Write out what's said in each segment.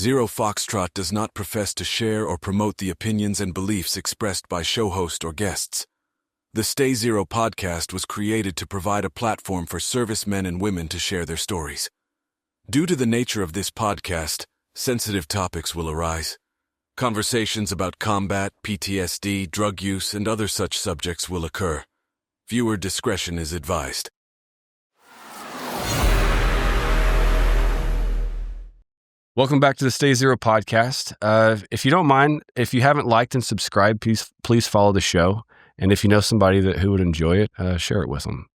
Zero Foxtrot does not profess to share or promote the opinions and beliefs expressed by show host or guests. The Stay Zero podcast was created to provide a platform for servicemen and women to share their stories. Due to the nature of this podcast, sensitive topics will arise. Conversations about combat, PTSD, drug use, and other such subjects will occur. Viewer discretion is advised. Welcome back to the Stay Zero podcast. If you don't mind, if you haven't liked and subscribed, please follow the show. And if you know somebody who would enjoy it, share it with them.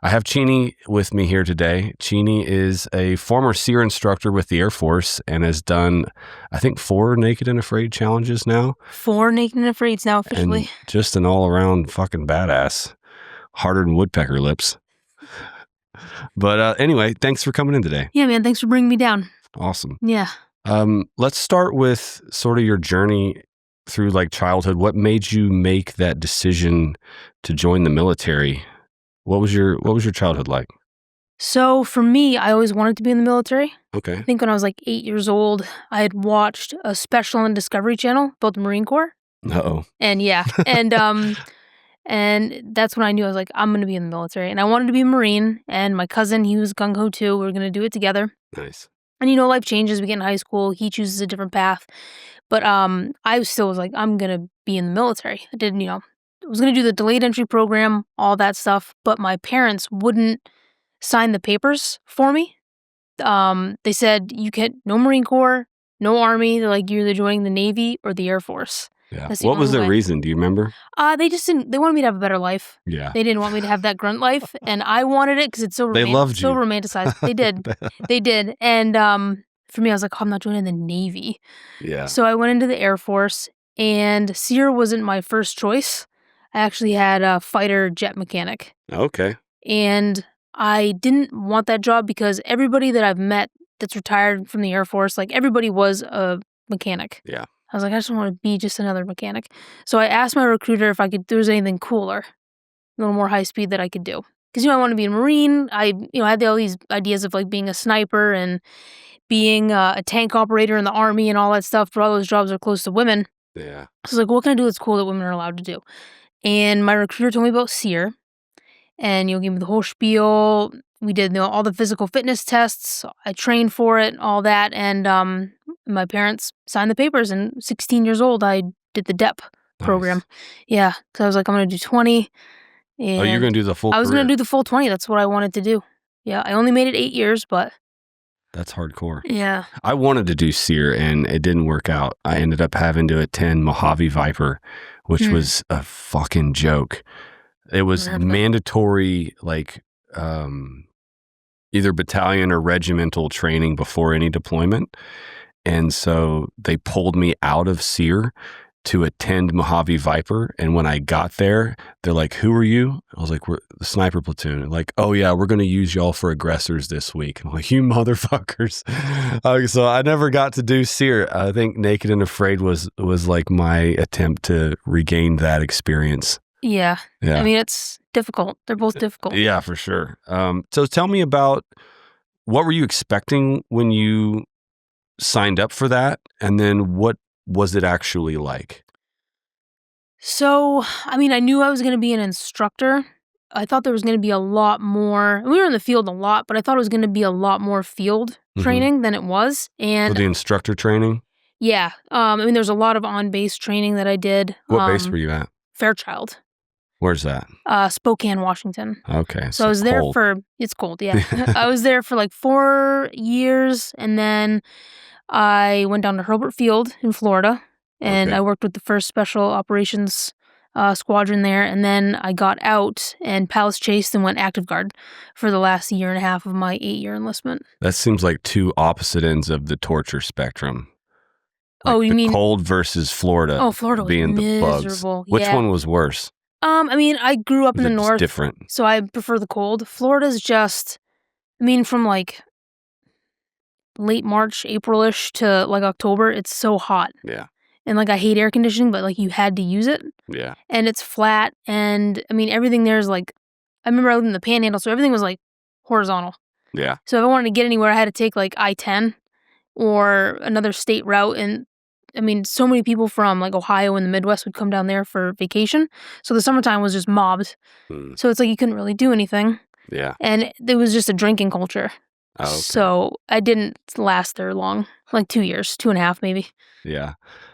I have Cheeny with me here today. Cheeny is a former SERE instructor with the Air Force and has done, I think, 4 Naked and Afraid challenges now. 4 Naked and Afraids now officially. And just an all-around fucking badass. Harder than woodpecker lips. But anyway, thanks for coming in today. Yeah, man. Thanks for bringing me down. Awesome. Yeah. Let's start with sort of your journey through like childhood. What made you make that decision to join the military? What was your childhood like? So for me, I always wanted to be in the military. Okay. I think when I was like 8 years old, I had watched a special on Discovery Channel about the Marine Corps. Uh-oh. And yeah, and that's when I knew I was like, I'm going to be in the military. And I wanted to be a Marine. And my cousin, he was gung-ho too. We were going to do it together. Nice. And life changes. We get in high school. He chooses a different path. But I still was like, I'm going to be in the military. I did, I was going to do the delayed entry program, all that stuff. But my parents wouldn't sign the papers for me. They said, you get no Marine Corps, no Army. They're like, you're either joining the Navy or the Air Force. Yeah. What was the reason? Do you remember? They just didn't. They wanted me to have a better life. Yeah. They didn't want me to have that grunt life, and I wanted it because it's so They loved you. so romanticized. They did. They did. And for me, I was like, I'm not joining the Navy. Yeah. So I went into the Air Force, and SERE wasn't my first choice. I actually had a fighter jet mechanic. Okay. And I didn't want that job because everybody that I've met that's retired from the Air Force, like everybody was a mechanic. Yeah. I was like, I just want to be just another mechanic. So I asked my recruiter if there was anything cooler, a little more high speed that I could do. Because, I want to be a Marine. I had all these ideas of like being a sniper and being a tank operator in the Army and all that stuff. But all those jobs are close to women. Yeah. So I was like, what can I do that's cool that women are allowed to do? And my recruiter told me about SERE. And gave me the whole spiel. We did all the physical fitness tests. I trained for it, all that. And my parents signed the papers. And 16 years old, I did the DEP program. Nice. Yeah, because I was like, I'm going to do 20. And you're going to do the full I was career? going to do the full 20. That's what I wanted to do. Yeah, I only made it 8 years, but... That's hardcore. Yeah. I wanted to do SERE, and it didn't work out. I ended up having to attend Mojave Viper, which was a fucking joke. It was mandatory, like, either battalion or regimental training before any deployment. And so they pulled me out of SERE to attend Mojave Viper. And when I got there, they're like, who are you? I was like, we're the sniper platoon. And like, oh yeah, we're going to use y'all for aggressors this week. I'm like, you motherfuckers. So I never got to do SERE. I think Naked and Afraid was like my attempt to regain that experience. Yeah. I mean, it's difficult. They're both difficult. Yeah, for sure. So tell me about, what were you expecting when you signed up for that? And then what was it actually like? So, I mean, I knew I was going to be an instructor. I thought there was going to be a lot more. We were in the field a lot, but I thought it was going to be a lot more field training than it was. And so the instructor training? Yeah. I mean, there's a lot of on-base training that I did. What base were you at? Fairchild. Where's that? Spokane, Washington. Okay. So I was there it's cold, yeah. I was there for like 4 years, and then I went down to Hurlburt Field in Florida, and I worked with the 1st Special Operations Squadron there, and then I got out and Palace Chased and went active guard for the last year and a half of my 8-year enlistment. That seems like 2 opposite ends of the torture spectrum. Like you mean cold versus Florida? Oh, Florida was being miserable. The bugs. Which one was worse? I mean, I grew up in the north, different? So I prefer the cold. Florida's just, I mean, from like late March, April-ish to like October, it's so hot. Yeah. And like I hate air conditioning, but like you had to use it. Yeah. And it's flat, and I mean everything there is like, I remember I lived in the Panhandle, so everything was like horizontal. Yeah. So if I wanted to get anywhere, I had to take like I-10 or another state route. And I mean, so many people from like Ohio and the Midwest would come down there for vacation. So the summertime was just mobbed. So it's like you couldn't really do anything. Yeah. And there was just a drinking culture. Oh, okay. So I didn't last there long, like 2 years, 2.5 maybe. Yeah.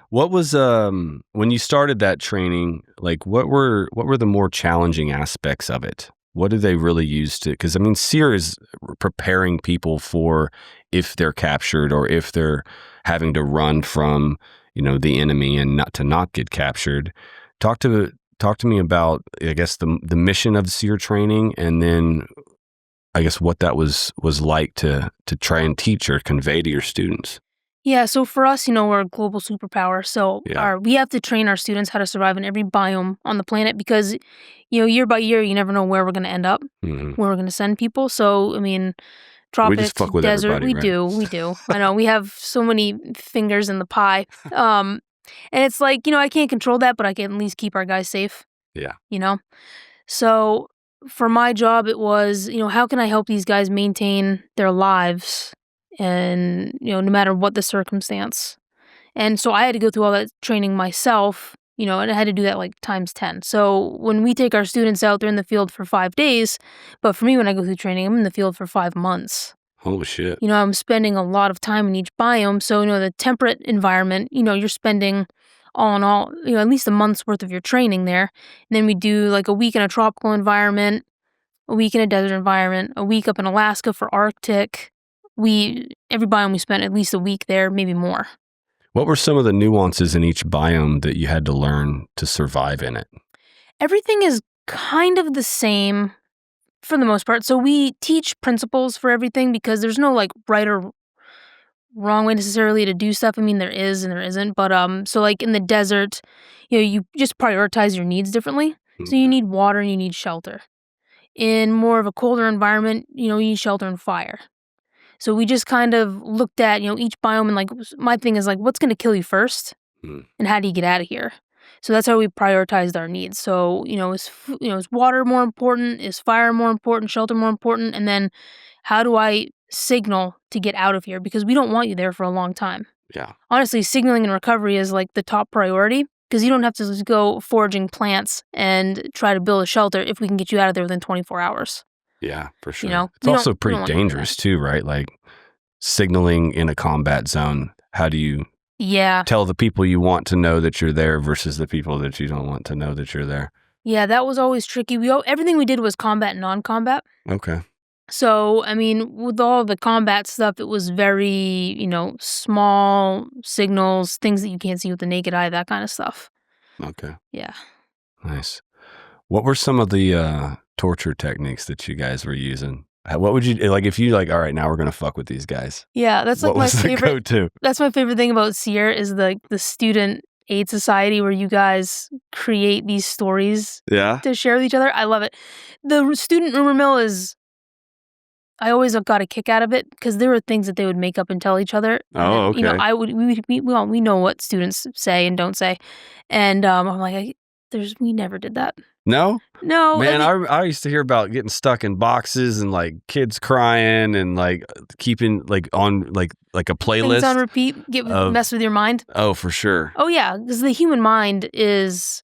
What was when you started that training, like what were the more challenging aspects of it? What did they really use to, because I mean, SERE is preparing people for if they're captured or if they're having to run from, the enemy and not get captured. Talk to me about, I guess, the mission of SERE training, and then I guess what that was like to try and teach or convey to your students. Yeah, so for us, we're a global superpower. So we have to train our students how to survive in every biome on the planet because, year by year, you never know where we're going to end up, where we're going to send people. So, I mean, tropics, we just fuck with desert, we right? do. I know, we have so many fingers in the pie. And it's like, I can't control that, but I can at least keep our guys safe. Yeah. So for my job, it was, how can I help these guys maintain their lives? And, no matter what the circumstance. And so I had to go through all that training myself, and I had to do that like times 10. So when we take our students out, they're in the field for 5 days. But for me, when I go through training, I'm in the field for 5 months. Holy shit. I'm spending a lot of time in each biome. So, the temperate environment, you're spending all in all, at least a month's worth of your training there. And then we do like a week in a tropical environment, a week in a desert environment, a week up in Alaska for Arctic. Every biome we spent at least a week there, maybe more. What were some of the nuances in each biome that you had to learn to survive in it? Everything is kind of the same for the most part. So we teach principles for everything because there's no like right or wrong way necessarily to do stuff. I mean, there is and there isn't. But so like in the desert, you just prioritize your needs differently. So you need water and you need shelter. In more of a colder environment, you need shelter and fire. So we just kind of looked at, each biome and like, my thing is like, what's going to kill you first? And how do you get out of here? So that's how we prioritized our needs. So, is water more important? Is fire more important? Shelter more important? And then how do I signal to get out of here? Because we don't want you there for a long time. Yeah. Honestly, signaling and recovery is like the top priority because you don't have to just go foraging plants and try to build a shelter if we can get you out of there within 24 hours. Yeah, for sure. It's also pretty dangerous too, right? Like signaling in a combat zone. How do you tell the people you want to know that you're there versus the people that you don't want to know that you're there? Yeah, that was always tricky. Everything we did was combat and non-combat. Okay. So, I mean, with all the combat stuff, it was very, small signals, things that you can't see with the naked eye, that kind of stuff. Okay. Yeah. Nice. What were some of the torture techniques that you guys were using? What would you like if you like? All right, now we're gonna fuck with these guys. Yeah, that's like my favorite. Go-to? That's my favorite thing about SERE is the student aid society where you guys create these stories. To share with each other. I love it. The student rumor mill is. I always got a kick out of it because there were things that they would make up and tell each other. Oh, okay. We know what students say and don't say, and I'm like, we never did that. No, man. I I used to hear about getting stuck in boxes and like kids crying and like keeping like on like a playlist things on repeat. Mess with your mind. Oh, for sure. Oh yeah, because the human mind is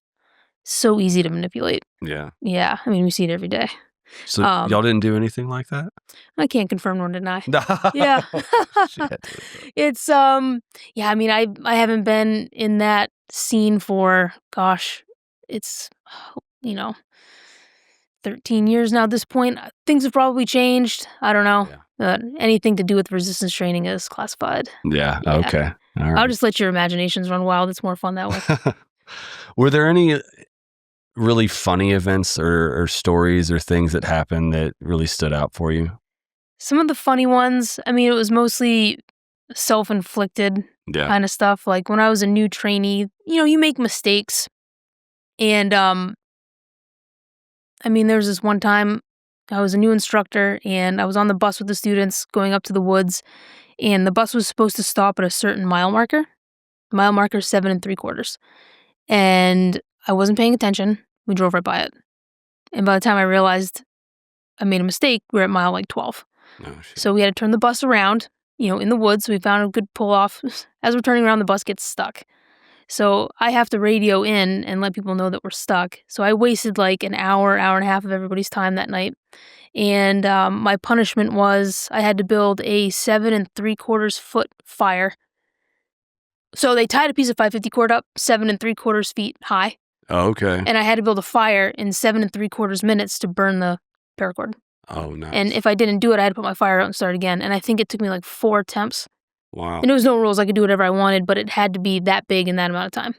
so easy to manipulate. Yeah. Yeah, I mean we see it every day. So y'all didn't do anything like that? I can't confirm nor deny. Yeah. Shit. It's yeah, I mean I haven't been in that scene for it's 13 years now at this point. Things have probably changed. I don't know. Yeah. Anything to do with resistance training is classified. Yeah. Okay. All right. I'll just let your imaginations run wild. It's more fun that way. Were there any really funny events or stories or things that happened that really stood out for you? Some of the funny ones, I mean, it was mostly self-inflicted kind of stuff. Like when I was a new trainee, you make mistakes. And, I mean, there was this one time I was a new instructor and I was on the bus with the students going up to the woods and the bus was supposed to stop at a certain mile marker. Mile marker 7 3/4. And I wasn't paying attention. We drove right by it. And by the time I realized I made a mistake, we were at mile like 12. Oh, shit. So we had to turn the bus around in the woods. We found a good pull-off. As we're turning around, the bus gets stuck. So I have to radio in and let people know that we're stuck. So I wasted like an hour and a half of everybody's time that night. And my punishment was I had to build a 7 3/4 foot fire. So they tied a piece of 550 cord up 7 3/4 feet high. Oh, okay. And I had to build a fire in 7 3/4 minutes to burn the paracord. Oh, nice. And if I didn't do it, I had to put my fire out and start again. And I think it took me like 4 attempts. Wow. And there was no rules. I could do whatever I wanted, but it had to be that big in that amount of time.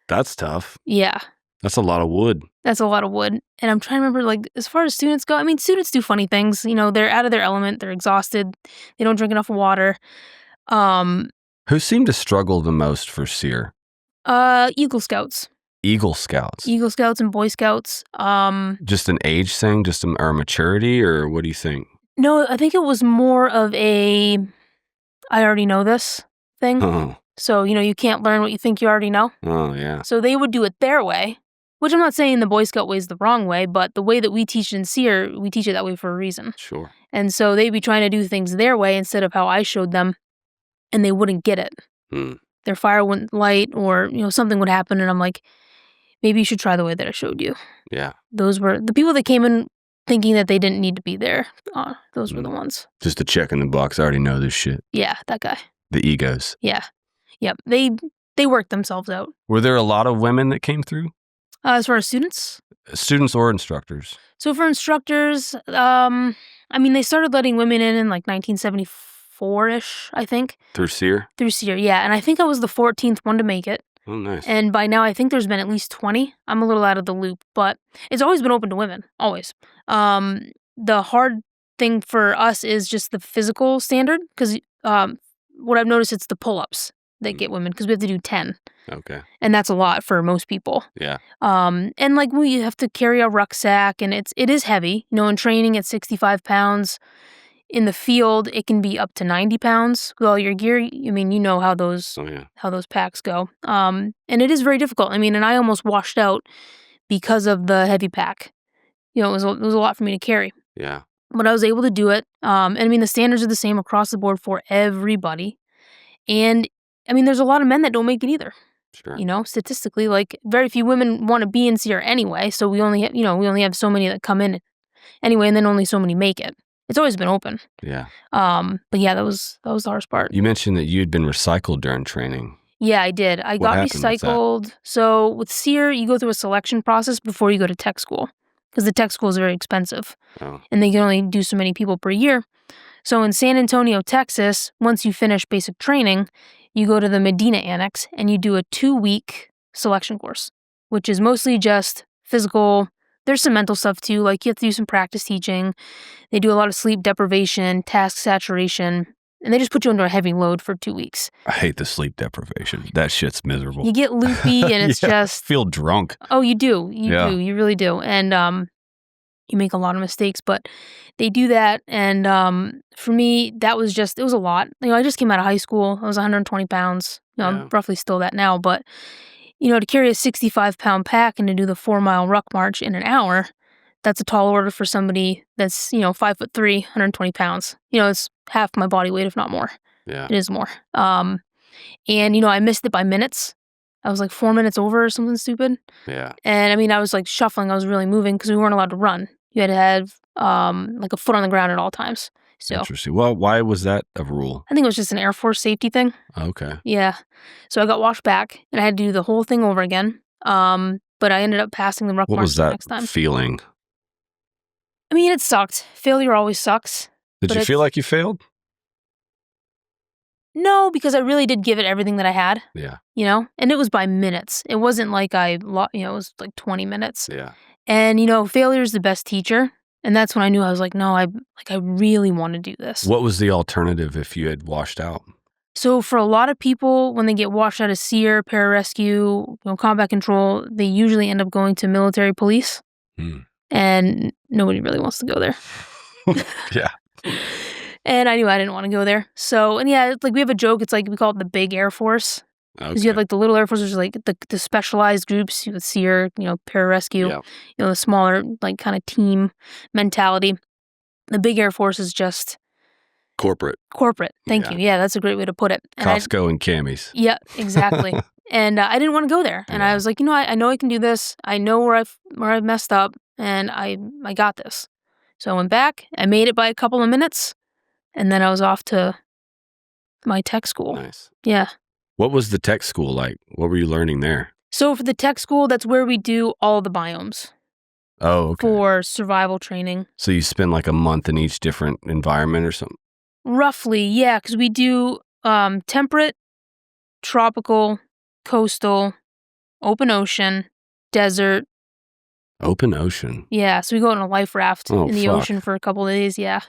That's tough. Yeah. That's a lot of wood. That's a lot of wood. And I'm trying to remember, like, as far as students go, I mean, students do funny things. They're out of their element. They're exhausted. They don't drink enough water. Who seemed to struggle the most for SERE? Eagle Scouts. Eagle Scouts. Eagle Scouts and Boy Scouts. Just an age thing, or maturity, or what do you think? No, I think it was more of a I already know this thing. Oh. So, you can't learn what you think you already know. Oh, yeah. So they would do it their way, which I'm not saying the Boy Scout way is the wrong way, but the way that we teach in SERE, we teach it that way for a reason. Sure. And so they'd be trying to do things their way instead of how I showed them, and they wouldn't get it. Their fire wouldn't light, or, something would happen, and I'm like, maybe you should try the way that I showed you. Yeah. Those were the people that came in thinking that they didn't need to be there. Those were the ones. Just a check in the box. I already know this shit. Yeah, that guy. The egos. Yeah. Yep. They worked themselves out. Were there a lot of women that came through? As far as students? Students or instructors? So for instructors, they started letting women in like 1974-ish, I think. Through SERE? Through SERE, yeah. And I think I was the 14th one to make it. Oh, nice. And by now, I think there's been at least 20. I'm a little out of the loop, but it's always been open to women, always. The hard thing for us is just the physical standard, because what I've noticed, it's the pull-ups that get women, because we have to do 10. Okay. And that's a lot for most people. Yeah. And like we have to carry a rucksack, and it is heavy. In training, it's 65 pounds. In the field, it can be up to 90 pounds with all your gear. How those how those packs go. And it is very difficult. And I almost washed out because of the heavy pack. It was a lot for me to carry. Yeah. But I was able to do it. The standards are the same across the board for everybody. And there's a lot of men that don't make it either. Sure. Statistically, like very few women want to be in SERE anyway. So we only have so many that come in anyway, and then only so many make it. It's always been open. Yeah. But yeah, that was the hardest part. You mentioned that you'd been recycled during training. Yeah, I did. I got recycled. So with SERE, you go through a selection process before you go to tech school, because the tech school is very expensive. Oh. And they can only do so many people per year. So in San Antonio, Texas, once you finish basic training, you go to the Medina Annex and you do a 2-week selection course, which is mostly just physical. There's some mental stuff too, like you have to do some practice teaching. They do a lot of sleep deprivation, task saturation, and they just put you under a heavy load for 2 weeks. I hate the sleep deprivation. That shit's miserable. You get loopy and it's just... feel drunk. Oh, you do. You do. You really do. And you make a lot of mistakes, but they do that. And for me, it was a lot. I just came out of high school. I was 120 pounds. I'm roughly still that now, but... to carry a 65-pound pack and to do the 4-mile ruck march in an hour, that's a tall order for somebody that's, 5'3", 120 pounds. It's half my body weight, if not more. Yeah. It is more. And, I missed it by minutes. I was like 4 minutes over or something stupid. Yeah. And, I was like shuffling. I was really moving because we weren't allowed to run. You had to have like a foot on the ground at all times. So, interesting. Well, why was that a rule? I think it was just an Air Force safety thing. Okay. Yeah. So I got washed back, and I had to do the whole thing over again. But I ended up passing the ruck march the next time. What was that feeling? It sucked. Failure always sucks. Did you feel like you failed? No, because I really did give it everything that I had. Yeah. And it was by minutes. It wasn't like it was like 20 minutes. Yeah. And, failure is the best teacher. And that's when I knew I was like, no, I really want to do this. What was the alternative if you had washed out? So for a lot of people, when they get washed out of SERE, pararescue, combat control, they usually end up going to military police. And nobody really wants to go there. Yeah. And I knew I didn't want to go there. So, and yeah, it's like we have a joke. It's like we call it the big Air Force. Because you have like the little Air Force, which is like the specialized groups with SERE, pararescue, the smaller like kind of team mentality. The big Air Force is just Corporate. Thank you. Yeah, that's a great way to put it. And Costco and Cammy's. Yeah, exactly. And I didn't want to go there. And I was like, I know I can do this. I know where I've messed up, and I got this. So I went back. I made it by a couple of minutes, and then I was off to my tech school. Nice. Yeah. What was the tech school like? What were you learning there? So for the tech school, that's where we do all the biomes. Oh, okay. For survival training. So you spend like a month in each different environment or something? Roughly, yeah, because we do temperate, tropical, coastal, open ocean, desert. Open ocean? Yeah, so we go on a life raft in the ocean for a couple of days, yeah.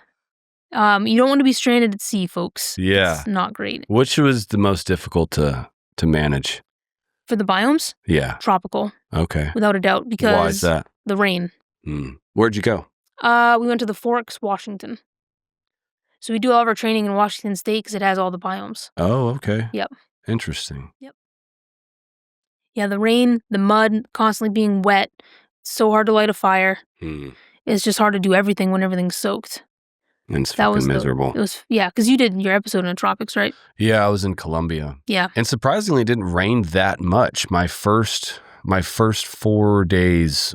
You don't want to be stranded at sea, folks. Yeah. It's not great. Which was the most difficult to manage? For the biomes? Yeah. Tropical. Okay. Without a doubt, because why is that? The rain. Where'd you go? We went to the Forks, Washington. So we do all of our training in Washington State because it has all the biomes. Oh, okay. Yep. Interesting. Yep. Yeah, the rain, the mud, constantly being wet. It's so hard to light a fire. It's just hard to do everything when everything's soaked. And it's fucking miserable. Because you did your episode in the tropics, right? Yeah, I was in Colombia. Yeah. And surprisingly, it didn't rain that much. My first 4 days,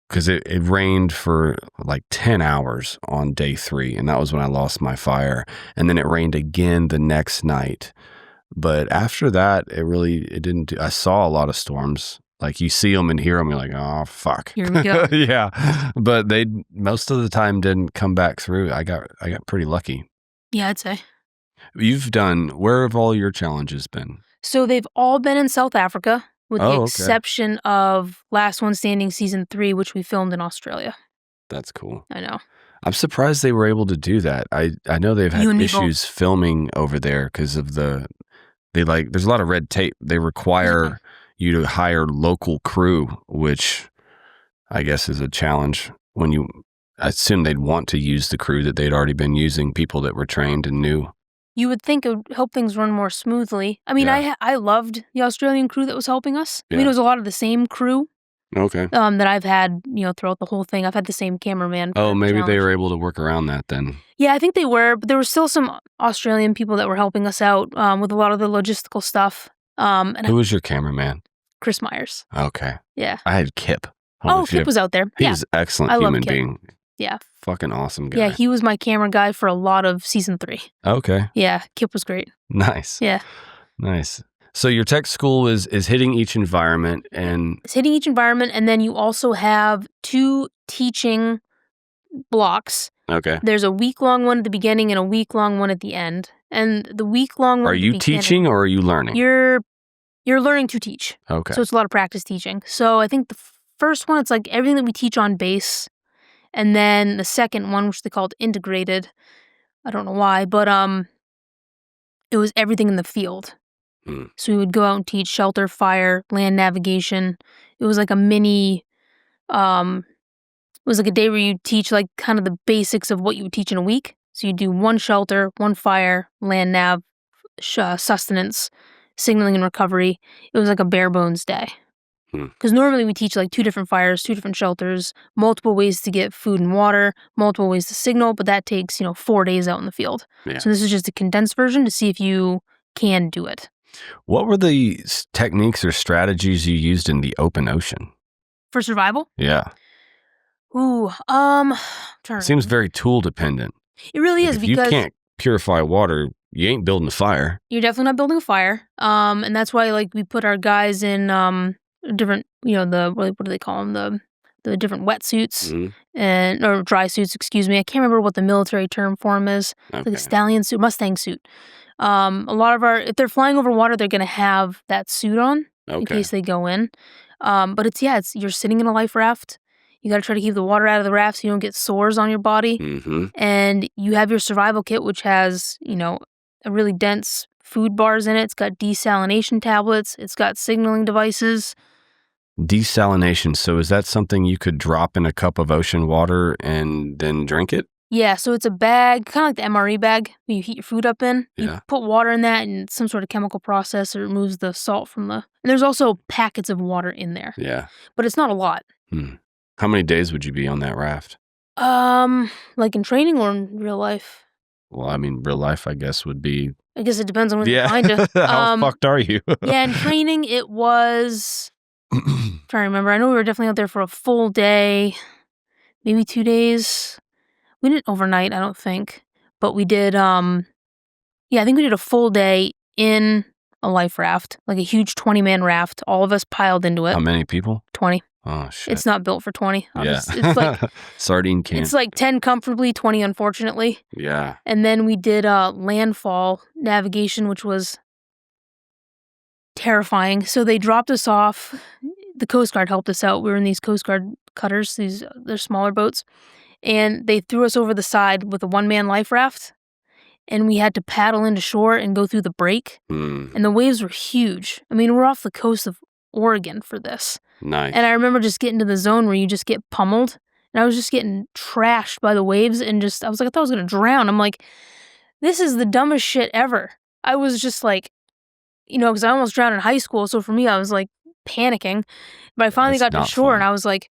because it rained for like 10 hours on day 3, and that was when I lost my fire. And then it rained again the next night. But after that, it didn't I saw a lot of storms. Like you see them and hear them, you're like, oh, fuck. Here we go. Yeah. But they most of the time didn't come back through. I got pretty lucky. Yeah, I'd say. Where have all your challenges been? So they've all been in South Africa, with the okay. exception of Last One Standing Season 3, which we filmed in Australia. That's cool. I know. I'm surprised they were able to do that. I know they've had issues filming over there because of there's a lot of red tape. They require you to hire local crew, which I guess is a challenge I assume they'd want to use the crew that they'd already been using, people that were trained and knew. You would think it would help things run more smoothly. I mean, I loved the Australian crew that was helping us. I mean, it was a lot of the same crew. Okay. That I've had, throughout the whole thing. I've had the same cameraman. Oh, maybe they were able to work around that then. Yeah, I think they were, but there were still some Australian people that were helping us out with a lot of the logistical stuff. Who was your cameraman? Chris Myers. Okay. Yeah. I had Kip. Kip was out there. He was an excellent human being. Yeah. Fucking awesome guy. Yeah, he was my camera guy for a lot of season 3. Okay. Yeah, Kip was great. Nice. Yeah. Nice. So your tech school is hitting each environment It's hitting each environment, and then you also have 2 teaching blocks. Okay. There's a week-long one at the beginning and a week-long one at the end. And the week-long one Are you teaching or are you learning? You're learning to teach. Okay. So it's a lot of practice teaching. So I think the first one, it's like everything that we teach on base. And then the second one, which they called integrated, I don't know why, but it was everything in the field. So we would go out and teach shelter, fire, land navigation. It was like a mini, it was like a day where you teach like kind of the basics of what you would teach in a week. So you do 1 shelter, 1 fire, land nav, sustenance, signaling and recovery. It was like a bare bones day. Because normally we teach like 2 different fires, 2 different shelters, multiple ways to get food and water, multiple ways to signal, but that takes, 4 days out in the field. Yeah. So this is just a condensed version to see if you can do it. What were the techniques or strategies you used in the open ocean? For survival? Yeah. Ooh, Seems very tool dependent. It really is, if because you can't purify water, you ain't building a fire. You're definitely not building a fire. And that's why we put our guys in different, what do they call them? The different wetsuits or dry suits, excuse me. I can't remember what the military term for them is. Okay. Like a stallion suit, Mustang suit. A lot of if they're flying over water, they're going to have that suit on in case they go in. But you're sitting in a life raft. You got to try to keep the water out of the raft so you don't get sores on your body. And you have your survival kit, which has, a really dense food bars in it. It's got desalination tablets. It's got signaling devices. Desalination. So is that something you could drop in a cup of ocean water and then drink it? Yeah, so it's a bag, kind of like the MRE bag that you heat your food up in. You put water in that and some sort of chemical process that removes the salt from the... And there's also packets of water in there. Yeah. But it's not a lot. How many days would you be on that raft? Like in training or in real life? Well, I mean, real life, I guess, would be. I guess it depends on what you Yeah. find you. How fucked are you? Yeah, in training, it was. Trying to remember. I know we were definitely out there for a full day, maybe 2 days. We didn't overnight, I don't think, but we did. Yeah, I think we did a full day in a life raft, like a huge 20-man raft. All of us piled into it. How many people? 20. Oh shit! It's not built for 20. Yeah. It's like sardine can. It's like 10 comfortably, 20 unfortunately. Yeah. And then we did landfall navigation, which was terrifying. So they dropped us off. The Coast Guard helped us out. We were in these Coast Guard cutters, they're smaller boats. And they threw us over the side with a one-man life raft. And we had to paddle into shore and go through the break. And the waves were huge. I mean, we're off the coast of Oregon for this. Nice. And I remember just getting to the zone where you just get pummeled. And I was just getting trashed by the waves and I was like, I thought I was going to drown. I'm like, this is the dumbest shit ever. I was just like, because I almost drowned in high school. So for me, I was like panicking. But I finally got to shore and I was like,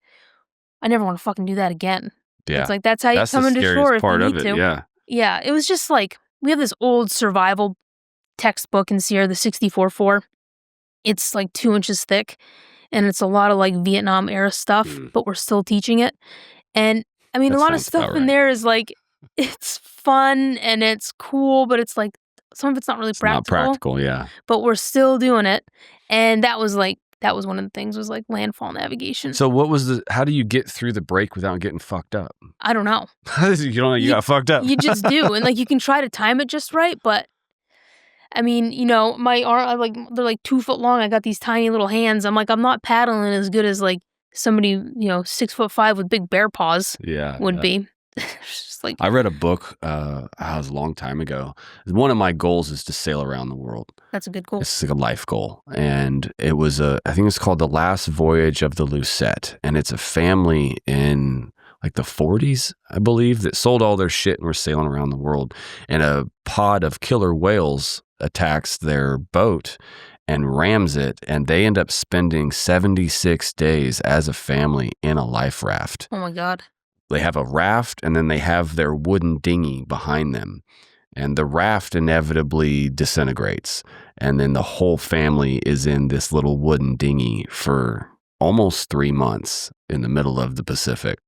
I never want to fucking do that again. Yeah. It's like, that's how you come into shore if you need to. Yeah. Yeah. It was just like, we have this old survival textbook in SERE, the 64-4. It's like 2 inches thick. And it's a lot of like Vietnam era stuff, but we're still teaching it. And I mean, a lot of stuff in there is like, it's fun and it's cool, but it's like, some of it's not really practical. Not practical, yeah. But we're still doing it. And that was one of the things was like landfall navigation. So how do you get through the break without getting fucked up? I don't know. You don't know you got fucked up. You just do. And like, you can try to time it just right, but I mean, my arm, they're like 2 foot long. I got these tiny little hands. I'm like, I'm not paddling as good as like somebody, 6'5" with big bear paws would be. Just like, I read a book, it was a long time ago. One of my goals is to sail around the world. That's a good goal. It's like a life goal. And it was I think it's called The Last Voyage of the Lucette. And it's a family in like the 40s, I believe, that sold all their shit and were sailing around the world. And a pod of killer whales attacks their boat and rams it, and they end up spending 76 days as a family in a life raft. Oh my God. They have a raft, and then they have their wooden dinghy behind them, and the raft inevitably disintegrates, and then the whole family is in this little wooden dinghy for almost 3 months in the middle of the Pacific.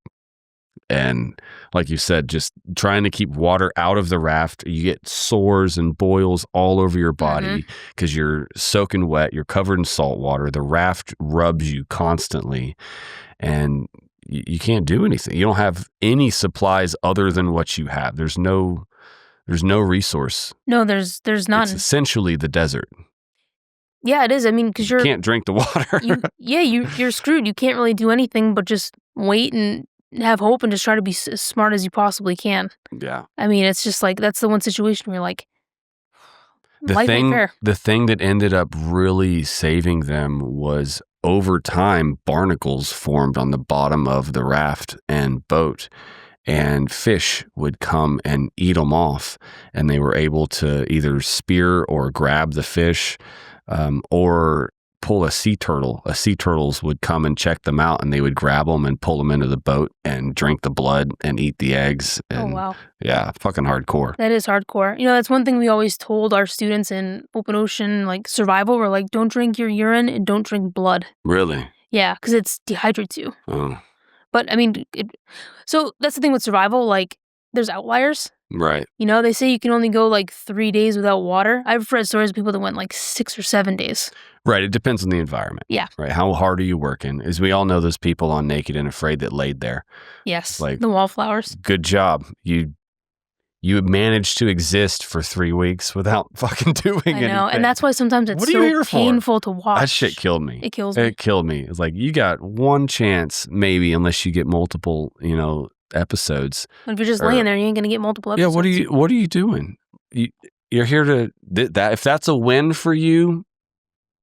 And like you said, just trying to keep water out of the raft, you get sores and boils all over your body because you're soaking wet, you're covered in salt water. The raft rubs you constantly, and you can't do anything. You don't have any supplies other than what you have. There's no resource. No, there's none. It's essentially the desert. Yeah, it is. I mean, because you can't drink the water. You're screwed. You can't really do anything but just wait and have hope and just try to be as smart as you possibly can. Yeah. I mean, it's just like, that's the one situation where you're like, life ain't fair. The thing that ended up really saving them was over time, barnacles formed on the bottom of the raft and boat, and fish would come and eat them off. And they were able to either spear or grab the fish, or pull a sea turtle. Sea turtles would come and check them out, and they would grab them and pull them into the boat and drink the blood and eat the eggs. And, oh, wow. Yeah, fucking hardcore. That is hardcore. That's one thing we always told our students in open ocean, like survival. We're like, don't drink your urine and don't drink blood. Really? Yeah, because it dehydrates you. Oh. But I mean, so that's the thing with survival. Like, there's outliers. Right. They say you can only go like 3 days without water. I've read stories of people that went like 6 or 7 days. Right. It depends on the environment. Yeah. Right. How hard are you working? As we all know, those people on Naked and Afraid that laid there. Yes. Like, the wallflowers. Good job. You managed to exist for 3 weeks without fucking doing anything. I know. And that's why sometimes it's so painful to watch. That shit killed me. It kills me. It killed me. It's like, you got one chance, maybe, unless you get multiple, episodes. If you're just laying there, you ain't gonna get multiple episodes. Yeah, what are you doing? You're here to that. If that's a win for you,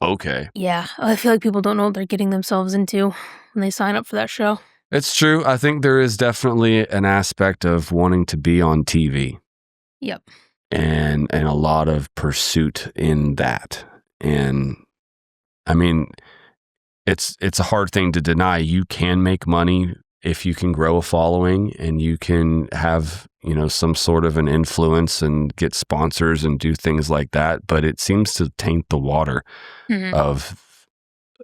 okay. Yeah, I feel like people don't know what they're getting themselves into when they sign up for that show. It's true. I think there is definitely an aspect of wanting to be on TV. Yep. And a lot of pursuit in that. And I mean, it's a hard thing to deny. You can make money if you can grow a following and you can have, some sort of an influence and get sponsors and do things like that, but it seems to taint the water of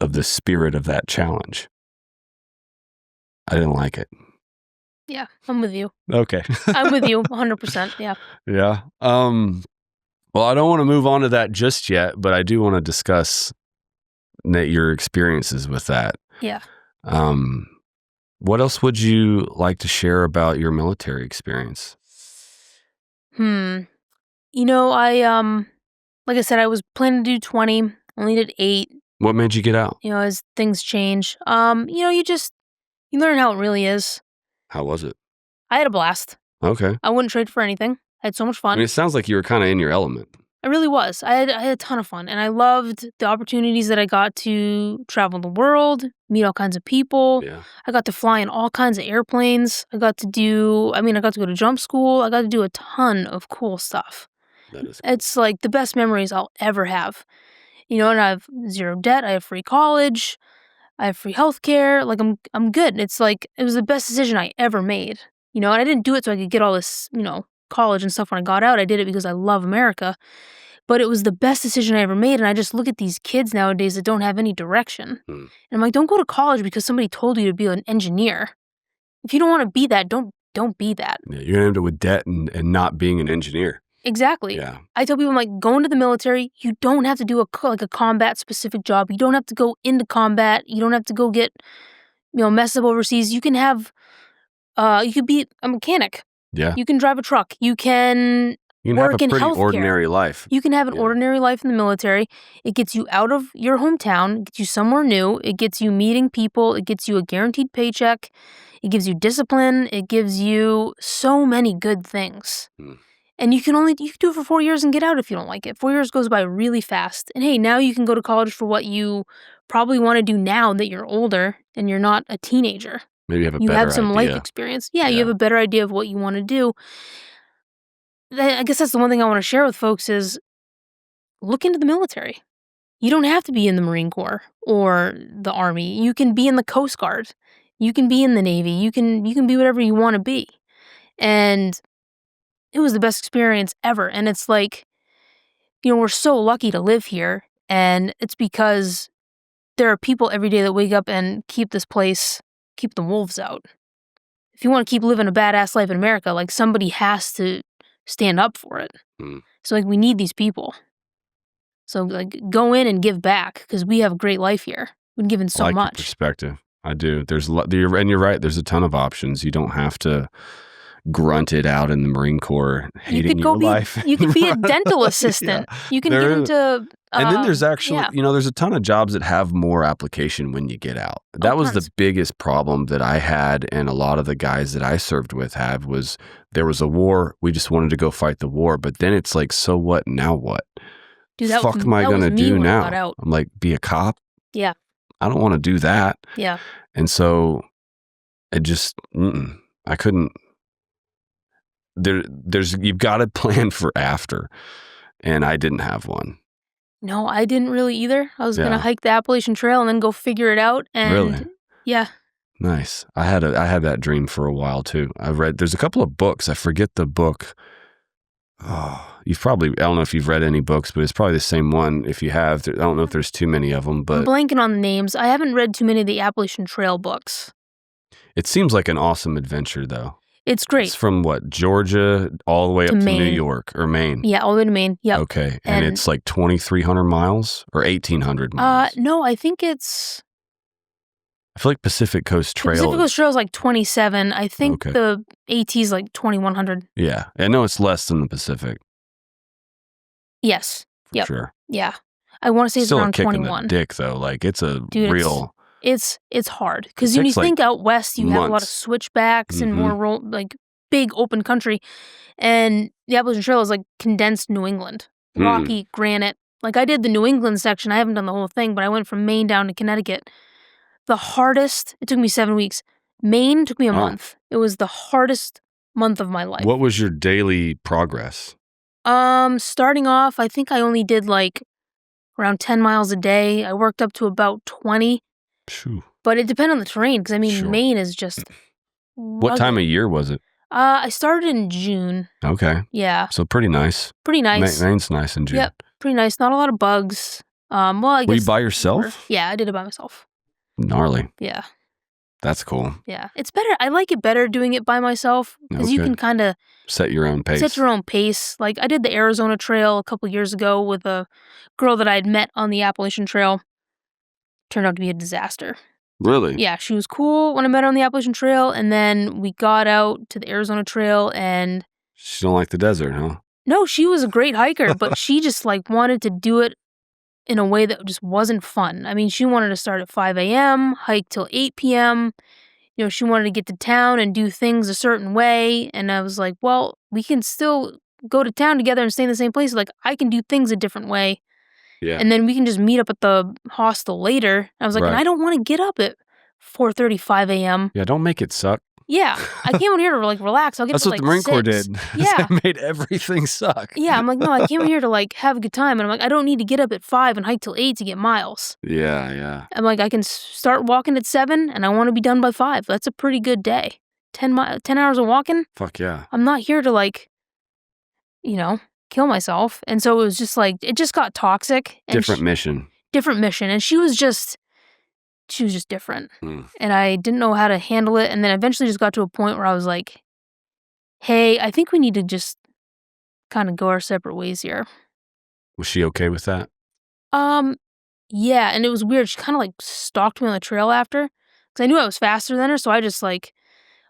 the spirit of that challenge. I didn't like it. Yeah, I'm with you. Okay. I'm with you 100%. Yeah. Yeah. Well, I don't want to move on to that just yet, but I do want to discuss your experiences with that. Yeah. What else would you like to share about your military experience? Like I said, I was planning to do 20, only did 8. What made you get out? As things change. You learn how it really is. How was it? I had a blast. Okay. I wouldn't trade for anything. I had so much fun. I mean, it sounds like you were kind of in your element. I really was. I had a ton of fun, and I loved the opportunities that I got to travel the world, meet all kinds of people. Yeah. I got to fly in all kinds of airplanes. I got to go to jump school. I got to do a ton of cool stuff. That is cool. It's like the best memories I'll ever have. And I have zero debt. I have free college. I have free healthcare. Like I'm good. It's like it was the best decision I ever made. And I didn't do it so I could get all this, college and stuff when I got out. I did it because I love America. But it was the best decision I ever made. And I just look at these kids nowadays that don't have any direction. And I'm like, don't go to college because somebody told you to be an engineer. If you don't want to be that, don't be that. Yeah, you're gonna end up with debt and not being an engineer. Exactly. Yeah. I tell people, I'm like, go into the military. You don't have to do a combat specific job. You don't have to go into combat. You don't have to go get, messed up overseas. You can have, you could be a mechanic. Yeah. You can drive a truck. You can work have a in pretty healthcare. ordinary life. You can have an ordinary life in the military. It gets you out of your hometown, gets you somewhere new. It gets you meeting people. It gets you a guaranteed paycheck. It gives you discipline. It gives you so many good things. And you can do it for 4 years and get out if you don't like it. 4 years goes by really fast. And hey, now you can go to college for what you probably want to do now that you're older and you're not a teenager. Maybe you have You have some idea. life experience. Yeah, you have a better idea of what you want to do. I guess that's the one thing I want to share with folks is look into the military. You don't have to be in the Marine Corps or the Army. You can be in the Coast Guard. You can be in the Navy. You can be whatever you want to be. And it was the best experience ever. And it's like, we're so lucky to live here. And it's because there are people every day that wake up and keep the wolves out. If you want to keep living a badass life in America, like somebody has to stand up for it. So like we need these people. So like go in and give back because we have a great life here. We've been given so I like much. Your perspective. I do. And you're right. There's a ton of options. You don't have to grunt it out in the Marine Corps, hating your life. You could be a dental assistant. Yeah. You can get into... and then there's actually, there's a ton of jobs that have more application when you get out. That was the biggest problem that I had, and a lot of the guys that I served with had, was there was a war. We just wanted to go fight the war. But then it's like, so what? Now what? Dude, fuck am I going to do now? I'm like, be a cop? Yeah. I don't want to do that. Yeah. And so it just, I couldn't. You've got to plan for after, and I didn't have one. No, I didn't really either. I was going to hike the Appalachian Trail and then go figure it out. And really? Yeah. Nice. I had that dream for a while too. There's a couple of books. I forget the book. Oh, I don't know if you've read any books, but it's probably the same one. If you have, I don't know if there's too many of them, but I'm blanking on the names. I haven't read too many of the Appalachian Trail books. It seems like an awesome adventure though. It's great. It's from what, Georgia all the way up to New York or Maine? Yeah, all the way to Maine. Yep. Okay. And it's like 2,300 miles or 1,800 miles? No, I think it's... I feel like Pacific Coast Trail. Pacific Coast Trail is like 27. I think the AT is like 2,100. Yeah. I know it's less than the Pacific. Yes. For sure. Yeah. I want to say it's still around a kick 21. in the dick though. Like it's a real... It's hard because when you think out west, you have a lot of switchbacks and more big open country, and the Appalachian Trail is like condensed New England, rocky granite. Like I did the New England section. I haven't done the whole thing, but I went from Maine down to Connecticut. The hardest. It took me 7 weeks. Maine took me a month. It was the hardest month of my life. What was your daily progress? Starting off, I think I only did like around 10 miles a day. I worked up to about 20. Phew. But it depended on the terrain because, I mean, Sure. Maine is just What time of year was it? I started in June. Okay. Yeah. So pretty nice. Pretty nice. Maine's nice in June. Yep. Pretty nice. Not a lot of bugs. Well, I guess. Were you by yourself? Yeah, I did it by myself. Gnarly. Yeah. That's cool. Yeah. It's better. I like it better doing it by myself because you can kind of set your own pace. Set your own pace. Like I did the Arizona Trail a couple years ago with a girl that I had met on the Appalachian Trail. Turned out to be a disaster. Really? Yeah, she was cool when I met her on the Appalachian Trail, and then we got out to the Arizona Trail, and she don't like the desert, huh? No, she was a great hiker, but she just like wanted to do it in a way that just wasn't fun. I mean, she wanted to start at 5 a.m., hike till 8 p.m. You know, she wanted to get to town and do things a certain way, and I was like, well, we can still go to town together and stay in the same place. Like, I can do things a different way. Yeah. And then we can just meet up at the hostel later. I was like, and I don't want to get up at 4:35 a.m. Yeah, don't make it suck. Yeah, I came in here to like relax. I'll get That's up what at, the like, Marine 6. Corps did. Yeah, They made everything suck. Yeah, I'm like, no, I came in here to like have a good time, and I'm like, I don't need to get up at 5 and hike till 8 to get miles. Yeah. I'm like, I can start walking at 7, and I want to be done by 5. That's a pretty good day. 10 hours of walking. Fuck yeah. I'm not here to like, kill myself. And so it was just like, it just got toxic. And Different mission. And she was just different. And I didn't know how to handle it. And then eventually just got to a point where I was like, hey, I think we need to just kind of go our separate ways here. Was she okay with that? Yeah. And it was weird. She kind of like stalked me on the trail after, because I knew I was faster than her. So I just like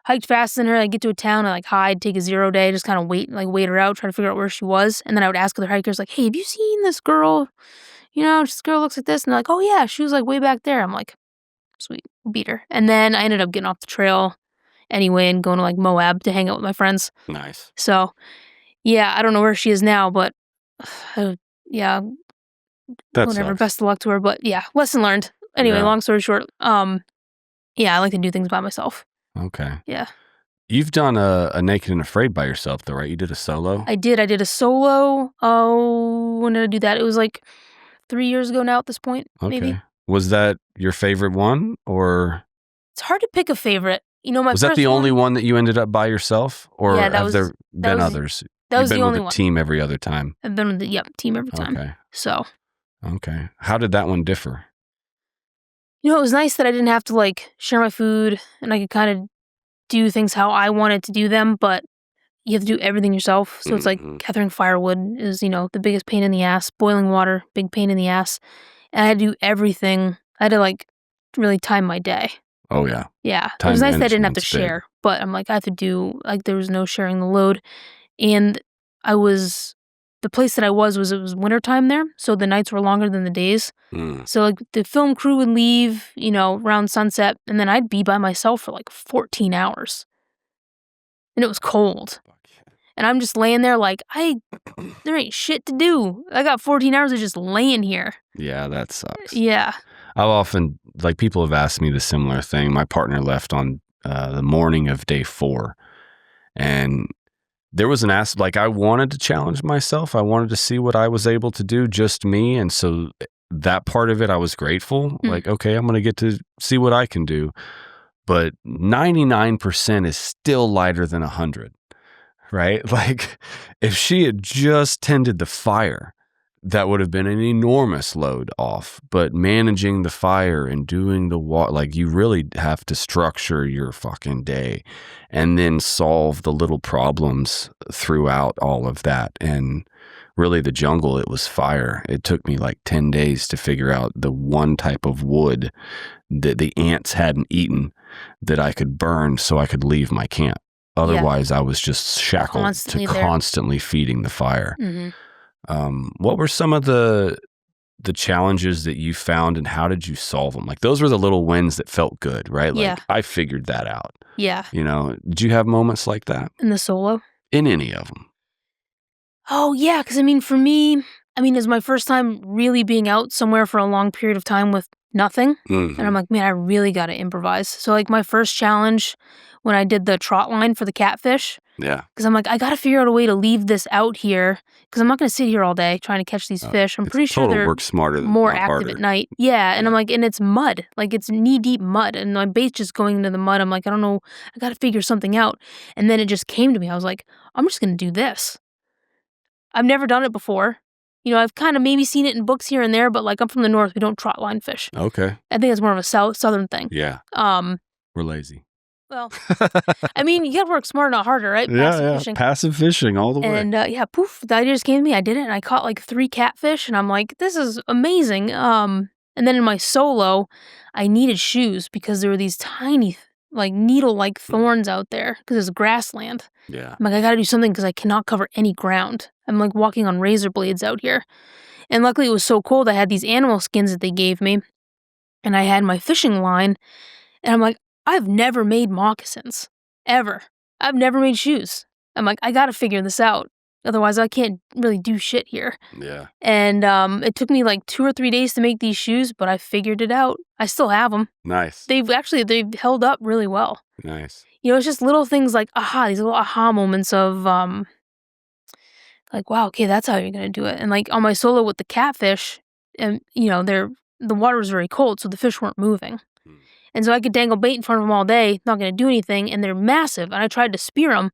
hiked faster than her. I'd get to a town and like hide, take a 0 day, just kind of wait her out, try to figure out where she was. And then I would ask other hikers like, hey, have you seen this girl? This girl looks like this. And they're like, oh yeah, she was like way back there. I'm like, sweet, beat her. And then I ended up getting off the trail anyway and going to like Moab to hang out with my friends. Nice. So yeah, I don't know where she is now, but yeah, whatever. Sucks. Best of luck to her. But yeah, lesson learned. Anyway, long story short, yeah, I like to do things by myself. Okay. Yeah. You've done a Naked and Afraid by yourself though, right? You did a solo? I did a solo. Oh, when did I do that? It was like 3 years ago now at this point, maybe. Was that your favorite one, or? It's hard to pick a favorite. Was that the only one that you ended up by yourself, or have there been others? That was the only one. You've been with a team every other time. I've been with the team every time. Okay. So. Okay. How did that one differ? It was nice that I didn't have to like share my food, and I could kind of do things how I wanted to do them, but you have to do everything yourself. So it's like gathering firewood is, the biggest pain in the ass. Boiling water, big pain in the ass. And I had to do everything. I had to like really time my day. Oh yeah. Yeah. It was nice that I didn't have to share, but I'm like, I have to do, like, there was no sharing the load. And the place that it was wintertime there. So the nights were longer than the days. So like the film crew would leave, around sunset, and then I'd be by myself for like 14 hours. And it was cold. And I'm just laying there like, there ain't shit to do. I got 14 hours of just laying here. Yeah, that sucks. Yeah. I've often, people have asked me the similar thing. My partner left on the morning of day 4. And there was an aspect, I wanted to challenge myself. I wanted to see what I was able to do, just me. And so that part of it, I was grateful. Like, okay, I'm going to get to see what I can do. But 99% is still lighter than 100, right? Like, if she had just tended the fire, that would have been an enormous load off. But managing the fire and doing the you really have to structure your fucking day and then solve the little problems throughout all of that. And really the jungle, it was fire. It took me like 10 days to figure out the one type of wood that the ants hadn't eaten that I could burn so I could leave my camp. Otherwise, I was just shackled to constantly feeding the fire. What were some of the challenges that you found, and how did you solve them? Like, those were the little wins that felt good, right? Like, I figured that out. Yeah. Did you have moments like that? In the solo? In any of them? Oh, yeah. Because, for me, it was my first time really being out somewhere for a long period of time with, nothing. Mhm. And I'm like, man, I really got to improvise. So like my first challenge when I did the trot line for the catfish, Yeah. because I'm like, I got to figure out a way to leave this out here because I'm not going to sit here all day trying to catch these fish. I'm It's pretty sure total they're work smarter than more not active harder. at night. Yeah. And Yeah. I'm like, and it's mud. Like it's knee deep mud. And my bait's just going into the mud. I'm like, I don't know. I got to figure something out. And then it just came to me. I was like, I'm just going to do this. I've never done it before. I've kind of maybe seen it in books here and there, but like I'm from the north, we don't trot line fish. Okay. I think it's more of a southern thing. Yeah. We're lazy. Well, I mean, you gotta work smarter, not harder, right? Yeah. Fishing. Passive fishing all the way. And poof, the idea just came to me. I did it, and I caught like 3 catfish, and I'm like, this is amazing. And then in my solo, I needed shoes because there were these tiny, like needle-like thorns out there because it's grassland. Yeah. I'm like, I gotta do something because I cannot cover any ground. I'm like walking on razor blades out here. And luckily it was so cold, I had these animal skins that they gave me. And I had my fishing line. And I'm like, I've never made moccasins. Ever. I've never made shoes. I'm like, I gotta figure this out. Otherwise I can't really do shit here. Yeah. And it took me like 2 or 3 days to make these shoes, but I figured it out. I still have them. Nice. They've held up really well. Nice. It's just little things like these little aha moments of like, wow, okay, that's how you're gonna do it. And like on my solo with the catfish, and the water was very cold, so the fish weren't moving. And so I could dangle bait in front of them all day, not gonna do anything, and they're massive. And I tried to spear them.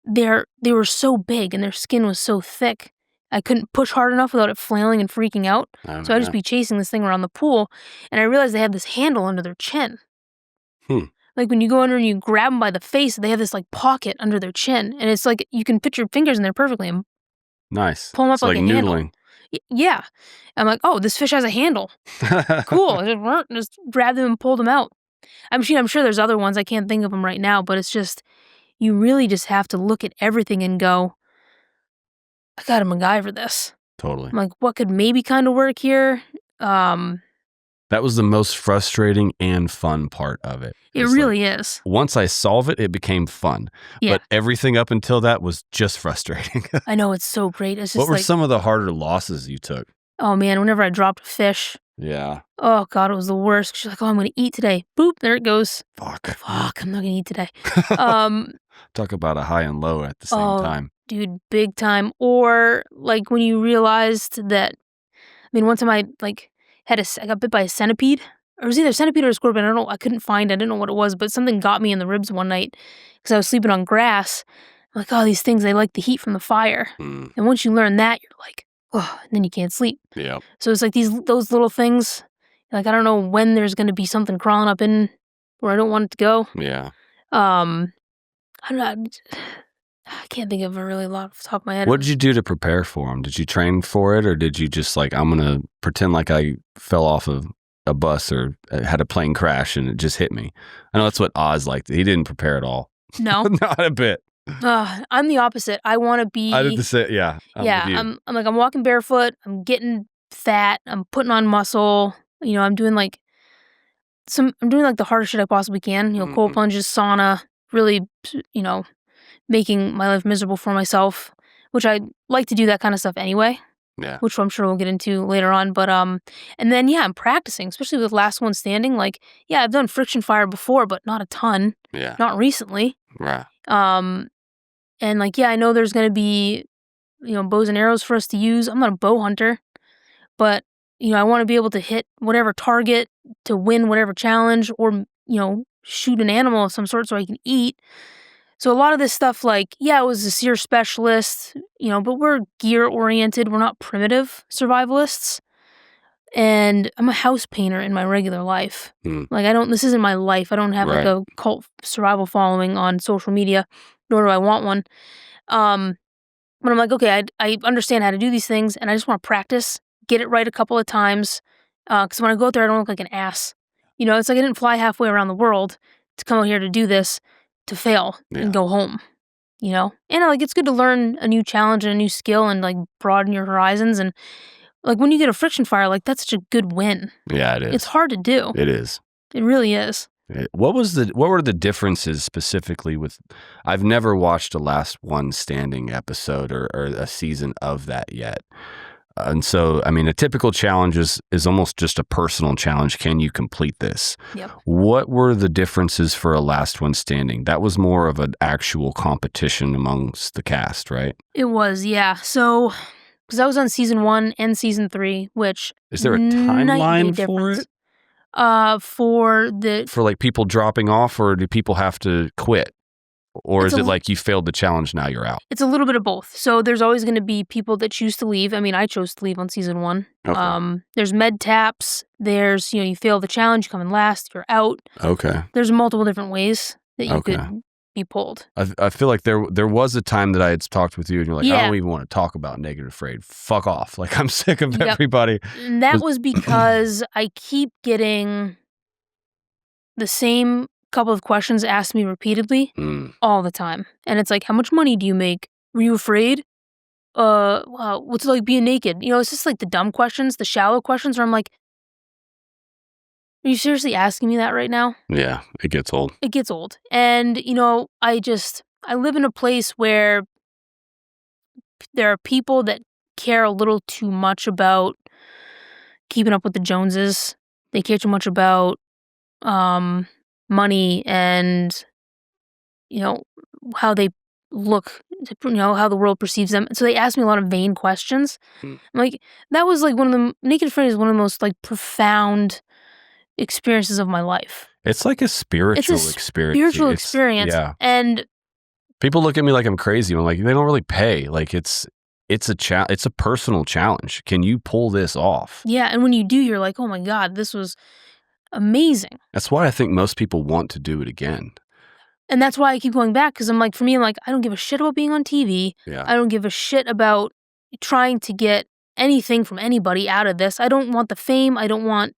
They were so big and their skin was so thick. I couldn't push hard enough without it flailing and freaking out. So I'd just be chasing this thing around the pool, and I realized they had this handle under their chin. Like when you go under and you grab them by the face, they have this like pocket under their chin, and it's like you can put your fingers in there perfectly and Nice. pull them up It's like a handle. noodling. Yeah. I'm like, oh, this fish has a handle. Cool. I just grabbed them and pulled them out. I'm sure there's other ones. I can't think of them right now, but it's just, you really just have to look at everything and go, I gotta MacGyver this. Totally. I'm like, what could maybe kind of work here? That was the most frustrating and fun part of it. It really is. Once I solve it, it became fun. Yeah. But everything up until that was just frustrating. I know, it's so great. It's just What were some of the harder losses you took? Oh man, whenever I dropped a fish. Yeah. Oh God, it was the worst. She's like, oh, I'm going to eat today. Boop, there it goes. Fuck, I'm not going to eat today. Talk about a high and low at the same time. Dude, big time. Or like when you realized that, one time I got bit by a centipede. Or it was either a centipede or a scorpion. I don't know. I couldn't find it. I didn't know what it was, but something got me in the ribs one night because I was sleeping on grass. I'm like, oh, these things, they like the heat from the fire. And once you learn that, you're like, oh, and then you can't sleep. Yeah. So it's like those little things. Like, I don't know when there's going to be something crawling up in where I don't want it to go. Yeah. I don't know. I can't think of a really lot off the top of my head. What did you do to prepare for them? Did you train for it, or did you just like, I'm going to pretend like I fell off of a bus or had a plane crash and it just hit me? I know that's what Oz liked. He didn't prepare at all. No. Not a bit. I'm the opposite. I want to be. I did the same. Yeah. I'm walking barefoot. I'm getting fat. I'm putting on muscle. I'm doing like the hardest shit I possibly can. Cold plunges, sauna, really, making my life miserable for myself, which I like to do that kind of stuff anyway. Yeah. Which I'm sure we'll get into later on. But, and then, I'm practicing, especially with Last One Standing. Like, I've done friction fire before, but not a ton. Yeah. Not recently. Right. And like, I know there's going to be, bows and arrows for us to use. I'm not a bow hunter, but, I want to be able to hit whatever target to win whatever challenge or, shoot an animal of some sort so I can eat. So a lot of this stuff, like, it was a SERE Specialist, but we're gear-oriented. We're not primitive survivalists. And I'm a house painter in my regular life. Like, this isn't my life. I don't have like a cult survival following on social media, nor do I want one. But I'm like, okay, I understand how to do these things, and I just want to practice, get it right a couple of times. Because when I go out there, I don't look like an ass. It's like I didn't fly halfway around the world to come out here to do this, to fail and go home, And like, it's good to learn a new challenge and a new skill and like broaden your horizons. And like when you get a friction fire, like that's such a good win. Yeah, it is. It's hard to do. It is. It really is. What were the differences specifically with, I've never watched a Last One Standing episode or a season of that yet. And so, I mean, a typical challenge is almost just a personal challenge. Can you complete this? Yep. What were the differences for a last one standing? That was more of an actual competition amongst the cast, right? It was, yeah. So, because I was on season 1 and season 3, which Is there a night and day timeline for difference. it? For like people dropping off, or do people have to quit? Or It's is a it l- like you failed the challenge, now you're out? it's a little bit of both. So there's always going to be people that choose to leave. I mean, I chose to leave on season 1. Okay. There's med taps. There's, you fail the challenge, you come in last, you're out. Okay. There's multiple different ways that you Okay. could be pulled. I feel like there was a time that I had talked with you and you're like, I Yeah. don't even want to talk about Naked Afraid. Fuck off. Like, I'm sick of Yep. everybody. And that was because I keep getting the same couple of questions asked me repeatedly all the time. And it's like, how much money do you make? Were you afraid? Wow, what's it like being naked? It's just like the dumb questions, the shallow questions where I'm like, are you seriously asking me that right now? Yeah, it gets old. It gets old. And, I live in a place where there are people that care a little too much about keeping up with the Joneses. They care too much about money and, how they look, how the world perceives them. So they ask me a lot of vain questions. Like, that was like Naked Afraid is one of the most like profound experiences of my life. It's like a spiritual experience. Spiritual experience. Yeah. And people look at me like I'm crazy. I'm like, they don't really pay. Like, it's a personal challenge. Can you pull this off? yeah, and when you do, you're like, oh my God, this was amazing. That's why I think most people want to do it again. And that's why I keep going back, because I'm like, I don't give a shit about being on TV. Yeah. I don't give a shit about trying to get anything from anybody out of this. I don't want the fame. I don't want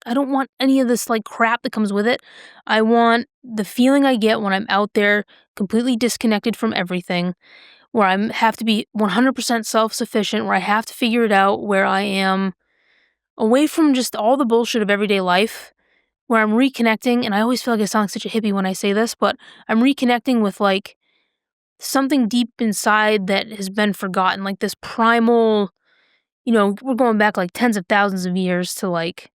any of this like crap that comes with it. I want the feeling I get when I'm out there completely disconnected from everything, where I have to be 100% self-sufficient, where I have to figure it out, where I am away from just all the bullshit of everyday life, where I'm reconnecting. And I always feel like I sound like such a hippie when I say this, but I'm reconnecting with like something deep inside that has been forgotten, like this primal, we're going back like tens of thousands of years to like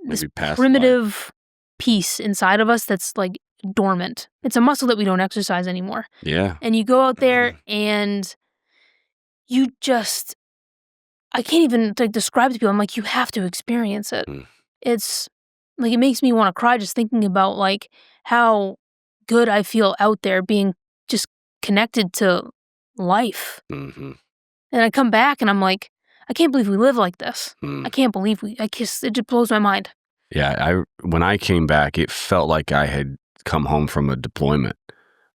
this Maybe past primitive piece inside of us that's like dormant. It's a muscle that we don't exercise anymore. Yeah. And you go out there and you just, I can't even like describe to people. I'm like, you have to experience it. It's like, it makes me want to cry just thinking about like how good I feel out there being just connected to life. Mm-hmm. And I come back and I'm like, I can't believe we live like this. I can't believe it just blows my mind. Yeah, when I came back, it felt like I had come home from a deployment.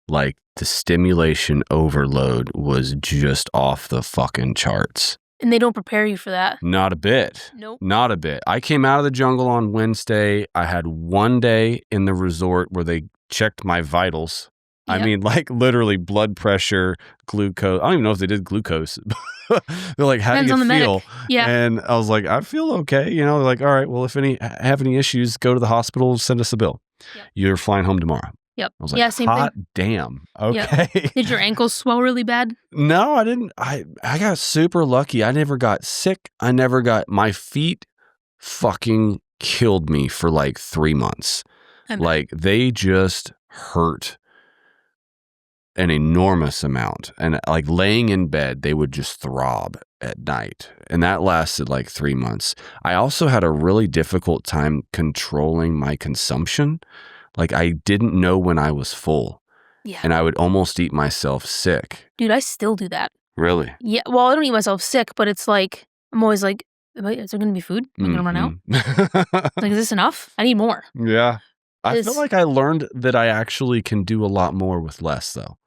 Like, the stimulation overload was just off the fucking charts. And they don't prepare you for that. Not a bit. Nope. Not a bit. I came out of the jungle on Wednesday. I had one day in the resort where they checked my vitals. Yep. I mean, like, literally blood pressure, glucose. I don't even know if they did glucose. They're like, how Depends do on you the feel? medic. Yeah. And I was like, I feel okay. They're like, all right, well, if have any issues, go to the hospital, send us a bill. Yep. You're flying home tomorrow. Yep. I was like, yeah, same hot thing. damn. Okay. Yep. Did your ankles swell really bad? No, I didn't. I got super lucky. I never got sick. My feet fucking killed me for like 3 months. Like, they just hurt an enormous amount. And like, laying in bed, they would just throb at night. And that lasted like 3 months. I also had a really difficult time controlling my consumption. Like, I didn't know when I was full. Yeah. And I would almost eat myself sick. Dude, I still do that. Really? Yeah. Well, I don't eat myself sick, but it's like, I'm always like, is there going to be food? Am I going to run out? Like, is this enough? I need more. Yeah. I feel like I learned that I actually can do a lot more with less, though.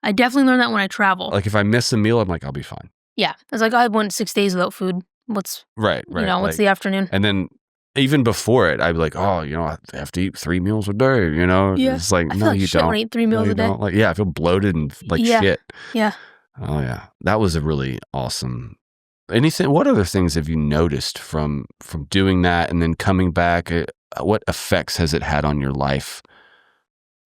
I definitely learned that when I travel. Like, if I miss a meal, I'm like, I'll be fine. Yeah. I was like, I went 6 days without food. What's right. What's the afternoon? And then even before it, I'd be like, oh, I have to eat 3 meals a day, Yeah. It's like, I no, feel like you shit don't. when I eat 3 meals No, a day. don't. Like, yeah, I feel bloated and like Yeah. shit. Yeah. Oh, yeah. That was a really awesome. What other things have you noticed from doing that and then coming back? What effects has it had on your life?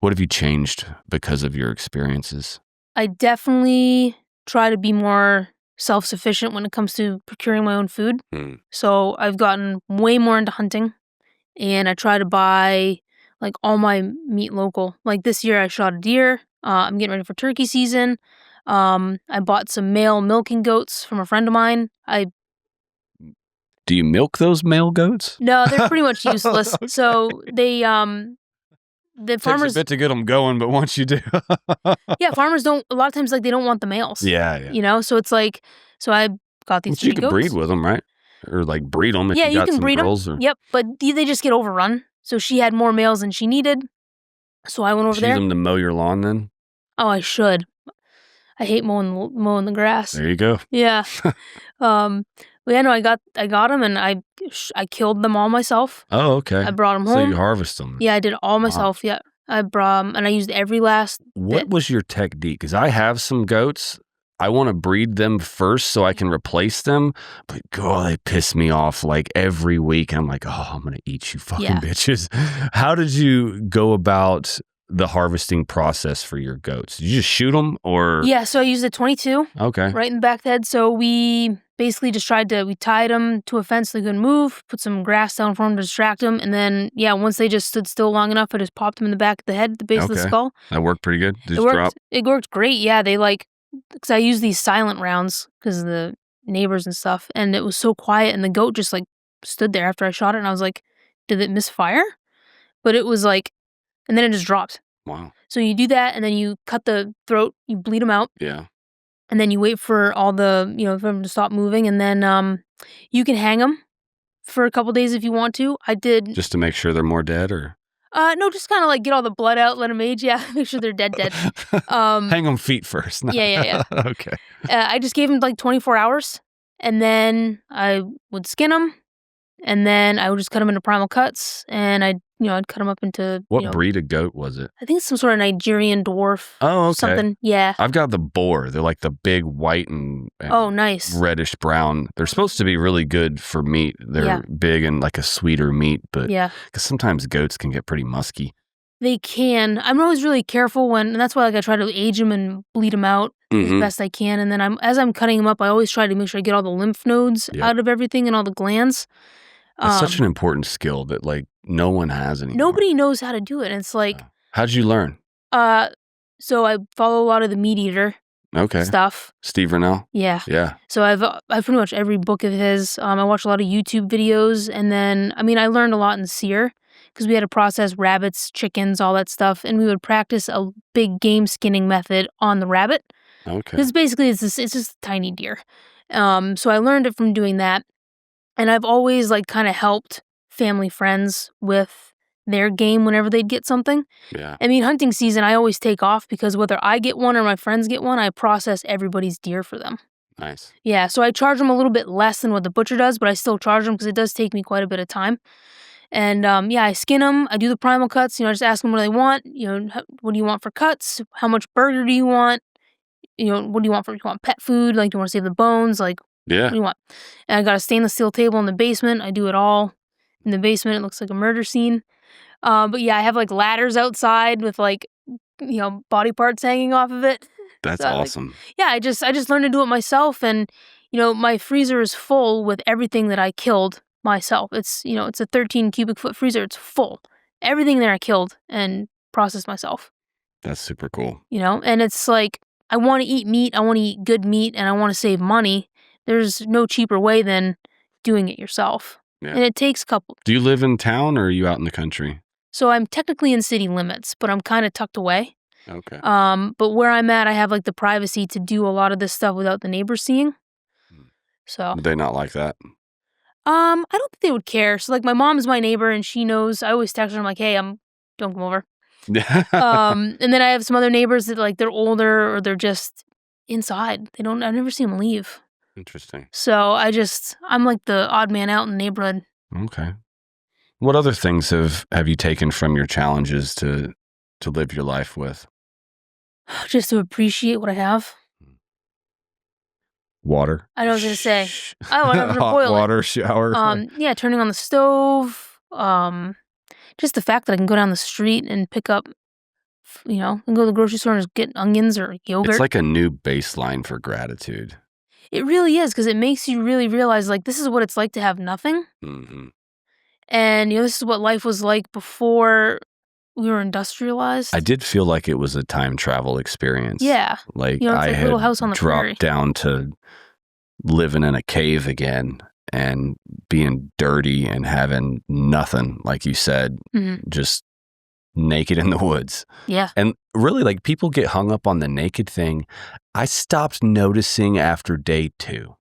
What have you changed because of your experiences? I definitely try to be more self-sufficient when it comes to procuring my own food. Hmm. So I've gotten way more into hunting, and I try to buy like all my meat local. Like this year I shot a deer. I'm getting ready for turkey season. I bought some male milking goats from a friend of mine. Do you milk those male goats? No, they're pretty much useless. Okay. So the farmers, Takes a bit to get them going, but once you do, yeah, farmers don't, a lot of times like they don't want the males. yeah. You know, so it's like, so I got these But you 3 could goats. breed with them, right? Or like breed them if Yeah, you you got can some breed them. girls. Or Yep, but they just get overrun. So she had more males than she needed. So I went over use there. them to mow your lawn. Then Oh, I should. I hate mowing the grass. there you go. Yeah. But yeah, no, I got them, and I killed them all myself. Oh, okay. I brought them So home. you harvest them. Yeah, I did it all myself. Yeah, I brought 'em, and I used every last What bit. was your technique? Because I have some goats. I want to breed them first so I can replace them. But God, they piss me off like every week. I'm like, oh, I'm going to eat you fucking Yeah. bitches. How did you go about the harvesting process for your goats? Did you just shoot them or? Yeah, so I used a 22 Okay. right in the back of the head. So we basically just we tied them to a fence so they couldn't move, put some grass down for them to distract them, and then, yeah, once they just stood still long enough, I just popped them in the back of the head, the base of the Okay. skull. That worked pretty good. Just It worked. drop. It worked great. Yeah, they because I use these silent rounds because of the neighbors and stuff, and it was so quiet, and the goat just like stood there after I shot it, and I was like, did it misfire? But it was like, and then it just dropped. Wow. So you do that, and then you cut the throat, you bleed them out, Yeah. and then you wait for all the, for them to stop moving, and then you can hang them for a couple days if you want to. I did. Just to make sure they're more dead or? No, just kind of like get all the blood out, let them age. Yeah, make sure they're dead. Hang them feet first. Yeah. Okay. I just gave them like 24 hours, and then I would skin them, and then I would just cut them into primal cuts, and I'd cut them up into. What breed of goat was it? I think it's some sort of Nigerian dwarf. Oh, okay. Something. Yeah. I've got the boar. They're like the big white and Oh, nice. reddish brown. They're supposed to be really good for meat. They're big and like a sweeter meat, but Yeah. because sometimes goats can get pretty musky. They can. I'm always really careful and that's why I try to age them and bleed them out as best I can. And then as I'm cutting them up, I always try to make sure I get all the lymph nodes out of everything and all the glands. It's such an important skill that like no one has anymore. Nobody knows how to do it. And it's like, how'd you learn? So I follow a lot of the meat eater stuff. Steve Rennell? Yeah. Yeah. So I've pretty much every book of his. I watch a lot of YouTube videos, and then I learned a lot in SERE because we had to process rabbits, chickens, all that stuff, and we would practice a big game skinning method on the rabbit. Okay. Because basically it's just a tiny deer. So I learned it from doing that, and I've always kind of helped family friends with their game whenever they'd get something. Yeah. Hunting season, I always take off because whether I get one or my friends get one, I process everybody's deer for them. Nice. Yeah, so I charge them a little bit less than what the butcher does, but I still charge them because it does take me quite a bit of time. And I skin them. I do the primal cuts. I just ask them what they want. What do you want for cuts? How much burger do you want? What do you want do you want pet food? Do you want to save the bones? What do you want? And I got a stainless steel table in the basement. I do it all in the basement. It looks like a murder scene. But yeah, I have ladders outside with body parts hanging off of it. That's so awesome. I just learned to do it myself, and my freezer is full with everything that I killed myself. It's it's a 13 cubic foot freezer. It's full. Everything there I killed and processed myself. That's super cool. And it's I want to eat meat. I want to eat good meat, and I want to save money. There's no cheaper way than doing it yourself. Yeah. And it takes a couple. Do you live in town or are you out in the country? So I'm technically in city limits, but I'm kind of tucked away. Okay. But where I'm at, I have the privacy to do a lot of this stuff without the neighbors seeing. So. Would they not like that? I don't think they would care. So my mom's my neighbor and she knows. I always text her. I'm like, hey, don't come over. And then I have some other neighbors that they're older or they're just inside. I've never seen them leave. Interesting. So I'm the odd man out in the neighborhood. Okay. What other things have you taken from your challenges to live your life with? Just to appreciate what I have. Water. I was going to say. Oh, I'm going to boil water, shower. Yeah, turning on the stove. Just the fact that I can go down the street and pick up, and go to the grocery store and just get onions or yogurt. It's like a new baseline for gratitude. It really is, because it makes you really realize, like, this is what it's like to have nothing. Mm-hmm. And, this is what life was like before we were industrialized. I did feel like it was a time travel experience. Yeah. Like, it's I like had Little House on the dropped Prairie. down to living in a cave again and being dirty and having nothing, like you said, just naked in the woods. Yeah. And really, like, people get hung up on the naked thing. I stopped noticing after day 2.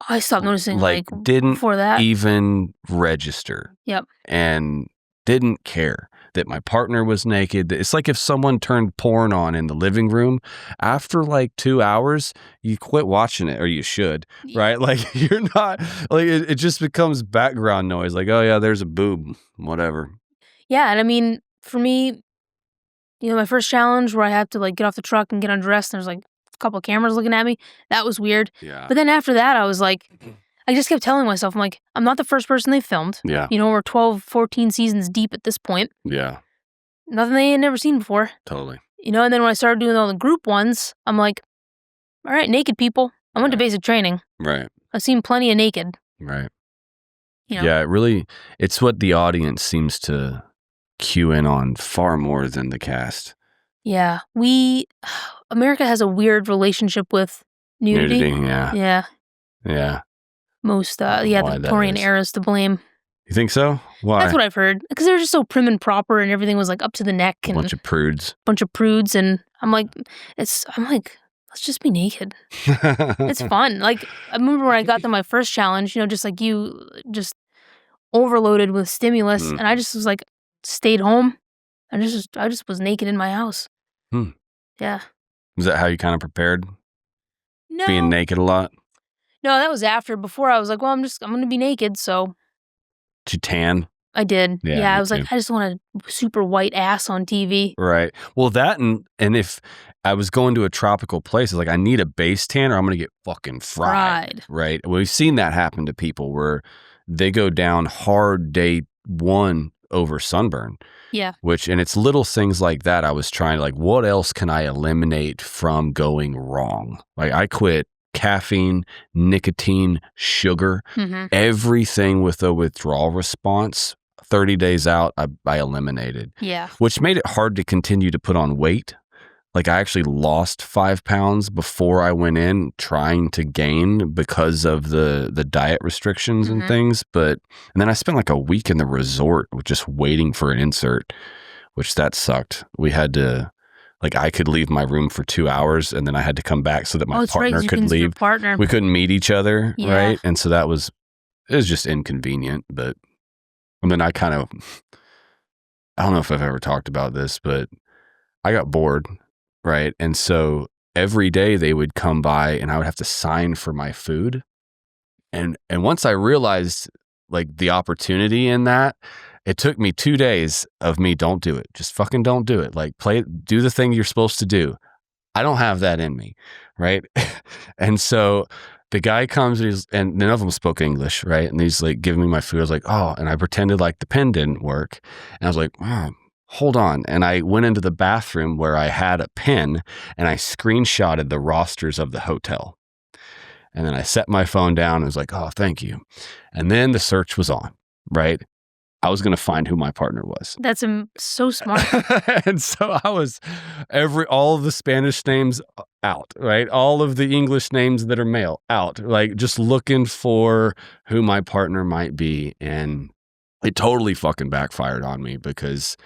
I stopped noticing, like didn't before that. even register. Yep. And didn't care that my partner was naked. It's like if someone turned porn on in the living room, after like 2 hours, you quit watching it, or you should, right? Like, you're not, like, it just becomes background noise. Like, oh yeah, there's a boob, whatever. Yeah, and I mean, for me, my first challenge where I had to like get off the truck and get undressed, and there's like a couple of cameras looking at me, that was weird. Yeah. But then after that, I was like, I just kept telling myself, I'm like, I'm not the first person they filmed. Yeah. We're 12, 14 seasons deep at this point. Yeah. Nothing they had never seen before. Totally. And then when I started doing all the group ones, I'm like, all right, naked people. I went to basic training. Right. I've seen plenty of naked. Right. Yeah, it's what the audience seems to cue in on far more than the cast. Yeah. America has a weird relationship with nudity. Yeah. Yeah. Yeah. Most, the Victorian era is to blame. You think so? Why? That's what I've heard. Because they were just so prim and proper, and everything was like up to the neck. And a bunch of prudes. And I'm like, let's just be naked. It's fun. Like, I remember when I got to my first challenge, just like you, just overloaded with stimulus, and I just was like, stayed home. I just was naked in my house. Yeah. Was that how you kind of prepared? No. Being naked a lot? No, that was after. Before, I was like, well, I'm going to be naked, so. Did you tan? I did. Yeah, I was like, I just want a super white ass on TV. Right. Well, that and if I was going to a tropical place, it's like, I need a base tan or I'm going to get fucking fried. Right. Well, we've seen that happen to people where they go down hard day 1 over sunburn. Yeah. And it's little things like that. I was trying to, like, what else can I eliminate from going wrong? Like, I quit caffeine, nicotine, sugar, everything with a withdrawal response. 30 days out, I eliminated. Yeah. Which made it hard to continue to put on weight. Like, I actually lost 5 pounds before I went in trying to gain because of the diet restrictions and things. And then I spent like a week in the resort just waiting for an insert, which that sucked. We had to, like, I could leave my room for 2 hours and then I had to come back so that my partner could leave. We couldn't meet each other, right? And so it was just inconvenient. But and then I don't know if I've ever talked about this, but I got bored, right? And so every day they would come by and I would have to sign for my food. And once I realized, like, the opportunity in that, it took me 2 days of me, don't do it. Just fucking don't do it. Like, do the thing you're supposed to do. I don't have that in me, right? And so the guy comes and none of them spoke English, right? And he's like giving me my food. I was like, oh, and I pretended like the pen didn't work. And I was like, oh, hold on. And I went into the bathroom where I had a pen and I screenshotted the rosters of the hotel. And then I set my phone down and was like, oh, thank you. And then the search was on, right? I was going to find who my partner was. That's so smart. And so I was all of the Spanish names out, right? All of the English names that are male out, like, just looking for who my partner might be. And it totally fucking backfired on me because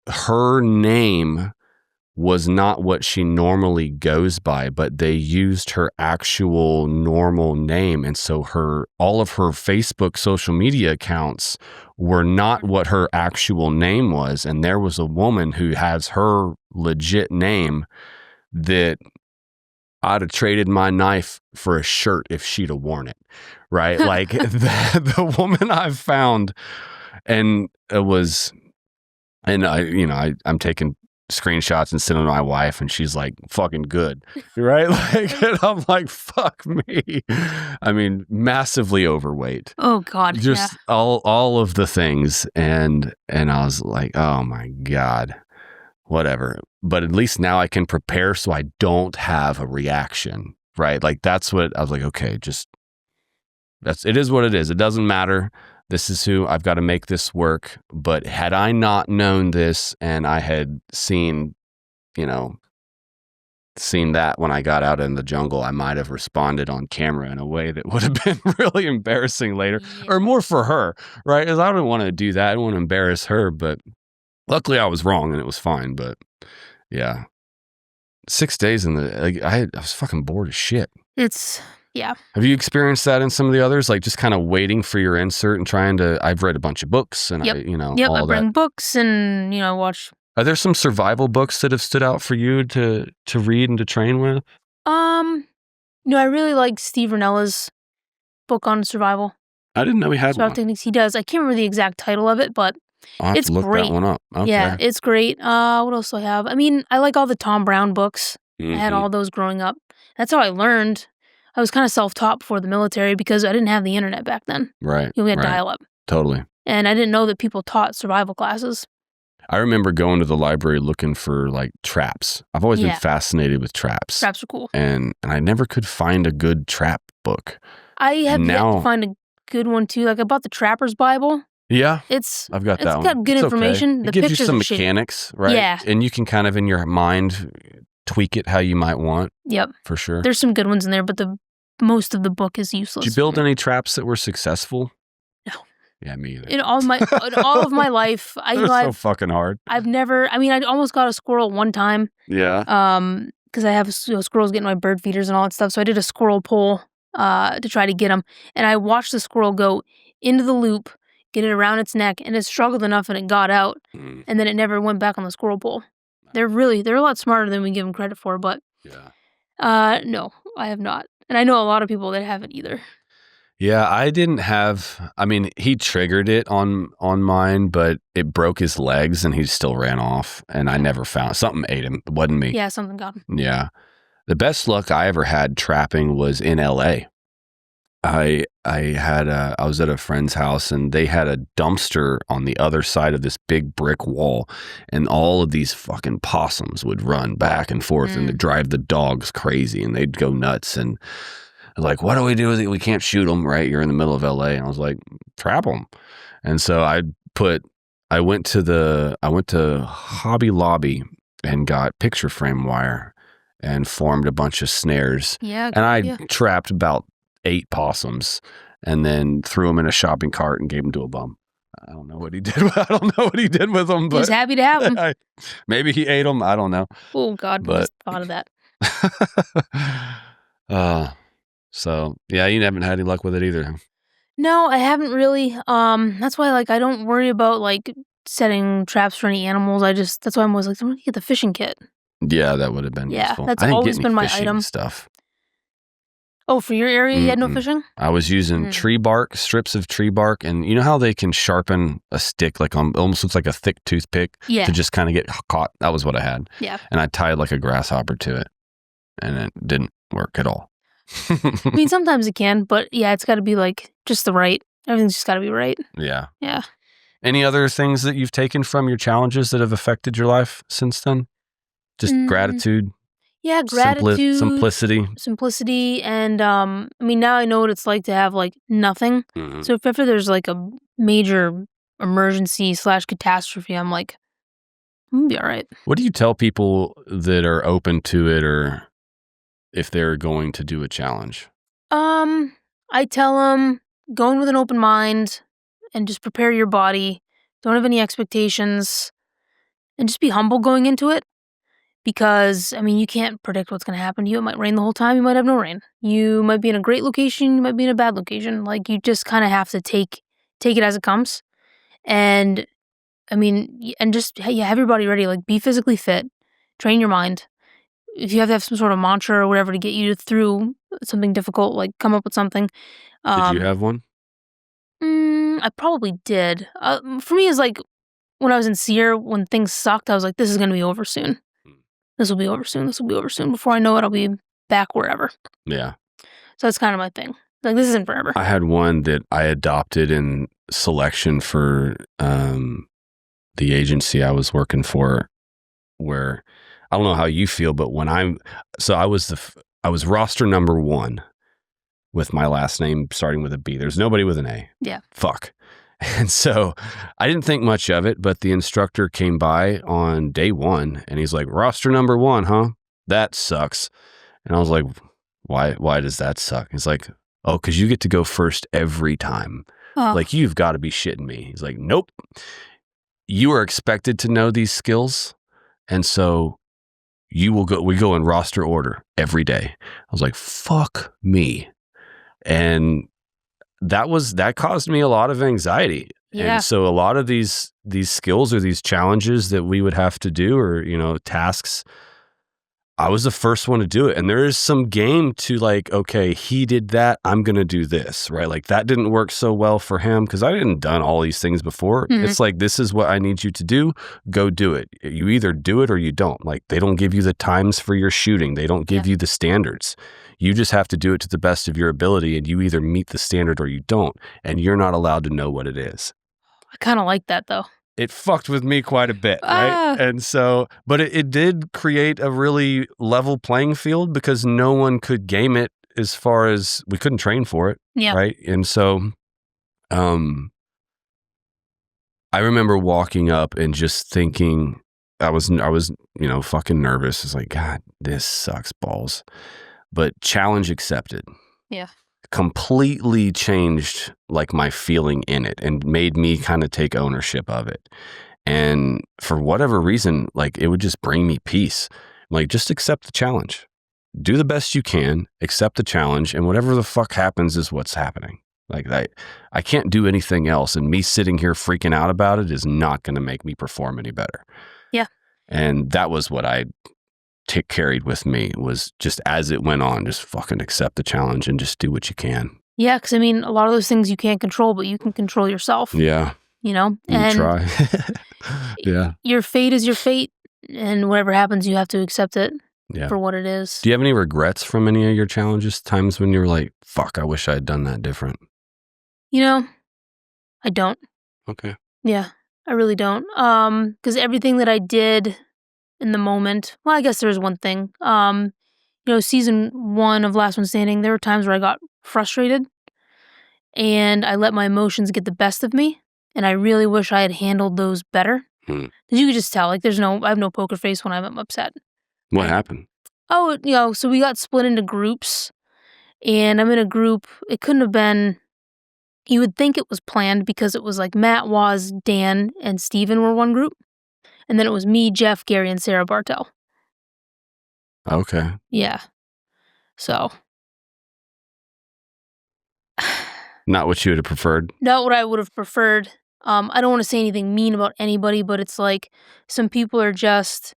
her name was not what she normally goes by, but they used her actual normal name. And so all of her Facebook social media accounts were not what her actual name was. And there was a woman who has her legit name that I'd have traded my knife for a shirt if she'd have worn it, right? Like, the woman I've found, and it was, and I'm taking screenshots and sending to my wife, and she's like, fucking good, right? Like, and I'm like, fuck me. I mean, massively overweight. Oh God. Just all of the things. And I was like, oh my God, whatever. But at least now I can prepare so I don't have a reaction right? Like that's what I was like, okay, it is what it is. It doesn't matter. This is who I've got to make this work. But had I not known this and I had seen that when I got out in the jungle, I might have responded on camera in a way that would have been really embarrassing later, or more for her, right? Because I don't want to do that. I don't want to embarrass her, but luckily I was wrong and it was fine. But yeah, 6 days I was fucking bored as shit. Yeah. Have you experienced that in some of the others? Like just kind of waiting for your insert and I've read a bunch of books and Yep. all I bring books and, watch. Are there some survival books that have stood out for you to read and to train with? I really like Steve Rinella's book on survival. I didn't know he had survival one. techniques. He does. I can't remember the exact title of it, but I'll have it's to look great. that one up. Okay. Yeah, it's great. What else do I have? I mean, I like all the Tom Brown books. I had all those growing up. That's how I learned. I was kind of self-taught before the military because I didn't have the internet back then. Right. We had dial-up. Totally. And I didn't know that people taught survival classes. I remember going to the library looking for like traps. I've always been fascinated with traps. Traps are cool. And I never could find a good trap book. I have yet to find a good one too. Like I bought the Trapper's Bible. Yeah. I've got that one. It's got good information. Okay. The it gives you pictures some are shitty. mechanics, right? Yeah. And you can kind of in your mind tweak it how you might want. Yep. For sure. There's some good ones in there, but most of the book is useless. Did you build any traps that were successful? No. Yeah, me either. In all of my life, They're so fucking hard. I've never. I mean, I almost got a squirrel one time. Yeah. Because I have squirrels getting my bird feeders and all that stuff. So I did a squirrel pull to try to get them, and I watched the squirrel go into the loop, get it around its neck, and it struggled enough and it got out, and then it never went back on the squirrel pull. They're a lot smarter than we give them credit for, but no, I have not, and I know a lot of people that haven't either. Yeah, I didn't have. I mean, he triggered it on mine, but it broke his legs, and he still ran off. And I never found something ate him. It wasn't me. Yeah, something got him. Yeah, the best luck I ever had trapping was in L.A. I was at a friend's house, and they had a dumpster on the other side of this big brick wall, and all of these fucking possums would run back and forth, and they'd drive the dogs crazy, and they'd go nuts. And like, what do we do with it? We can't shoot them, right? You're in the middle of LA. And I was like, trap them. And so I went to Hobby Lobby and got picture frame wire and formed a bunch of snares. Yeah. And I trapped about 8 possums and then threw them in a shopping cart and gave them to a bum. I don't know what he did. I don't know what he did with them. But he was happy to have them. Maybe he ate them. I don't know. Oh God, I just thought of that. So yeah, you haven't had any luck with it either. No, I haven't really. That's why I don't worry about setting traps for any animals. That's why I'm always like, I'm gonna get the fishing kit. Yeah, that would have been useful. That's always been my item. Stuff. Oh, for your area, you had no fishing? I was using tree bark, strips of tree bark, and you know how they can sharpen a stick it almost looks like a thick toothpick to just kind of get caught. That was what I had. Yeah. And I tied like a grasshopper to it, and it didn't work at all. I mean, sometimes it can, but yeah, it's got to be just the right. Everything's just got to be right. Yeah. Yeah. Any other things that you've taken from your challenges that have affected your life since then? Just gratitude. Yeah, gratitude, simplicity, and I mean, now I know what it's like to have nothing. So if ever there's a major emergency / catastrophe, I'm like, I'm gonna be all right. What do you tell people that are open to it, or if they're going to do a challenge? I tell them, go in with an open mind and just prepare your body. Don't have any expectations and just be humble going into it. Because, I mean, you can't predict what's going to happen to you. It might rain the whole time. You might have no rain. You might be in a great location. You might be in a bad location. You just kind of have to take it as it comes. And, I mean, and just have your body ready. Be physically fit. Train your mind. If you have to have some sort of mantra or whatever to get you through something difficult, come up with something. Did you have one? I probably did. For me, it's when I was in SERE, when things sucked, I was like, this is going to be over soon. This will be over soon. This will be over soon. Before I know it, I'll be back wherever. Yeah. So that's kind of my thing. This isn't forever. I had one that I adopted in selection for the agency I was working for, where I don't know how you feel, but when I was I was roster number 1 with my last name starting with a B. There's nobody with an A. Yeah. Fuck. And so I didn't think much of it, but the instructor came by on day 1 and he's like, roster number 1, huh? That sucks. And I was like, why does that suck? He's like, oh, because you get to go first every time. Oh. Like, you've got to be shitting me. He's like, nope. You are expected to know these skills. And so we go in roster order every day. I was like, fuck me. And that caused me a lot of anxiety. Yeah. And so a lot of these skills or these challenges that we would have to do, or, tasks, I was the first one to do it. And there is some game to like, okay, he did that, I'm going to do this, right? Like that didn't work so well for him because I hadn't done all these things before. Mm-hmm. It's like, this is what I need you to do. Go do it. You either do it or you don't. Like they don't give you the times for your shooting. They don't give you the standards. You just have to do it to the best of your ability, and you either meet the standard or you don't. And you're not allowed to know what it is. I kind of like that though. It fucked with me quite a bit, right? And so, but it did create a really level playing field because no one could game it as far as we couldn't train for it, right? And so, I remember walking up and just thinking, I was, fucking nervous. It's like, God, this sucks balls. But challenge accepted. Yeah. Completely changed like my feeling in it and made me kind of take ownership of it. And for whatever reason, like it would just bring me peace. Like just accept the challenge. Do the best you can, accept the challenge, and whatever the fuck happens is what's happening. Like I can't do anything else, and me sitting here freaking out about it is not going to make me perform any better. Yeah. And that was what I carried with me, was just as it went on, just fucking accept the challenge and just do what you can. Yeah, because I mean, a lot of those things you can't control, but you can control yourself. Yeah. And try. Yeah. Your fate is your fate, and whatever happens, you have to accept it for what it is. Do you have any regrets from any of your challenges? Times when you were like, fuck, I wish I had done that different? I don't. Okay. Yeah, I really don't. Because everything that I did in the moment, well, I guess there was one thing. Season 1 of Last One Standing, there were times where I got frustrated and I let my emotions get the best of me, and I really wish I had handled those better. Because you could just tell, like, I have no poker face when I'm upset. What happened? Oh, so we got split into groups, and I'm in a group. It couldn't have been, you would think it was planned because it was like Matt, Waz, Dan, and Steven were one group. And then it was me, Jeff, Gary, and Sarah Bartell. Okay. Yeah. So. Not what you would have preferred? Not what I would have preferred. I don't want to say anything mean about anybody, but it's like some people are just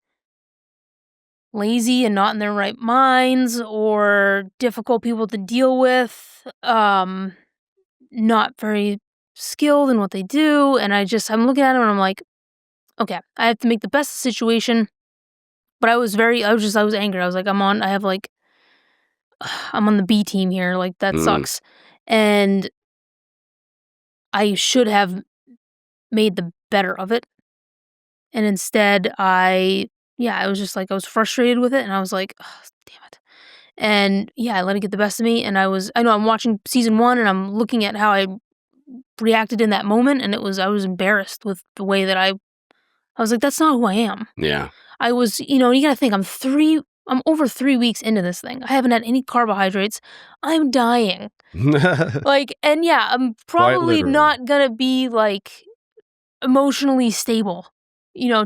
lazy and not in their right minds, or difficult people to deal with, not very skilled in what they do. And I'm looking at them and I'm like, okay, I have to make the best of the situation. But I was angry. I was like, I'm on the B team here. Like, that sucks. And I should have made the better of it. And instead I was just like, I was frustrated with it, and I was like, oh, damn it. And I let it get the best of me. And I know I'm watching season 1 and I'm looking at how I reacted in that moment, and I was embarrassed with the way that I was like, that's not who I am. Yeah. I was, you gotta think, I'm over 3 weeks into this thing. I haven't had any carbohydrates. I'm dying. And I'm probably not gonna be like emotionally stable,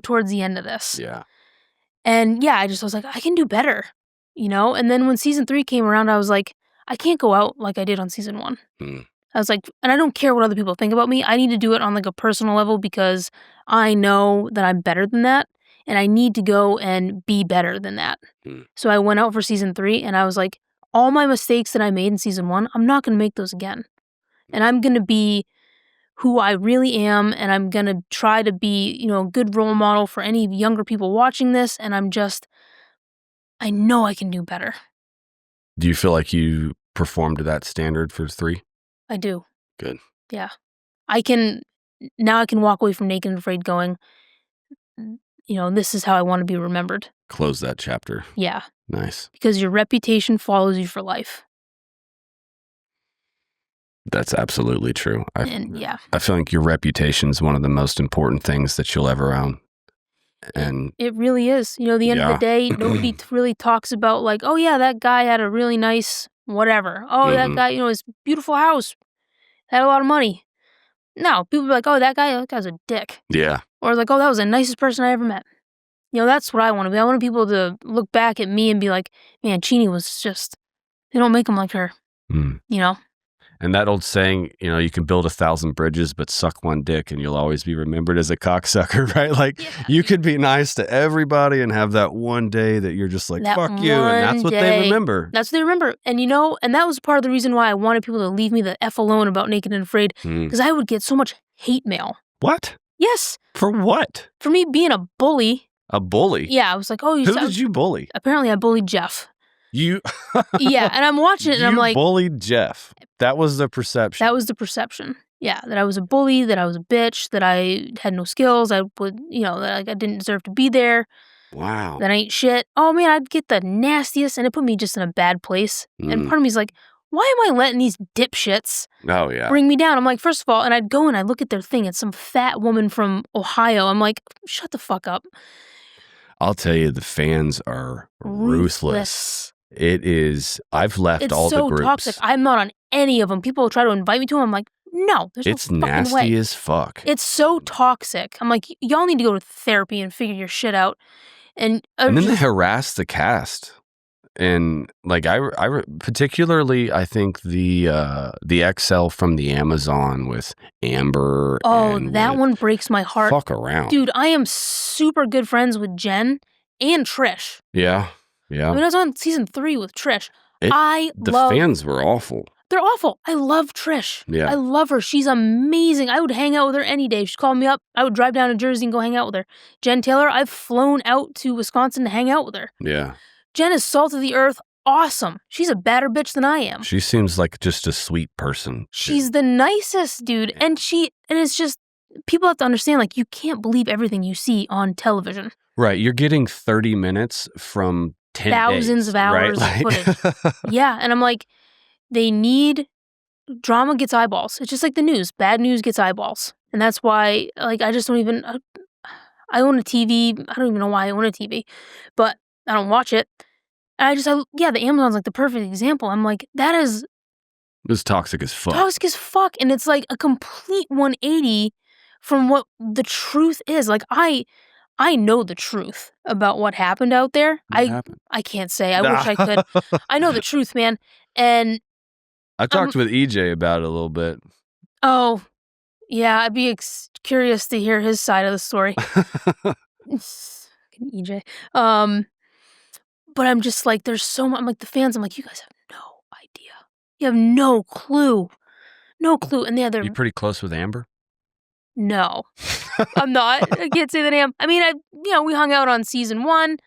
towards the end of this. Yeah. And I was like, I can do better, And then when season 3 came around, I was like, I can't go out like I did on season 1. I was like, and I don't care what other people think about me. I need to do it on like a personal level because I know that I'm better than that, and I need to go and be better than that. So I went out for season 3 and I was like, all my mistakes that I made in season 1, I'm not going to make those again. And I'm going to be who I really am, and I'm going to try to be, a good role model for any younger people watching this, and I know I can do better. Do you feel like you performed to that standard for 3? I do. Good. Yeah. Now I can walk away from Naked and Afraid going, this is how I want to be remembered. Close that chapter. Yeah. Nice. Because your reputation follows you for life. That's absolutely true. I feel like your reputation is one of the most important things that you'll ever own. And it really is. You know, at the end of the day, nobody really talks about like, oh yeah, that guy had a really nice whatever. Oh, that guy, you know, his beautiful house, had a lot of money. No, people be like, oh, that guy's a dick. Yeah. Or like, oh, that was the nicest person I ever met. You know, that's what I want to be. I want people to look back at me and be like, man, Cheeny was just, they don't make him like her. You know? And that old saying, you know, you can build 1,000 bridges, but suck one dick and you'll always be remembered as a cocksucker, right? Like, you could be nice to everybody and have that one day that you're just like, fuck you. And that's what they remember. That's what they remember. And, you know, and that was part of the reason why I wanted people to leave me the F alone about Naked and Afraid, because I would get so much hate mail. What? Yes. For what? For me being a bully. A bully? Yeah, I was like, oh, who did you bully? Apparently I bullied Jeff. You? Yeah, and I'm watching it and I'm like, you bullied Jeff. That was the perception. That was the perception. Yeah, that I was a bully, that I was a bitch, that I had no skills, I would, you know, that I didn't deserve to be there. Wow. That I ain't shit. Oh man, I'd get the nastiest, and it put me just in a bad place. And part of me's like, why am I letting these dipshits bring me down? I'm like, first of all, and I'd go and I'd look at their thing, it's some fat woman from Ohio. I'm like, shut the fuck up. I'll tell you, the fans are ruthless. It is. I've left all the groups. It's so toxic. I'm not on any of them. People try to invite me to them. I'm like, no, there's no fucking way. It's nasty as fuck. It's so toxic. I'm like, y'all need to go to therapy and figure your shit out. And then they harass the cast. And like I particularly, I think the XL from the Amazon with Amber. Oh, that one breaks my heart. Fuck around, dude. I am super good friends with Jen and Trish. Yeah. I mean, I was on season 3 with Trish. The fans were awful. They're awful. I love Trish. Yeah. I love her. She's amazing. I would hang out with her any day. She'd call me up. I would drive down to Jersey and go hang out with her. Jen Taylor, I've flown out to Wisconsin to hang out with her. Yeah. Jen is salt of the earth. Awesome. She's a badder bitch than I am. She seems like just a sweet person. She's the nicest, dude. And it's just, people have to understand, like, you can't believe everything you see on television. Right. You're getting 30 minutes from 10 thousands days, of hours right? of footage. Yeah. And I'm like, they need, drama gets eyeballs. It's just like the news. Bad news gets eyeballs. And that's why, like, I just don't even, I own a TV. I don't even know why I own a TV, but I don't watch it. And the Amazon's like the perfect example. I'm like, that is. It's toxic as fuck. Toxic as fuck. And it's like a complete 180 from what the truth is. Like, I know the truth about what happened out there. What happened? I can't say. I wish I could. I know the truth, man. And I talked with EJ about it a little bit. Oh, yeah. I'd be curious to hear his side of the story. EJ. But I'm just like, there's so much. I'm like, the fans, I'm like, you guys have no idea. You have no clue. No clue. And they're You pretty close with Amber? No, I'm not. I can't say that I am. I mean, we hung out on season 1.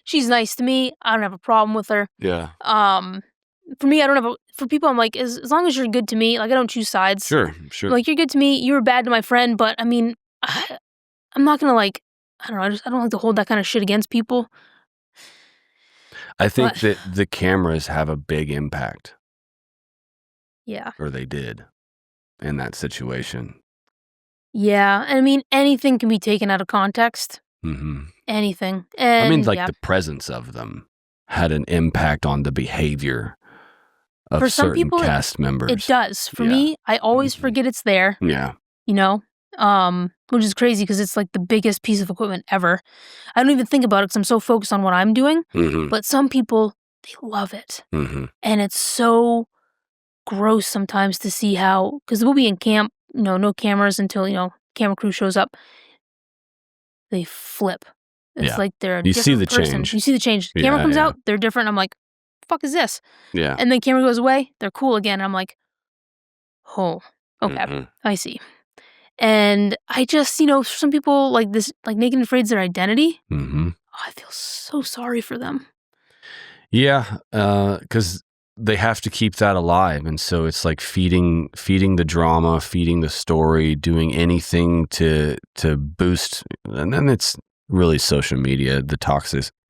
She's nice to me. I don't have a problem with her. Yeah. For me, I don't have for people, I'm like, as long as you're good to me, like, I don't choose sides. Sure. Like, you're good to me. You were bad to my friend, but I mean, I'm not going to, like, I don't know. I don't like to hold that kind of shit against people. I think that the cameras have a big impact. Yeah. Or they did in that situation. Yeah. I mean, anything can be taken out of context. Mm-hmm. Anything. And, I mean, like, the presence of them had an impact on the behavior of for some certain people, cast members. It does. For me, I always forget it's there. Yeah. You know? Which is crazy because it's like the biggest piece of equipment ever. I don't even think about it because I'm so focused on what I'm doing. Mm-hmm. But some people, they love it. Mm-hmm. And it's so gross sometimes to see how, because we'll be in camp, no cameras until, camera crew shows up. They flip. It's like they're a different see the person. change. You see the change. The camera comes out, they're different. I'm like, the fuck is this? Yeah. And then camera goes away, they're cool again. I'm like, oh, okay, I see. And I just, some people like this, like Naked and Afraid's their identity. Mm-hmm. Oh, I feel so sorry for them. Yeah, because they have to keep that alive, and so it's like feeding the drama, feeding the story, doing anything to boost. And then it's really social media, the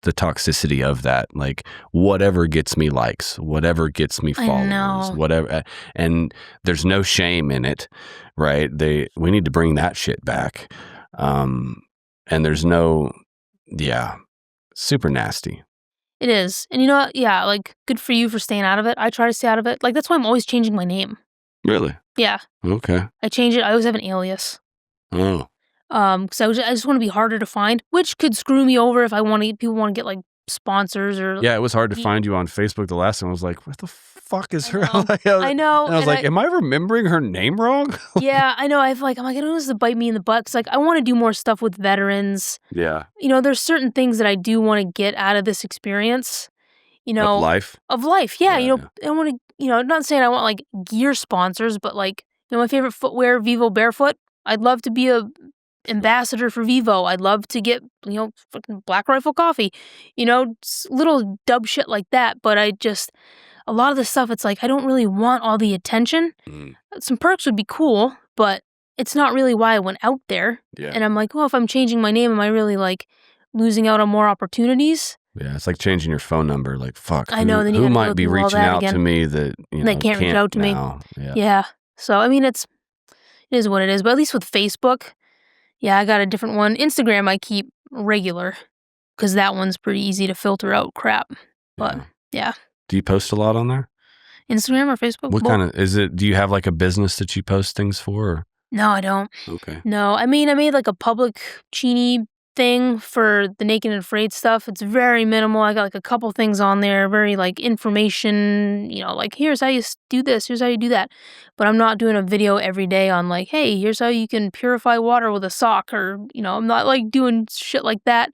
the toxicity of that. Like whatever gets me likes, whatever gets me followers, whatever. And there's no shame in it, right? We need to bring that shit back. And there's no, super nasty. It is. And you know what? Yeah, like, good for you for staying out of it. I try to stay out of it. Like, that's why I'm always changing my name. Really? Yeah. Okay. I change it. I always have an alias. Oh. Because I just want to be harder to find, which could screw me over if people want to get, like, sponsors or... Yeah, it was hard to find you on Facebook the last time. I was like, what the fuck is her? I know. And I was like, am I remembering her name wrong? Yeah, I know. I'm like, I don't want this to bite me in the butt. Because, like, I want to do more stuff with veterans. Yeah. You know, there's certain things that I do want to get out of this experience. You know, of life, yeah. You know, I want to. You know, I'm not saying I want like gear sponsors, but like, you know, my favorite footwear, Vivo Barefoot. I'd love to be a ambassador for Vivo. I'd love to get, you know, fucking Black Rifle coffee. You know, little dub shit like that. But a lot of the stuff, it's like I don't really want all the attention. Some perks would be cool, but it's not really why I went out there. Yeah. And I'm like, well, if I'm changing my name, am I really like losing out on more opportunities? Yeah, it's like changing your phone number. Like, fuck. I know. Then who might be reaching out to me that they can't reach out to now. me? Yeah. So I mean, it is what it is. But at least with Facebook, yeah, I got a different one. Instagram, I keep regular because that one's pretty easy to filter out crap. But yeah. Do you post a lot on there? Instagram or Facebook? What kind of is it? Do you have like a business that you post things for? Or? No, I don't. Okay. No, I mean, I made like a public Cheeny thing for the Naked and Afraid stuff. It's very minimal. I got like a couple things on there, very like information, you know, like here's how you do this, here's how you do that. But I'm not doing a video every day on like, hey, here's how you can purify water with a sock, or, you know, I'm not like doing shit like that.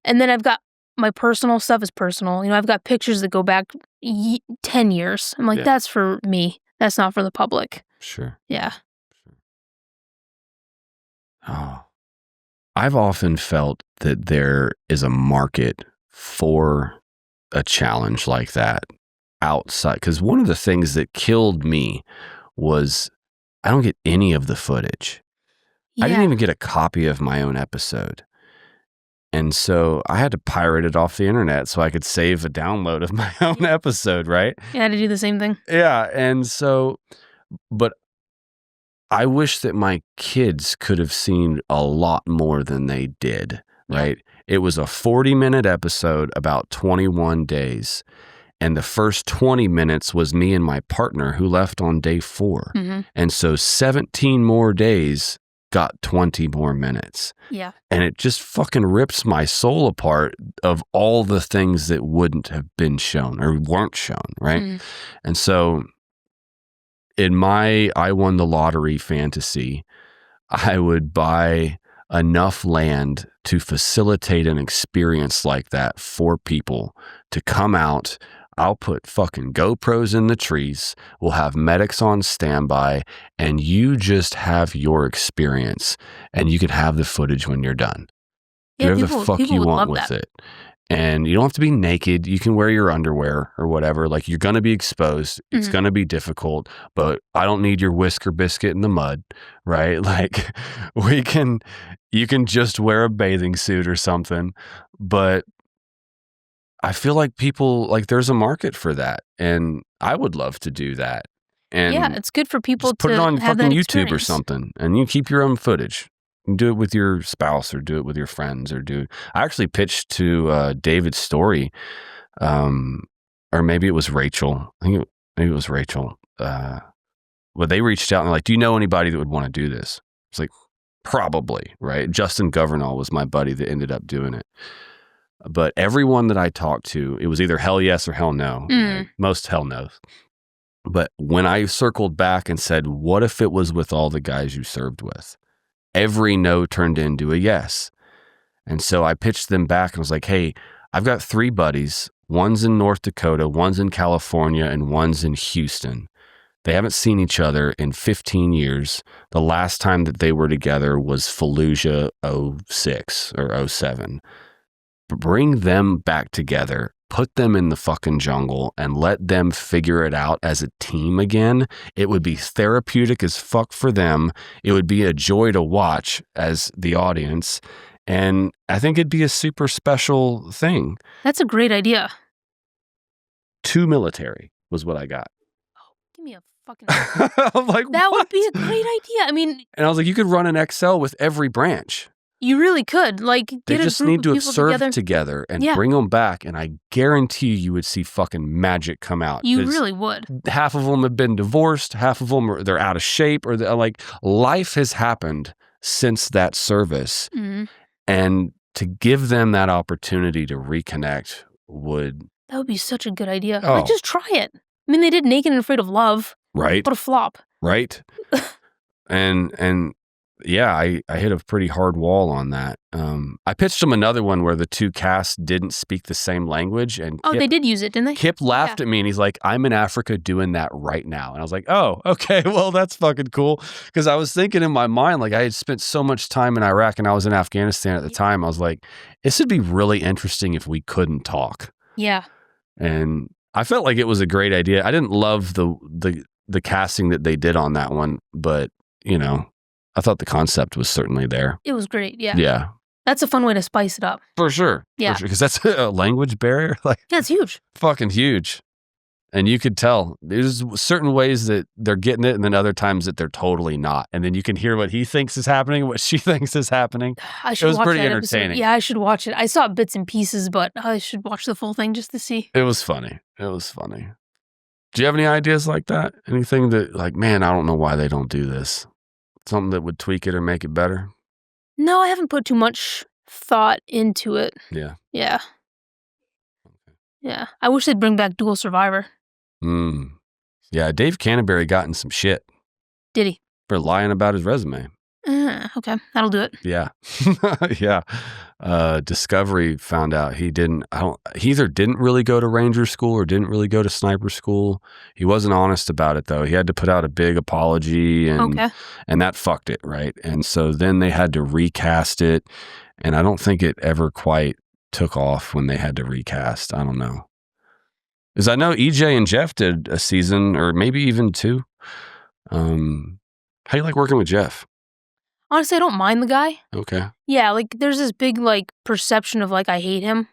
And then I've got my personal stuff is personal. You know, I've got pictures that go back 10 years. I'm like, that's for me. That's not for the public. Sure. Yeah. Oh. I've often felt that there is a market for a challenge like that outside. Because one of the things that killed me was I don't get any of the footage. I didn't even get a copy of my own episode. And so I had to pirate it off the internet so I could save a download of my own episode, right? Yeah, I had to do the same thing. Yeah. And so, but I wish that my kids could have seen a lot more than they did, right? It was a 40-minute episode about 21 days. And the first 20 minutes was me and my partner who left on day 4. Mm-hmm. And so 17 more days got 20 more minutes. Yeah. And it just fucking rips my soul apart of all the things that wouldn't have been shown or weren't shown, right? Mm. And so in my I won the lottery fantasy, I would buy enough land to facilitate an experience like that for people to come out. I'll put fucking GoPros in the trees. We'll have medics on standby, and you just have your experience, and you can have the footage when you're done. Do whatever the fuck you want with it. And you don't have to be naked. You can wear your underwear or whatever. Like, you're going to be exposed. It's going to be difficult, but I don't need your whisker biscuit in the mud, right? Like, you can just wear a bathing suit or something, but I feel like people, like, there's a market for that, and I would love to do that. And yeah, it's good for people to put it on have fucking that YouTube experience. or something, and you keep your own footage. You do it with your spouse, or do it with your friends, or I actually pitched to David Story, or maybe it was Rachel. Maybe it was Rachel. But they reached out and they're like, "Do you know anybody that would want to do this?" It's like, probably, right? Justin Governall was my buddy that ended up doing it. But everyone that I talked to, it was either hell yes or hell no. Right? Most hell no's. But when I circled back and said, what if it was with all the guys you served with? Every no turned into a yes. And so I pitched them back and was like, hey, I've got 3 buddies. One's in North Dakota, one's in California, and one's in Houston. They haven't seen each other in 15 years. The last time that they were together was Fallujah 06 or 07. Bring them back together, put them in the fucking jungle, and let them figure it out as a team again. It would be therapeutic as fuck for them. It would be a joy to watch as the audience. And I think it'd be a super special thing. That's a great idea. 2 military was what I got. Give me a fucking... I'm like, that what? would be a great idea. I mean... And I was like, you could run an Excel with every branch. You really could. Like, They get just a group need to of have people served together and bring them back. And I guarantee you would see fucking magic come out. You really would. Half of them have been divorced. Half of them, they're out of shape. Or like, life has happened since that service. Mm-hmm. And to give them that opportunity to reconnect would... That would be such a good idea. Oh. Like, just try it. I mean, they did Naked and Afraid of Love. Right. What a flop. Right. and yeah, I hit a pretty hard wall on that. I pitched them another one where the 2 casts didn't speak the same language. And Kip, they did use it, didn't they? Kip laughed at me and he's like, I'm in Africa doing that right now. And I was like, oh, okay, well, that's fucking cool. Because I was thinking in my mind, like I had spent so much time in Iraq and I was in Afghanistan at the time. I was like, this would be really interesting if we couldn't talk. Yeah. And I felt like it was a great idea. I didn't love the casting that they did on that one, but, you know, I thought the concept was certainly there. It was great, yeah. Yeah. That's a fun way to spice it up. For sure. Yeah. Because that's a language barrier. Like, yeah, it's huge. Fucking huge. And you could tell there's certain ways that they're getting it and then other times that they're totally not. And then you can hear what he thinks is happening, what she thinks is happening. It was pretty entertaining. Yeah, I should watch it. I saw bits and pieces, but I should watch the full thing just to see. It was funny. Do you have any ideas like that? Anything that, like, man, I don't know why they don't do this? Something that would tweak it or make it better? No, I haven't put too much thought into it. Yeah. Yeah. Yeah. I wish they'd bring back Dual Survivor. Yeah, Dave Canterbury got in some shit. Did he? For lying about his resume. Okay, that'll do it. Yeah. Yeah. Discovery found out he either didn't really go to Ranger school or didn't really go to sniper school. He wasn't honest about it though. He had to put out a big apology and that fucked it, right? And so then they had to recast it. And I don't think it ever quite took off when they had to recast. I don't know. Because I know EJ and Jeff did a season or maybe even 2. How do you like working with Jeff? Honestly, I don't mind the guy. Okay. Yeah, like there's this big like perception of like I hate him.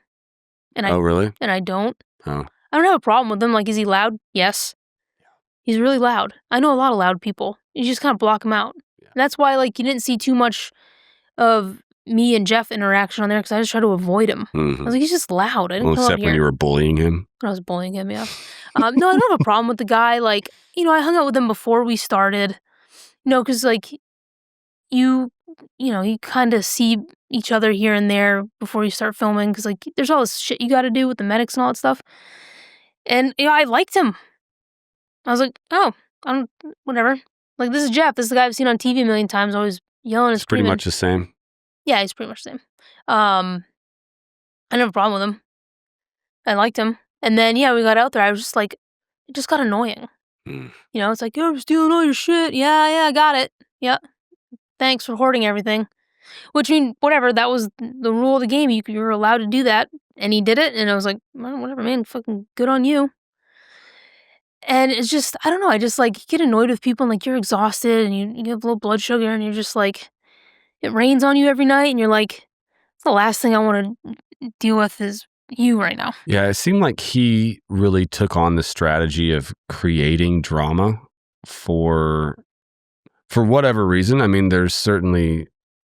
And oh, really? And I don't. Oh. I don't have a problem with him. Like, is he loud? Yes. He's really loud. I know a lot of loud people. You just kind of block him out. Yeah. And that's why like you didn't see too much of me and Jeff interaction on there because I just try to avoid him. I was like, he's just loud. I didn't come except when you were bullying him. When I was bullying him, yeah. No, I don't have a problem with the guy. Like, you know, I hung out with him before we started. You know, because like you kind of see each other here and there before you start filming because like there's all this shit you got to do with the medics and all that stuff. And you know, I liked him. I was like, oh, whatever. Like, this is Jeff. This is the guy I've seen on TV a million times, always yelling and screaming. Pretty much the same. Yeah, he's pretty much the same. I didn't have a problem with him. I liked him. And then, yeah, we got out there. I was just like, it just got annoying. You know, it's like, you're stealing all your shit. Yeah, I got it. Yeah. Thanks for hoarding everything. Which, I mean, whatever. That was the rule of the game. You were allowed to do that. And he did it. And I was like, well, whatever, man. Fucking good on you. And it's just, I don't know. I just like get annoyed with people and like you're exhausted and you have low blood sugar and you're just like, it rains on you every night and you're like, the last thing I want to deal with is you right now. Yeah, it seemed like he really took on the strategy of creating drama for whatever reason. I mean, there's certainly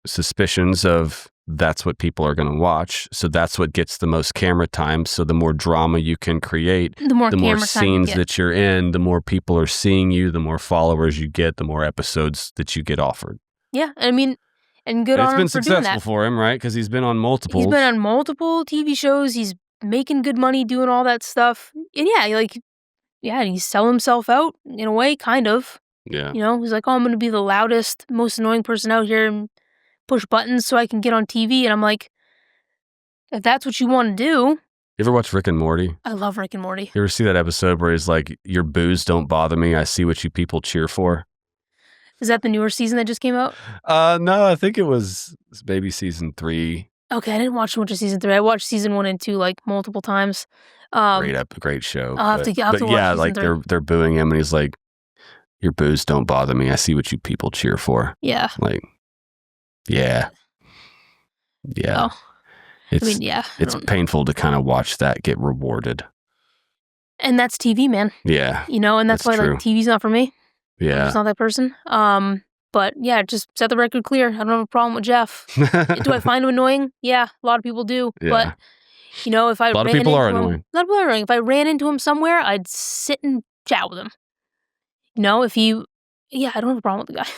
suspicions of that's what people are going to watch. So that's what gets the most camera time. So the more drama you can create, the more scenes that you're in, the more people are seeing you, the more followers you get, the more episodes that you get offered. Yeah, I mean, and good on him for doing that. It's been successful for him, right? Because he's been on multiple. He's been on multiple TV shows. He's making good money doing all that stuff. And yeah, he sell himself out in a way, kind of. Yeah. You know, he's like, oh, I'm going to be the loudest, most annoying person out here and push buttons so I can get on TV. And I'm like, if that's what you want to do. You ever watch Rick and Morty? I love Rick and Morty. You ever see that episode where he's like, your boos don't bother me. I see what you people cheer for. Is that the newer season that just came out? No, I think it was maybe season 3. Okay, I didn't watch much of season 3. I watched season 1 and 2 like multiple times. Great show. I'll have to watch yeah, like 3. they're booing him and he's like, your boos don't bother me. I see what you people cheer for. Yeah. Like, yeah. Yeah. So, It's yeah. it's painful to kind of watch that get rewarded. And that's TV, man. Yeah. And that's why true. like TV's not for me. Yeah. I'm just not that person. But yeah, just set the record clear. I don't have a problem with Jeff. Do I find him annoying? Yeah, a lot of people do. Yeah. But if I a lot of ran people into are him, annoying. a lot of people are annoying. If I ran into him somewhere, I'd sit and chat with him. If he, I don't have a problem with the guy.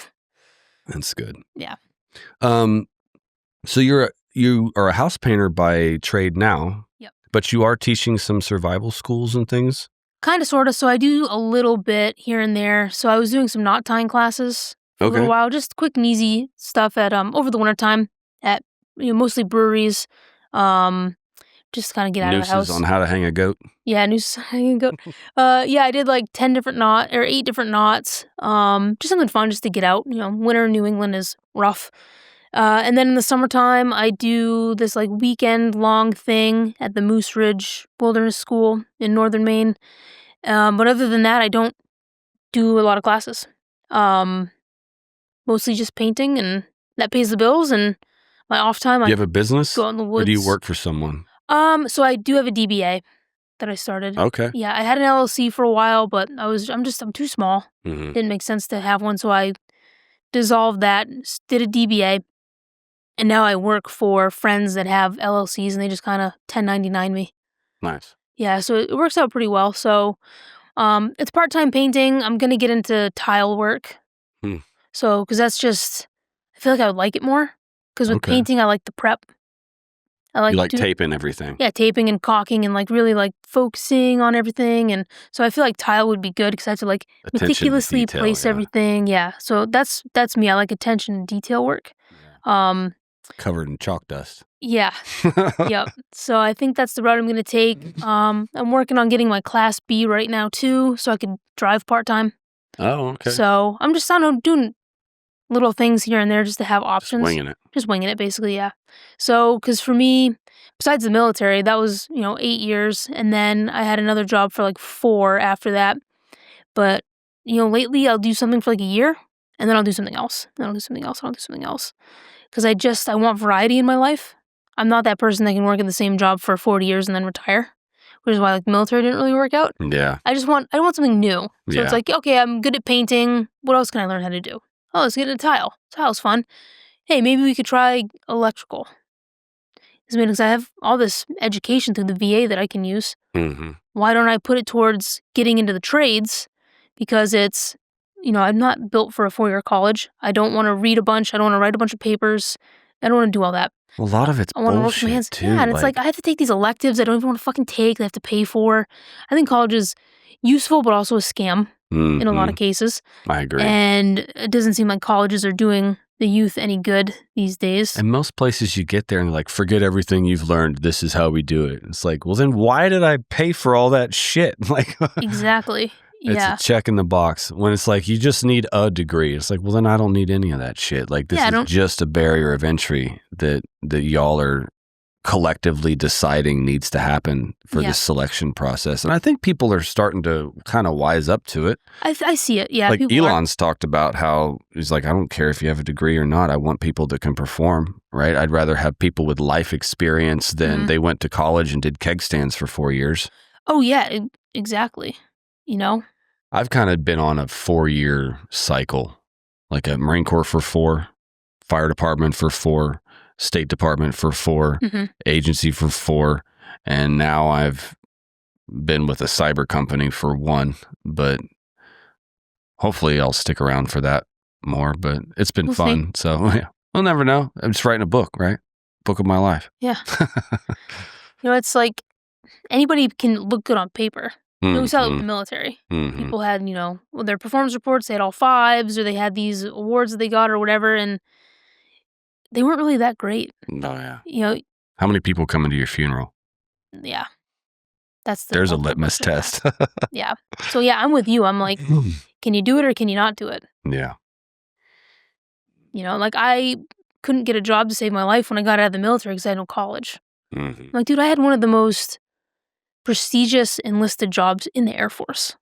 That's good. Yeah. So you are a house painter by trade now. Yep. But you are teaching some survival schools and things? Kind of, sort of. So I do a little bit here and there. So I was doing some knot tying classes for a little while, just quick and easy stuff at over the wintertime at mostly breweries. Just kind of get out of the house. Nooses on how to hang a goat. Yeah, nooses on hanging a goat. I did like 8 different knots. Just something fun just to get out. Winter in New England is rough. And then in the summertime, I do this like weekend long thing at the Moose Ridge Wilderness School in northern Maine. But other than that, I don't do a lot of classes. Mostly just painting, and that pays the bills. And my off time, you have a business? Go out in the woods. Or do you work for someone? So I do have a DBA that I started. Okay. Yeah, I had an LLC for a while, but I'm too small. Mm-hmm. Didn't make sense to have one, so I dissolved that, did a DBA. And now I work for friends that have LLCs, and they just kind of 1099 me. Nice. Yeah, so it works out pretty well. So it's part-time painting. I'm going to get into tile work. So, because that's just, I feel like I would like it more. Because with painting, I like the prep. You like taping everything. Yeah, taping and caulking and like really like focusing on everything. And so I feel like tile would be good because I have to like meticulously place everything. Yeah, so that's me. I like attention and detail work. Yeah. Covered in chalk dust. Yeah. Yep. So I think that's the route I'm going to take. I'm working on getting my Class B right now too, so I can drive part-time. Oh, okay. So I'm just doing little things here and there just to have options. Just winging it, basically, yeah. So, because for me, besides the military, that was, 8 years. And then I had another job for like 4 after that. But, lately I'll do something for like a year, and then I'll do something else. Then I'll do something else, and I'll do something else. Because I want variety in my life. I'm not that person that can work in the same job for 40 years and then retire, which is why like the military didn't really work out. Yeah. I want something new. So it's like, okay, I'm good at painting. What else can I learn how to do? Oh, let's get into tile. Tile's fun. Hey, maybe we could try electrical. Because I have all this education through the VA that I can use. Mm-hmm. Why don't I put it towards getting into the trades? Because it's, I'm not built for a 4-year college. I don't want to read a bunch. I don't want to write a bunch of papers. I don't want to do all that. Well, a lot of it's bullshit, too. Yeah, and it's like I have to take these electives I don't even want to fucking take. I have to pay for. I think college is useful, but also a scam in a lot of cases. I agree. And it doesn't seem like colleges are doing the youth any good these days. And most places you get there and like, forget everything you've learned. This is how we do it. It's like, well, then why did I pay for all that shit? Like, exactly. Yeah. It's a check in the box. When it's like, you just need a degree. It's like, well, then I don't need any of that shit. Like, this is just a barrier of entry that y'all are collectively deciding needs to happen for this selection process. And I think people are starting to kind of wise up to it. I see it. Yeah. Like Elon's talked about how he's like, I don't care if you have a degree or not. I want people that can perform, right? I'd rather have people with life experience than they went to college and did keg stands for 4 years. Oh, yeah, exactly. I've kind of been on a 4-year cycle, like a Marine Corps for 4, fire department for 4, State Department for 4, agency for 4, and now I've been with a cyber company for 1, but hopefully I'll stick around for that more, but it's been fun. So yeah, we'll never know. I'm just writing a book, right? Book of my life. Yeah. It's like anybody can look good on paper. We saw it with the military. People had, their performance reports, they had all 5s, or they had these awards that they got or whatever, and they weren't really that great. Oh, yeah. How many people come into your funeral? Yeah. There's a litmus test. Yeah. So, yeah, I'm with you. I'm like, can you do it or can you not do it? Yeah. Like I couldn't get a job to save my life when I got out of the military because I had no college. Like, dude, I had one of the most prestigious enlisted jobs in the Air Force.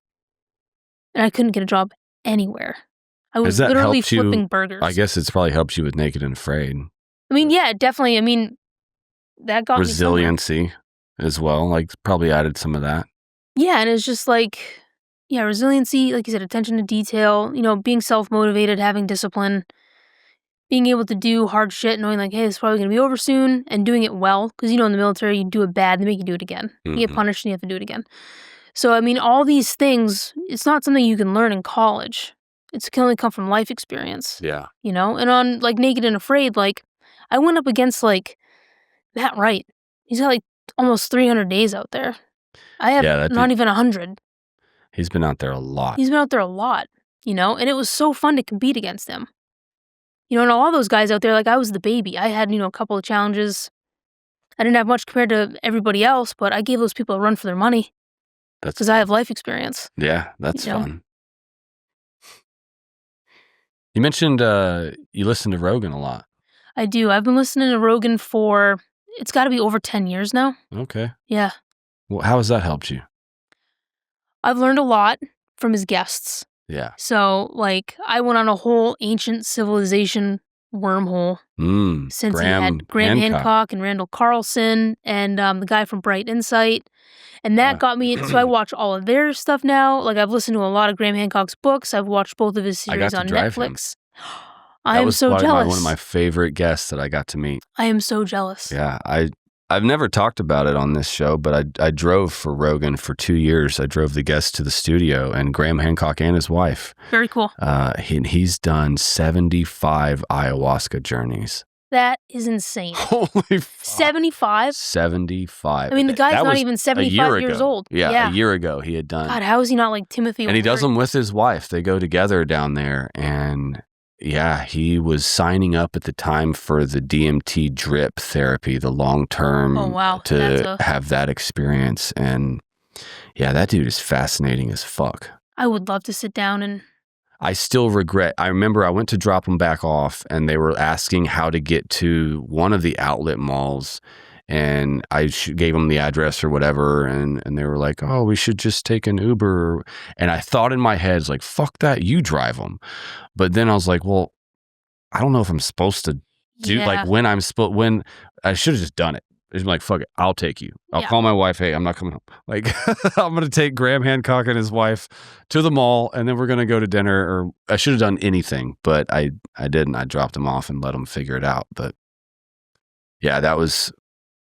And I couldn't get a job anywhere. I was literally flipping burgers. I guess it's probably helped you with Naked and Afraid. I mean, yeah, definitely. I mean, that got resiliency as well. Like probably added some of that. Yeah, and it's just like, yeah, resiliency, like you said, attention to detail, being self-motivated, having discipline, being able to do hard shit, knowing like, hey, it's probably going to be over soon, and doing it well. Because, in the military, you do it bad, they make you do it again. You get punished and you have to do it again. So, I mean, all these things, it's not something you can learn in college. It can only come from life experience. Yeah. And on, like, Naked and Afraid, like, I went up against, like, Matt Wright. He's got, like, almost 300 days out there. I have not even 100. He's been out there a lot. And it was so fun to compete against him. And all those guys out there, like, I was the baby. I had, a couple of challenges. I didn't have much compared to everybody else, but I gave those people a run for their money. That's because I have life experience. Yeah, that's fun. You mentioned you listen to Rogan a lot. I do. I've been listening to Rogan for, it's got to be over 10 years now. Okay. Yeah. Well, how has that helped you? I've learned a lot from his guests. Yeah. So, like, I went on a whole ancient civilization wormhole since he had Graham Hancock and Randall Carlson and the guy from Bright Insight. And that got me, so I watch all of their stuff now. Like, I've listened to a lot of Graham Hancock's books. I've watched both of his series on Netflix. I am so jealous. One of my favorite guests that I got to meet. I am so jealous. Yeah, I've never talked about it on this show, but I drove for Rogan for 2 years. I drove the guests to the studio, and Graham Hancock and his wife. Very cool. He's done 75 ayahuasca journeys. That is insane. Holy fuck. 75? 75. I mean, the guy's not even 75 years old. Yeah, a year ago he had done. God, how is he not like Timothy? And he does them with his wife. They go together down there, and yeah, he was signing up at the time for the DMT drip therapy, the long-term to have that experience. And yeah, that dude is fascinating as fuck. I would love to sit down and... I still regret. I remember I went to drop them back off, and they were asking how to get to one of the outlet malls, and I gave them the address or whatever, and they were like, oh, we should just take an Uber. And I thought in my head, it's like, fuck that, you drive them. But then I was like, well, I don't know if I'm supposed to do, like, when I should have just done it. It's like, fuck it, I'll take you. I'll call my wife, hey, I'm not coming home. Like, I'm going to take Graham Hancock and his wife to the mall, and then we're going to go to dinner. Or I should have done anything, but I didn't. I dropped him off and let him figure it out. But yeah, that was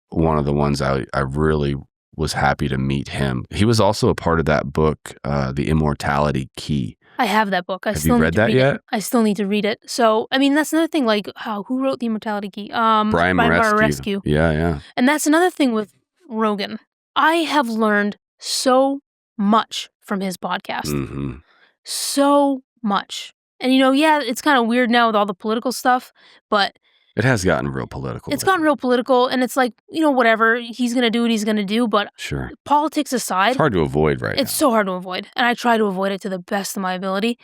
one of the ones I really was happy to meet him. He was also a part of that book, The Immortality Key. I have that book. Have you read that yet? I still need to read it. So, I mean, that's another thing, like, who wrote The Immortality Key? Brian Marescu. Yeah. And that's another thing with Rogan. I have learned so much from his podcast. Mm-hmm. So much. And, it's kind of weird now with all the political stuff, but... It has gotten real political. It's gotten real political, and it's like, whatever, he's going to do what he's going to do, but sure. Politics aside... It's hard to avoid right now. It's so hard to avoid, and I try to avoid it to the best of my ability,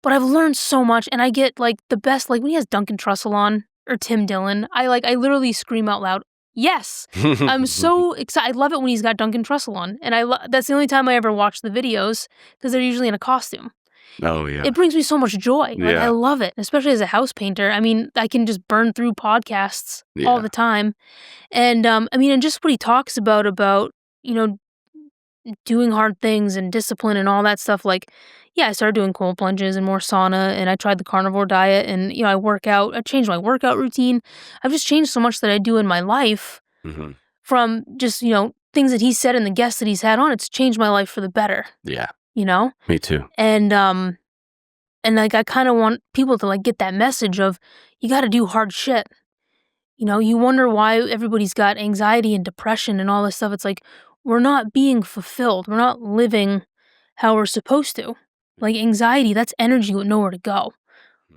but I've learned so much, and I get, like, the best, like, when he has Duncan Trussell on, or Tim Dillon, I literally scream out loud, yes! I'm so excited. I love it when he's got Duncan Trussell on, and that's the only time I ever watch the videos, because they're usually in a costume. Oh, yeah. It brings me so much joy. Like, I love it, especially as a house painter. I mean, I can just burn through podcasts all the time. And, and just what he talks about, doing hard things and discipline and all that stuff. Like, I started doing cold plunges and more sauna, and I tried the carnivore diet, and, I work out. I changed my workout routine. I've just changed so much that I do in my life from just, things that he said and the guests that he's had on. It's changed my life for the better. Yeah. Me too. And like, I kind of want people to, like, get that message of, you got to do hard shit. You wonder why everybody's got anxiety and depression and all this stuff. It's like, we're not being fulfilled. We're not living how we're supposed to. Like, anxiety, that's energy with nowhere to go.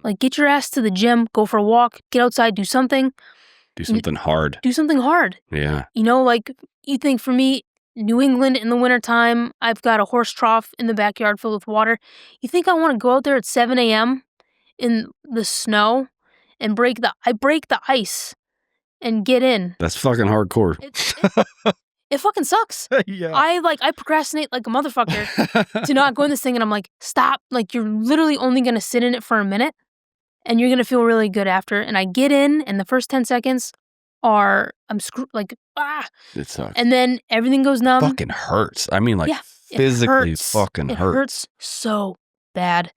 Like, get your ass to the gym, go for a walk, get outside, do something. Do something hard. Do something hard. Yeah. Like, you think for me, New England in the wintertime, I've got a horse trough in the backyard filled with water. You think I want to go out there at 7 a.m. in the snow and break the ice and get in? That's fucking hardcore. It fucking sucks. Yeah. I procrastinate like a motherfucker to not go in this thing, and I'm like, stop. Like, you're literally only going to sit in it for a minute, and you're gonna feel really good after. And I get in, and the first 10 seconds are It sucks. and then everything goes numb. Fucking hurts. I mean, like Yeah, physically hurts. fucking It hurts. hurts so bad.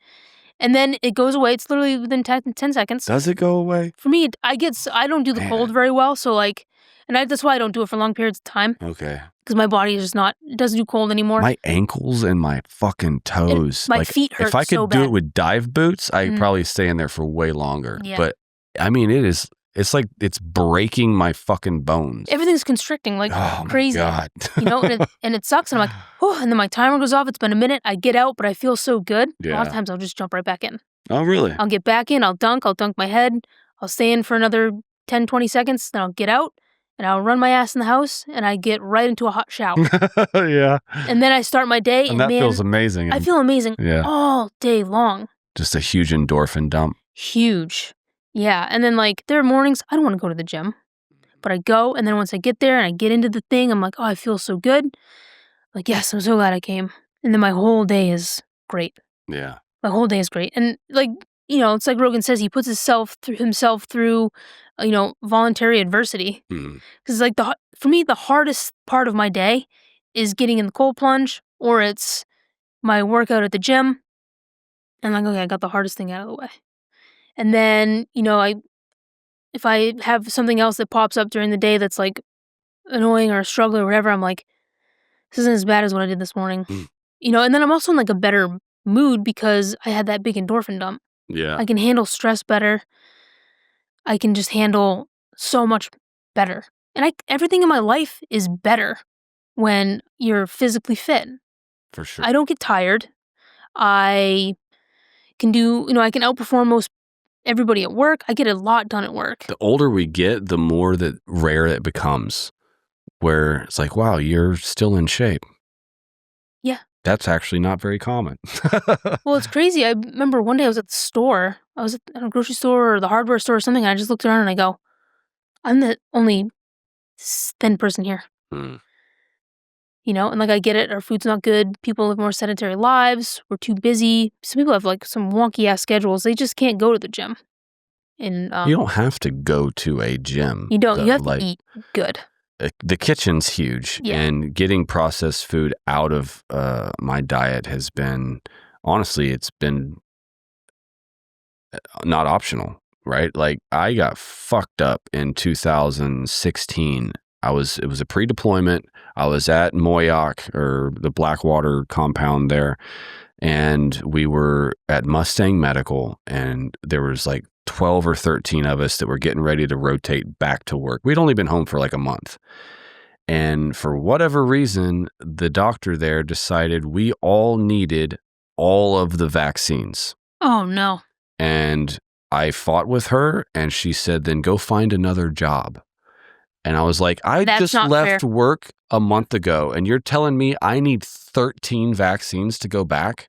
And then it goes away. It's literally within 10 seconds. Does it go away? For me, I don't do the cold very well, so like, that's why I don't do it for long periods of time. Okay. Because my body is just it doesn't do cold anymore. My ankles and my fucking toes. My feet hurt If I could so do bad. it with dive boots, I'd probably stay in there for way longer. Yeah. But I mean, it's like it's breaking my fucking bones. Everything's constricting like crazy. My God. And it sucks. And I'm like, oh, and then my timer goes off. It's been a minute. I get out, but I feel so good. A lot of times I'll just jump right back in. Oh, really? I'll get back in. I'll dunk my head. I'll stay in for another 10, 20 seconds. Then I'll get out and I'll run my ass in the house and I get right into a hot shower. Yeah. And then I start my day. And that feels amazing. I feel amazing all day long. Just a huge endorphin dump. Huge. Yeah. And then like there are mornings I don't want to go to the gym, but I go. And then once I get there and I get into the thing, I'm like, oh, I feel so good. Like, yes, I'm so glad I came. And then my whole day is great. Yeah. My whole day is great. And like, it's like Rogan says, he puts himself through, voluntary adversity. Because like for me, the hardest part of my day is getting in the cold plunge, or it's my workout at the gym. And I'm like, okay, I got the hardest thing out of the way. And then, if I have something else that pops up during the day that's like annoying or a struggle or whatever, I'm like, this isn't as bad as what I did this morning. And then I'm also in like a better mood because I had that big endorphin dump. Yeah. I can handle stress better. I can just handle so much better. And everything in my life is better when you're physically fit. For sure. I don't get tired. I can I can outperform most everybody at work. I get a lot done at work. The older we get, the more that rare it becomes. Where it's like, wow, you're still in shape. Yeah. That's actually not very common. Well, it's crazy. I remember one day I was at the store. I was at a grocery store or the hardware store or something. And I just looked around and I go, I'm the only thin person here. And like I get it. Our food's not good. People live more sedentary lives. We're too busy. Some people have like some wonky ass schedules. They just can't go to the gym. And you don't have to go to a gym. You don't. You have to eat good. The kitchen's huge, and getting processed food out of my diet has been, honestly, it's been not optional, right? Like I got fucked up in 2016. It was a pre-deployment. I was at Moyock, or the Blackwater compound there, and we were at Mustang Medical, and there was like 12 or 13 of us that were getting ready to rotate back to work. We'd only been home for like a month. And for whatever reason, the doctor there decided we all needed all of the vaccines. Oh, no. And I fought with her, and she said, then go find another job. And I was like, That's just left fair. Work a month ago, and you're telling me I need 13 vaccines to go back?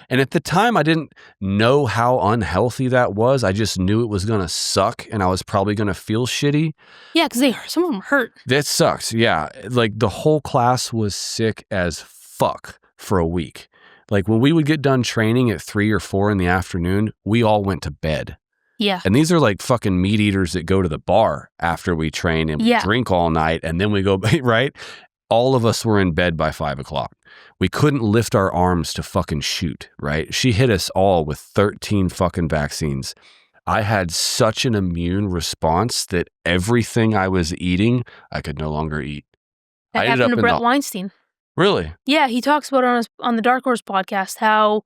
And at the time, I didn't know how unhealthy that was. I just knew it was going to suck, and I was probably going to feel shitty. Yeah, because some of them hurt. That sucks, yeah. Like, the whole class was sick as fuck for a week. Like, when we would get done training at 3 or 4 in the afternoon, we all went to bed. Yeah. And these are like fucking meat eaters that go to the bar after we train and drink all night, and then we go, right? All of us were in bed by 5 o'clock. We couldn't lift our arms to fucking shoot, right? She hit us all with 13 fucking vaccines. I had such an immune response that everything I was eating, I could no longer eat. That happened to Brett Weinstein. Really? Yeah, he talks about it on the Dark Horse podcast, how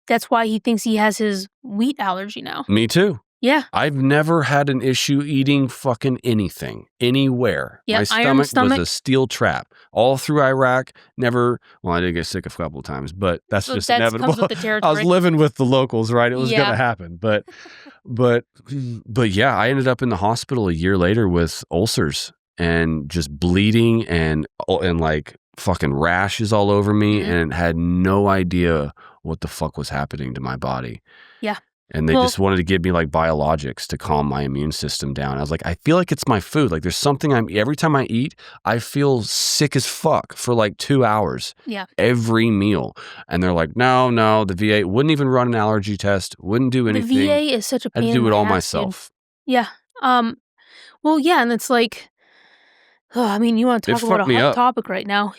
that's why he thinks he has his wheat allergy now. Me too. Yeah. I've never had an issue eating fucking anything, anywhere. Yeah, my stomach was a steel trap. All through Iraq, never, well, I did get sick a couple of times, but that's just inevitable. Comes with the territory. I was living with the locals, right? It was going to happen. But yeah, I ended up in the hospital a year later with ulcers and just bleeding and like fucking rashes all over me, and had no idea what the fuck was happening to my body. Yeah. And they just wanted to give me like biologics to calm my immune system down. I was like, I feel like it's my food. Like there's something every time I eat, I feel sick as fuck for like 2 hours. Yeah. Every meal. And they're like, no, the VA wouldn't even run an allergy test, wouldn't do anything. The VA is such a pain I had to do it all ass, myself. Dude. Yeah. Well, yeah, and it's like, I mean, you want to talk about a hot topic right now.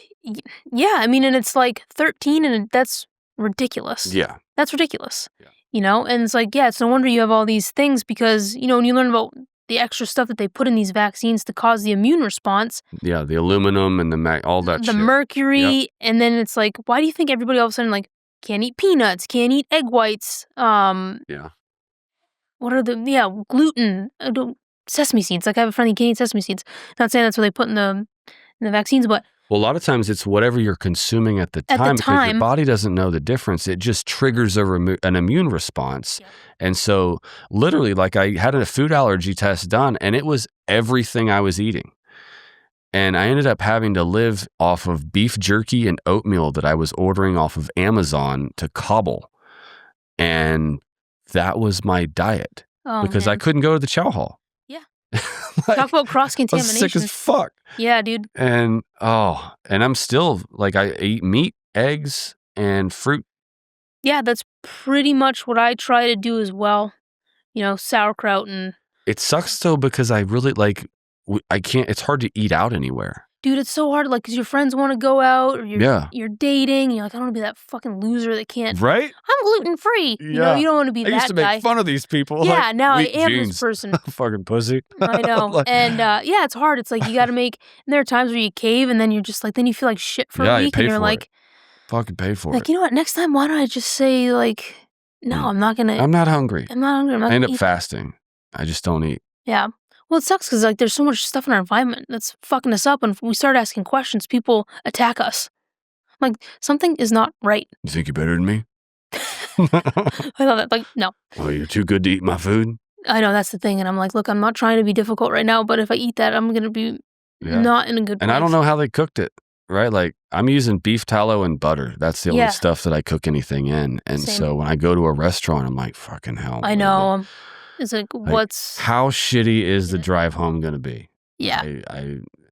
Yeah, I mean, and it's like 13 and that's ridiculous. Yeah. That's ridiculous. Yeah. You know, and it's like, yeah, it's no wonder you have all these things because, you know, when you learn about the extra stuff that they put in these vaccines to cause the immune response. Yeah, the aluminum and all that shit. The mercury, and then it's like, why do you think everybody all of a sudden, like, can't eat peanuts, can't eat egg whites? Yeah. What are gluten, sesame seeds. Like, I have a friend who can't eat sesame seeds. Not saying that's what they put in the vaccines, but... Well, a lot of times it's whatever you're consuming at the time because your body doesn't know the difference. It just triggers an immune response. Yeah. And so literally, like I had a food allergy test done and it was everything I was eating. And I ended up having to live off of beef jerky and oatmeal that I was ordering off of Amazon to cobble. And that was my diet because I couldn't go to the chow hall. Like, talk about cross-contamination. I was sick as fuck. Yeah, dude. And I'm still, like, I eat meat, eggs, and fruit. Yeah, that's pretty much what I try to do as well. You know, sauerkraut and... It sucks, though, because I really, like, I can't, it's hard to eat out anywhere. Dude, it's so hard, like, because your friends want to go out, or you're dating, and you're like, I don't want to be that fucking loser that can't... Right? I'm gluten-free. Yeah. You know, you don't want to be that guy. I used to make fun of these people. Yeah, like, now I am this person. Fucking pussy. I know. Like, and, yeah, it's hard. It's like, you got to make... And there are times where you cave, and then you're just like, then you feel like shit for a week, and you're like... Fucking pay for it. Like, you know what, next time, why don't I just say, like, no, I'm not going to... I'm not hungry. I'm not hungry. I end up fasting. I just don't eat. Yeah. Well, it sucks because, like, there's so much stuff in our environment that's fucking us up. And if we start asking questions, people attack us. Like, something is not right. You think you're better than me? I love that. Like, no. Oh, you're too good to eat my food? I know, that's the thing. And I'm like, look, I'm not trying to be difficult right now, but if I eat that, I'm going to be not in a good place. And I don't know how they cooked it, right? Like, I'm using beef tallow and butter. That's the only stuff that I cook anything in. And so when I go to a restaurant, I'm like, fucking hell. I know. It's like, how shitty is the drive home going to be? Yeah.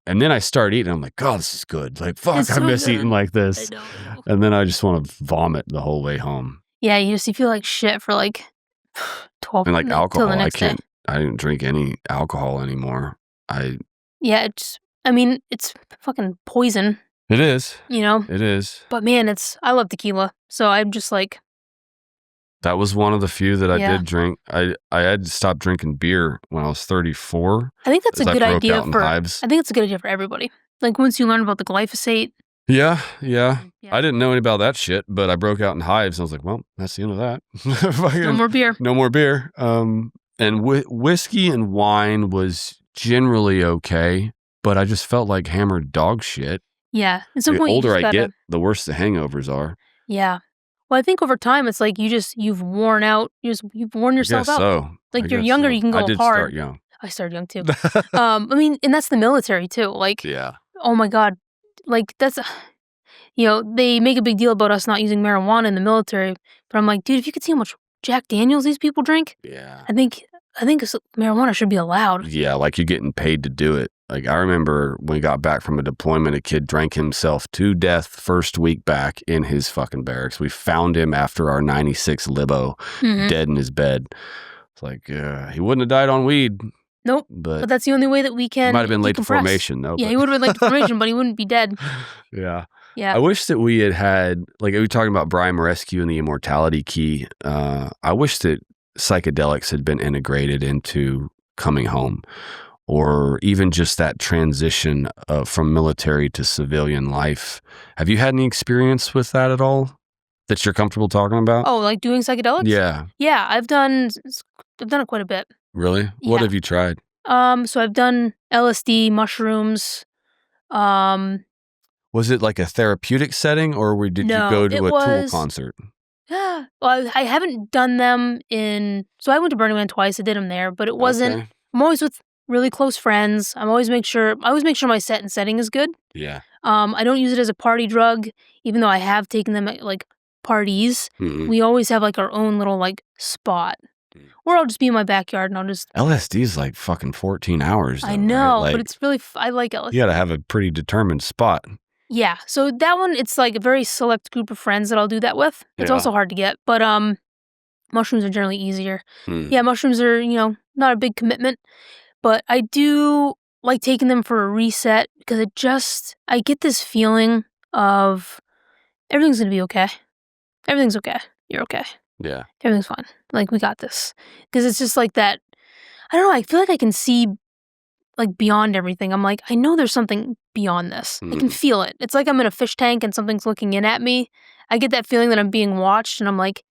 And then I start eating. I'm like, God, this is good. Like, fuck, I miss eating like this. I know. And then I just want to vomit the whole way home. Yeah, you feel like shit for like 12 And like alcohol, I didn't drink any alcohol anymore. Yeah, it's fucking poison. It is. You know? It is. But man, I love tequila. So I'm just like... That was one of the few that I did drink. I had to stop drinking beer when I was 34. I think that's a good idea for... I think it's a good idea for everybody. Like, once you learn about the glyphosate... Yeah. I didn't know any about that shit, but I broke out in hives. I was like, well, that's the end of that. No more beer. No more beer. And whiskey and wine was generally okay, but I just felt like hammered dog shit. Yeah. At some the point, older I get, the worse the hangovers are. Yeah. Well, I think over time, it's like you've worn out. You've worn yourself out. So. Like, you're younger, you can go hard. I did start young. I started young, too. I mean, and that's the military, too. Like, oh my God. Like, that's, they make a big deal about us not using marijuana in the military. But I'm like, dude, if you could see how much Jack Daniels these people drink. Yeah. I think marijuana should be allowed. Yeah, like you're getting paid to do it. Like, I remember when we got back from a deployment, a kid drank himself to death first week back in his fucking barracks. We found him after our 96 Libo, dead in his bed. It's like, he wouldn't have died on weed. Nope. But that's the only way that we can. He might have been late to formation, though. Yeah, he would have been late to formation, but he wouldn't be dead. Yeah. Yeah. I wish that we had, like, we were talking about Brian Morescu and the immortality key. I wish that psychedelics had been integrated into coming home, or even just that transition from military to civilian life. Have you had any experience with that at all that you're comfortable talking about? Oh, like doing psychedelics? Yeah. Yeah, I've done it quite a bit. Really? Yeah. What have you tried? So I've done LSD, mushrooms. Was it like a therapeutic setting, or did you go to a Tool concert? Yeah. Well, I haven't done them so I went to Burning Man twice. I did them there, but it wasn't. Okay. I'm always with really close friends. I always make sure my set and setting is good. Yeah. I don't use it as a party drug, even though I have taken them at like parties. Mm-hmm. We always have like our own little like spot. Or I'll just be in my backyard and I'll just... LSD is like fucking 14 hours. Though, I know, right? Like, but it's really... I like LSD. You got to have a pretty determined spot. Yeah, so that one, it's like a very select group of friends that I'll do that with. It's also hard to get, but mushrooms are generally easier. Yeah, mushrooms are, not a big commitment, but I do like taking them for a reset because I get this feeling of everything's going to be okay. Everything's okay. You're okay. Yeah. Everything's fine. Like, we got this. Because it's just like that, I don't know, I feel like I can see like beyond everything. I'm like, I know there's something beyond this. I can feel it. It's like I'm in a fish tank and something's looking in at me. I get that feeling that I'm being watched and I'm like,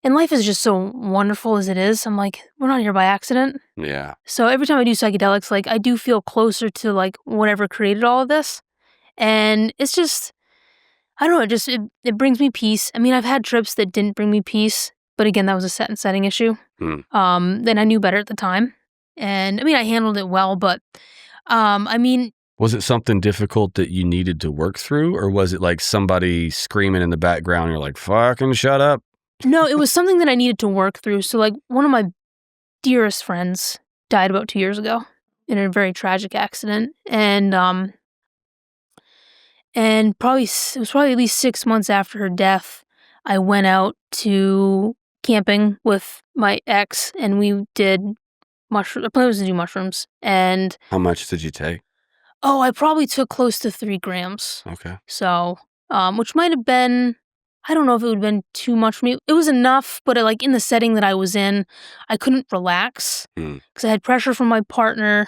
and life is just so wonderful as it is. I'm like, we're not here by accident. Yeah. So every time I do psychedelics, like I do feel closer to like whatever created all of this. And it's just, I don't know, it brings me peace. I mean, I've had trips that didn't bring me peace, but again, that was a set and setting issue. Then I knew better at the time. And I mean, I handled it well, but I mean... Was it something difficult that you needed to work through? Or was it like somebody screaming in the background? And you're like, fucking shut up. No, it was something that I needed to work through. So like one of my dearest friends died about 2 years ago in a very tragic accident. And it was probably at least 6 months after her death, I went out to camping with my ex and we did the plan was to do mushrooms. And how much did you take? Oh, I probably took close to 3 grams. Okay. So, which might have been, I don't know if it would have been too much for me. It was enough, but like in the setting that I was in, I couldn't relax because I had pressure from my partner,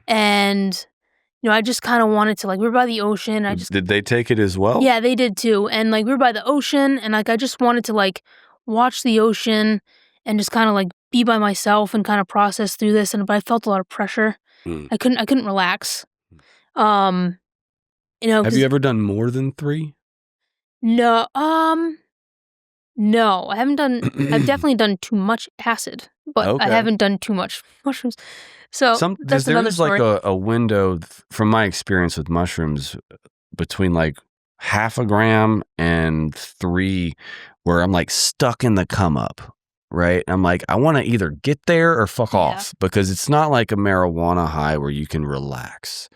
and I just kind of wanted to, like, we were by the ocean. Did they take it as well? Yeah, they did too, and like we were by the ocean, and like I just wanted to like watch the ocean and just kind of like be by myself and kind of process through this. But I felt a lot of pressure. I couldn't relax. Have you ever done more than 3? No, no, I haven't done, I've definitely done too much acid, but I haven't done too much mushrooms. So that's another story. There's like a window from my experience with mushrooms between like 0.5 gram and 3 where I'm like stuck in the come up, right? I'm like, I want to either get there or fuck off because it's not like a marijuana high where you can relax,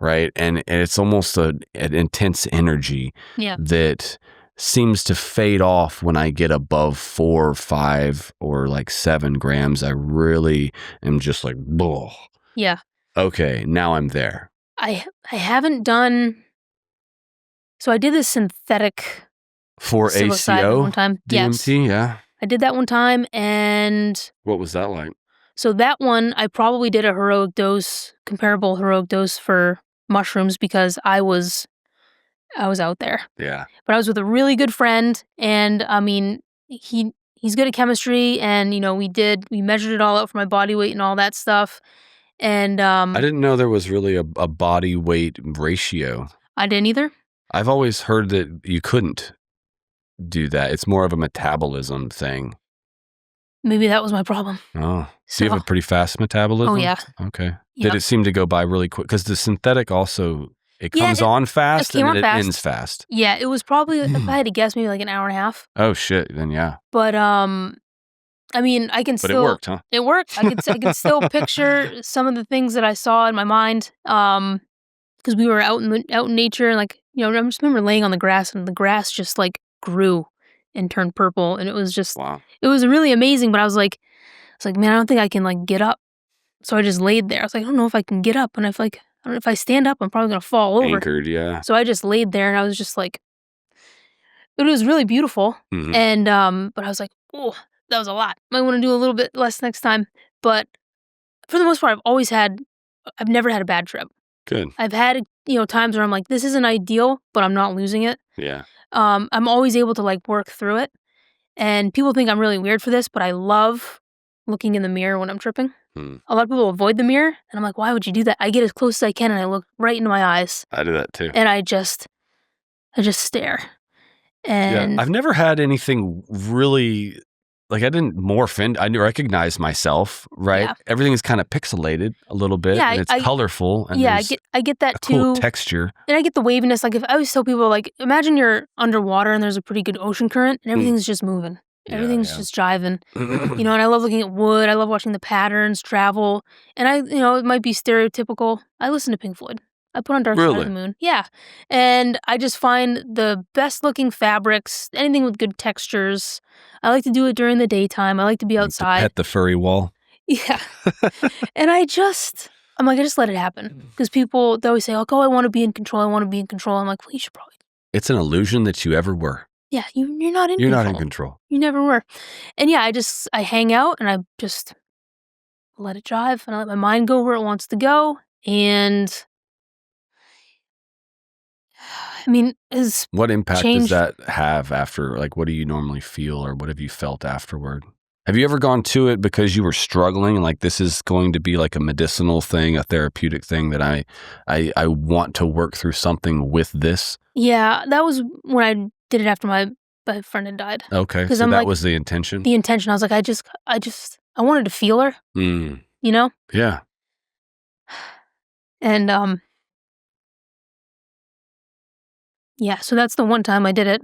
right? And it's almost an intense energy that seems to fade off when I get above 4 or 5 or like 7 grams. I really am just like, bull. Yeah. Okay, now I'm there. I haven't done, so I did this synthetic for ACO one time. DMT, yeah. I did that one time, and what was that like? So that one, I probably did a comparable heroic dose for mushrooms because I was out there. Yeah. But I was with a really good friend, and I mean, he's good at chemistry, and we measured it all out for my body weight and all that stuff. And I didn't know there was really a body weight ratio. I didn't either. I've always heard that you couldn't do that. It's more of a metabolism thing. Maybe that was my problem. Oh. So you have a pretty fast metabolism? Oh, yeah. Okay. Did it seem to go by really quick? Because the synthetic also, it comes on fast and then it ends fast. Yeah, it was probably, if I had to guess, maybe like an hour and a half. Oh, shit. Then yeah. But, I mean, I can still... But it worked, huh? It worked. I could still picture some of the things that I saw in my mind. Because we were out in nature, and like, I just remember laying on the grass, and the grass just like grew and turned purple, and it was just, it was really amazing. But I was like, man, I don't think I can like get up. So I just laid there. I was like, I don't know if I can get up, and I don't know if I stand up, I'm probably gonna fall over. Anchored, yeah. So I just laid there, and I was just like, it was really beautiful, and but I was like, oh, that was a lot. Might want to do a little bit less next time. But for the most part, I've never had a bad trip. Good. I've had, times where I'm like, this isn't ideal, but I'm not losing it. Yeah. I'm always able to like work through it. And people think I'm really weird for this, but I love looking in the mirror when I'm tripping. A lot of people avoid the mirror, and I'm like, why would you do that? I get as close as I can, and I look right into my eyes. I do that too. And I just stare. And I've never had anything really, like I didn't morph in. I recognize myself, right? Yeah. Everything is kind of pixelated a little bit, and it's colorful. And I get that too. Cool texture. And I get the waviness. Like, if I always tell people, like, imagine you're underwater and there's a pretty good ocean current, and everything's just moving. Everything's just jiving. And I love looking at wood. I love watching the patterns travel. And it might be stereotypical. I listen to Pink Floyd. I put on Dark Side of the Moon. Yeah. And I just find the best looking fabrics, anything with good textures. I like to do it during the daytime. I like to be outside. Pet the furry wall. Yeah. And I just let it happen. Because they always say, I want to be in control. I want to be in control. I'm like, well, you should probably. It's an illusion that you ever were. Yeah, you're not in control. You're not in control. You never were. And yeah, I hang out and I just let it drive and I let my mind go where it wants to go. And what impact does that have after, what do you normally feel or what have you felt afterward? Have you ever gone to it because you were struggling and this is going to be like a medicinal thing, a therapeutic thing that I want to work through something with this? Yeah, that was when I did it after my friend had died. Okay, so that was the intention? The intention. I was like, I wanted to feel her, Yeah. And, yeah, so that's the one time I did it,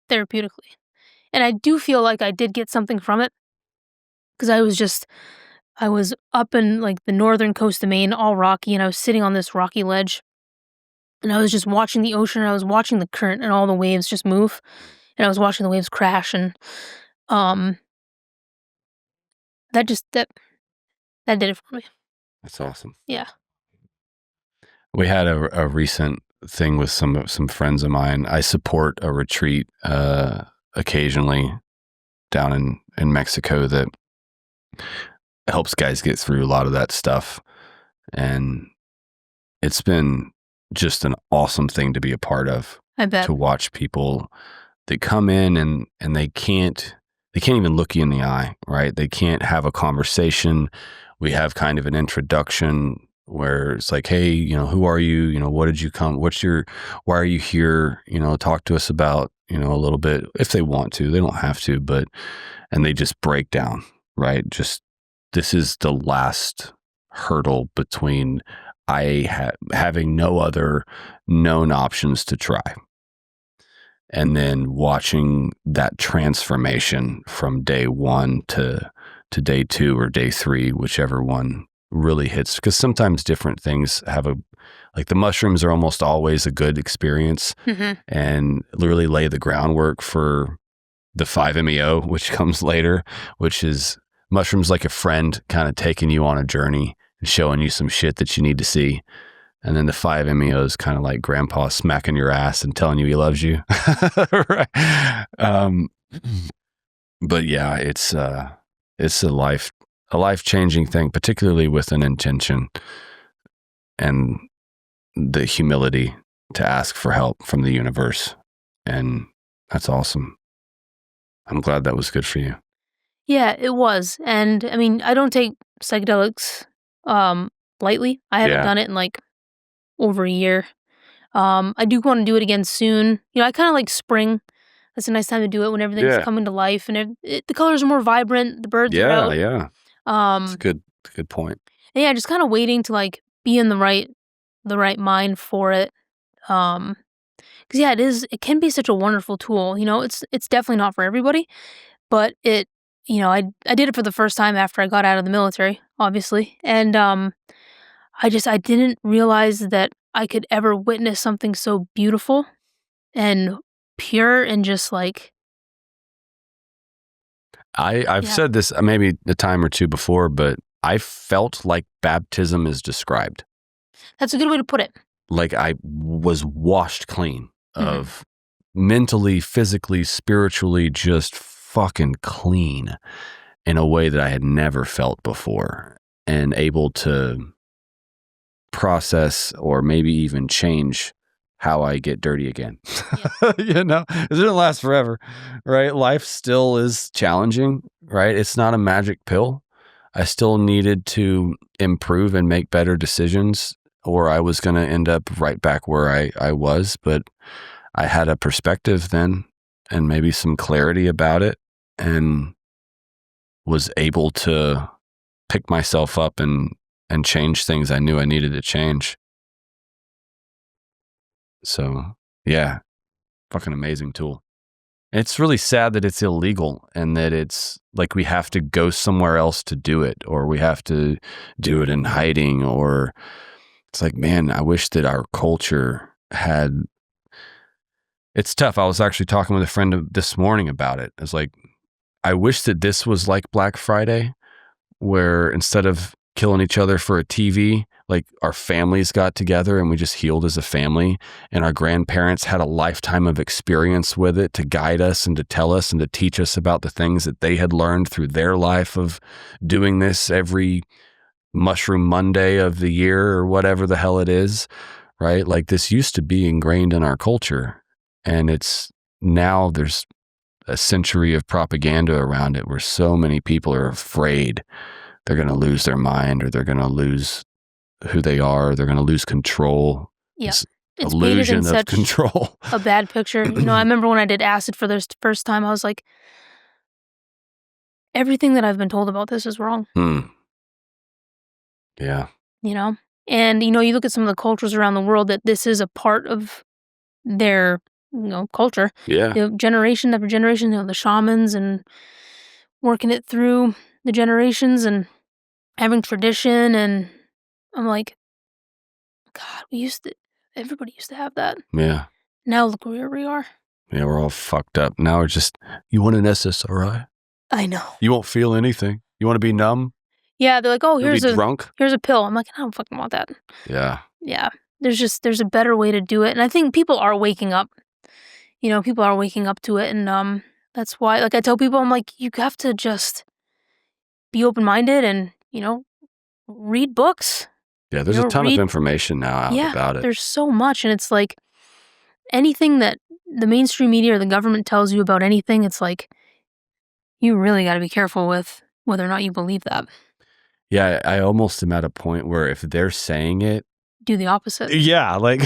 therapeutically. And I do feel like I did get something from it, because I was up in, the northern coast of Maine, all rocky, and I was sitting on this rocky ledge, and I was just watching the ocean, and I was watching the current and all the waves just move, and I was watching the waves crash, and, that did it for me. That's awesome. Yeah. We had a recent thing with some friends of mine. I support a retreat occasionally down in Mexico that helps guys get through a lot of that stuff. And it's been just an awesome thing to be a part of. I bet. To watch people that come in and they can't even look you in the eye, right? They can't have a conversation. We have kind of an introduction where it's like, hey, who are you? What did you come? Why are you here? Talk to us about, a little bit if they want to. They don't have to, and they just break down, right? Just, this is the last hurdle between having no other known options to try. And then watching that transformation from day one to day 2 or day 3, whichever one really hits, because sometimes different things have the mushrooms are almost always a good experience, and really lay the groundwork for the 5-MeO, which comes later, which is mushrooms like a friend kind of taking you on a journey and showing you some shit that you need to see. And then the 5-MeO is kind of like grandpa smacking your ass and telling you he loves you. Right. But yeah, it's a life-changing thing, particularly with an intention and the humility to ask for help from the universe. And that's awesome. I'm glad that was good for you. Yeah, it was. And I don't take psychedelics lightly. I haven't done it in over a year. I do want to do it again soon. I kind of like spring. That's a nice time to do it when everything's coming to life and the colors are more vibrant. The birds are out. Yeah. That's a good point. And yeah, just kind of waiting to be in the right mind for it. Because it can be such a wonderful tool. It's definitely not for everybody, but I did it for the first time after I got out of the military, obviously, and I didn't realize that I could ever witness something so beautiful and pure and just I've said this maybe a time or two before, but I felt like baptism is described. That's a good way to put it. Like I was washed clean of mentally, physically, spiritually, just fucking clean in a way that I had never felt before, and able to process or maybe even change how I get dirty again. Yeah. It didn't last forever, right? Life still is challenging, right? It's not a magic pill. I still needed to improve and make better decisions, or I was going to end up right back where I was. But I had a perspective then and maybe some clarity about it, and was able to pick myself up and change things I knew I needed to change. So, yeah, fucking amazing tool. It's really sad that it's illegal and that it's like we have to go somewhere else to do it, or we have to do it in hiding, or it's like, man, I wish that our culture had. It's tough. I was actually talking with a friend this morning about it. It's like, I wish that this was like Black Friday, where instead of killing each other for a TV, like our families got together and we just healed as a family, and our grandparents had a lifetime of experience with it to guide us and to tell us and to teach us about the things that they had learned through their life of doing this every Mushroom Monday of the year or whatever the hell it is, right? Like this used to be ingrained in our culture, and it's now there's a century of propaganda around it where so many people are afraid they're going to lose their mind, or they're going to lose who they are, they're going to lose control. Yeah. This It's illusion painted in of control. a bad picture. I remember when I did acid for the first time, I was like, everything that I've been told about this is wrong. Yeah. And, you look at some of the cultures around the world that this is a part of their, culture. Yeah. Generation after generation, the shamans and working it through the generations and having tradition. And I'm like, God, everybody used to have that. Yeah. Now look where we are. Yeah, we're all fucked up. Now we're just, you want an SSRI? I know. You won't feel anything. You want to be numb? Yeah, they're like, oh, here's drunk? Here's a pill. I'm like, I don't fucking want that. Yeah. Yeah. There's a better way to do it. And I think people are waking up. People are waking up to it. And that's why, like I tell people, I'm like, you have to just be open-minded and, read books. Yeah, there's a ton of information now out about it. There's so much. And it's like anything that the mainstream media or the government tells you about anything, it's like, you really got to be careful with whether or not you believe that. Yeah, I almost am at a point where if they're saying it, do the opposite. Yeah, like,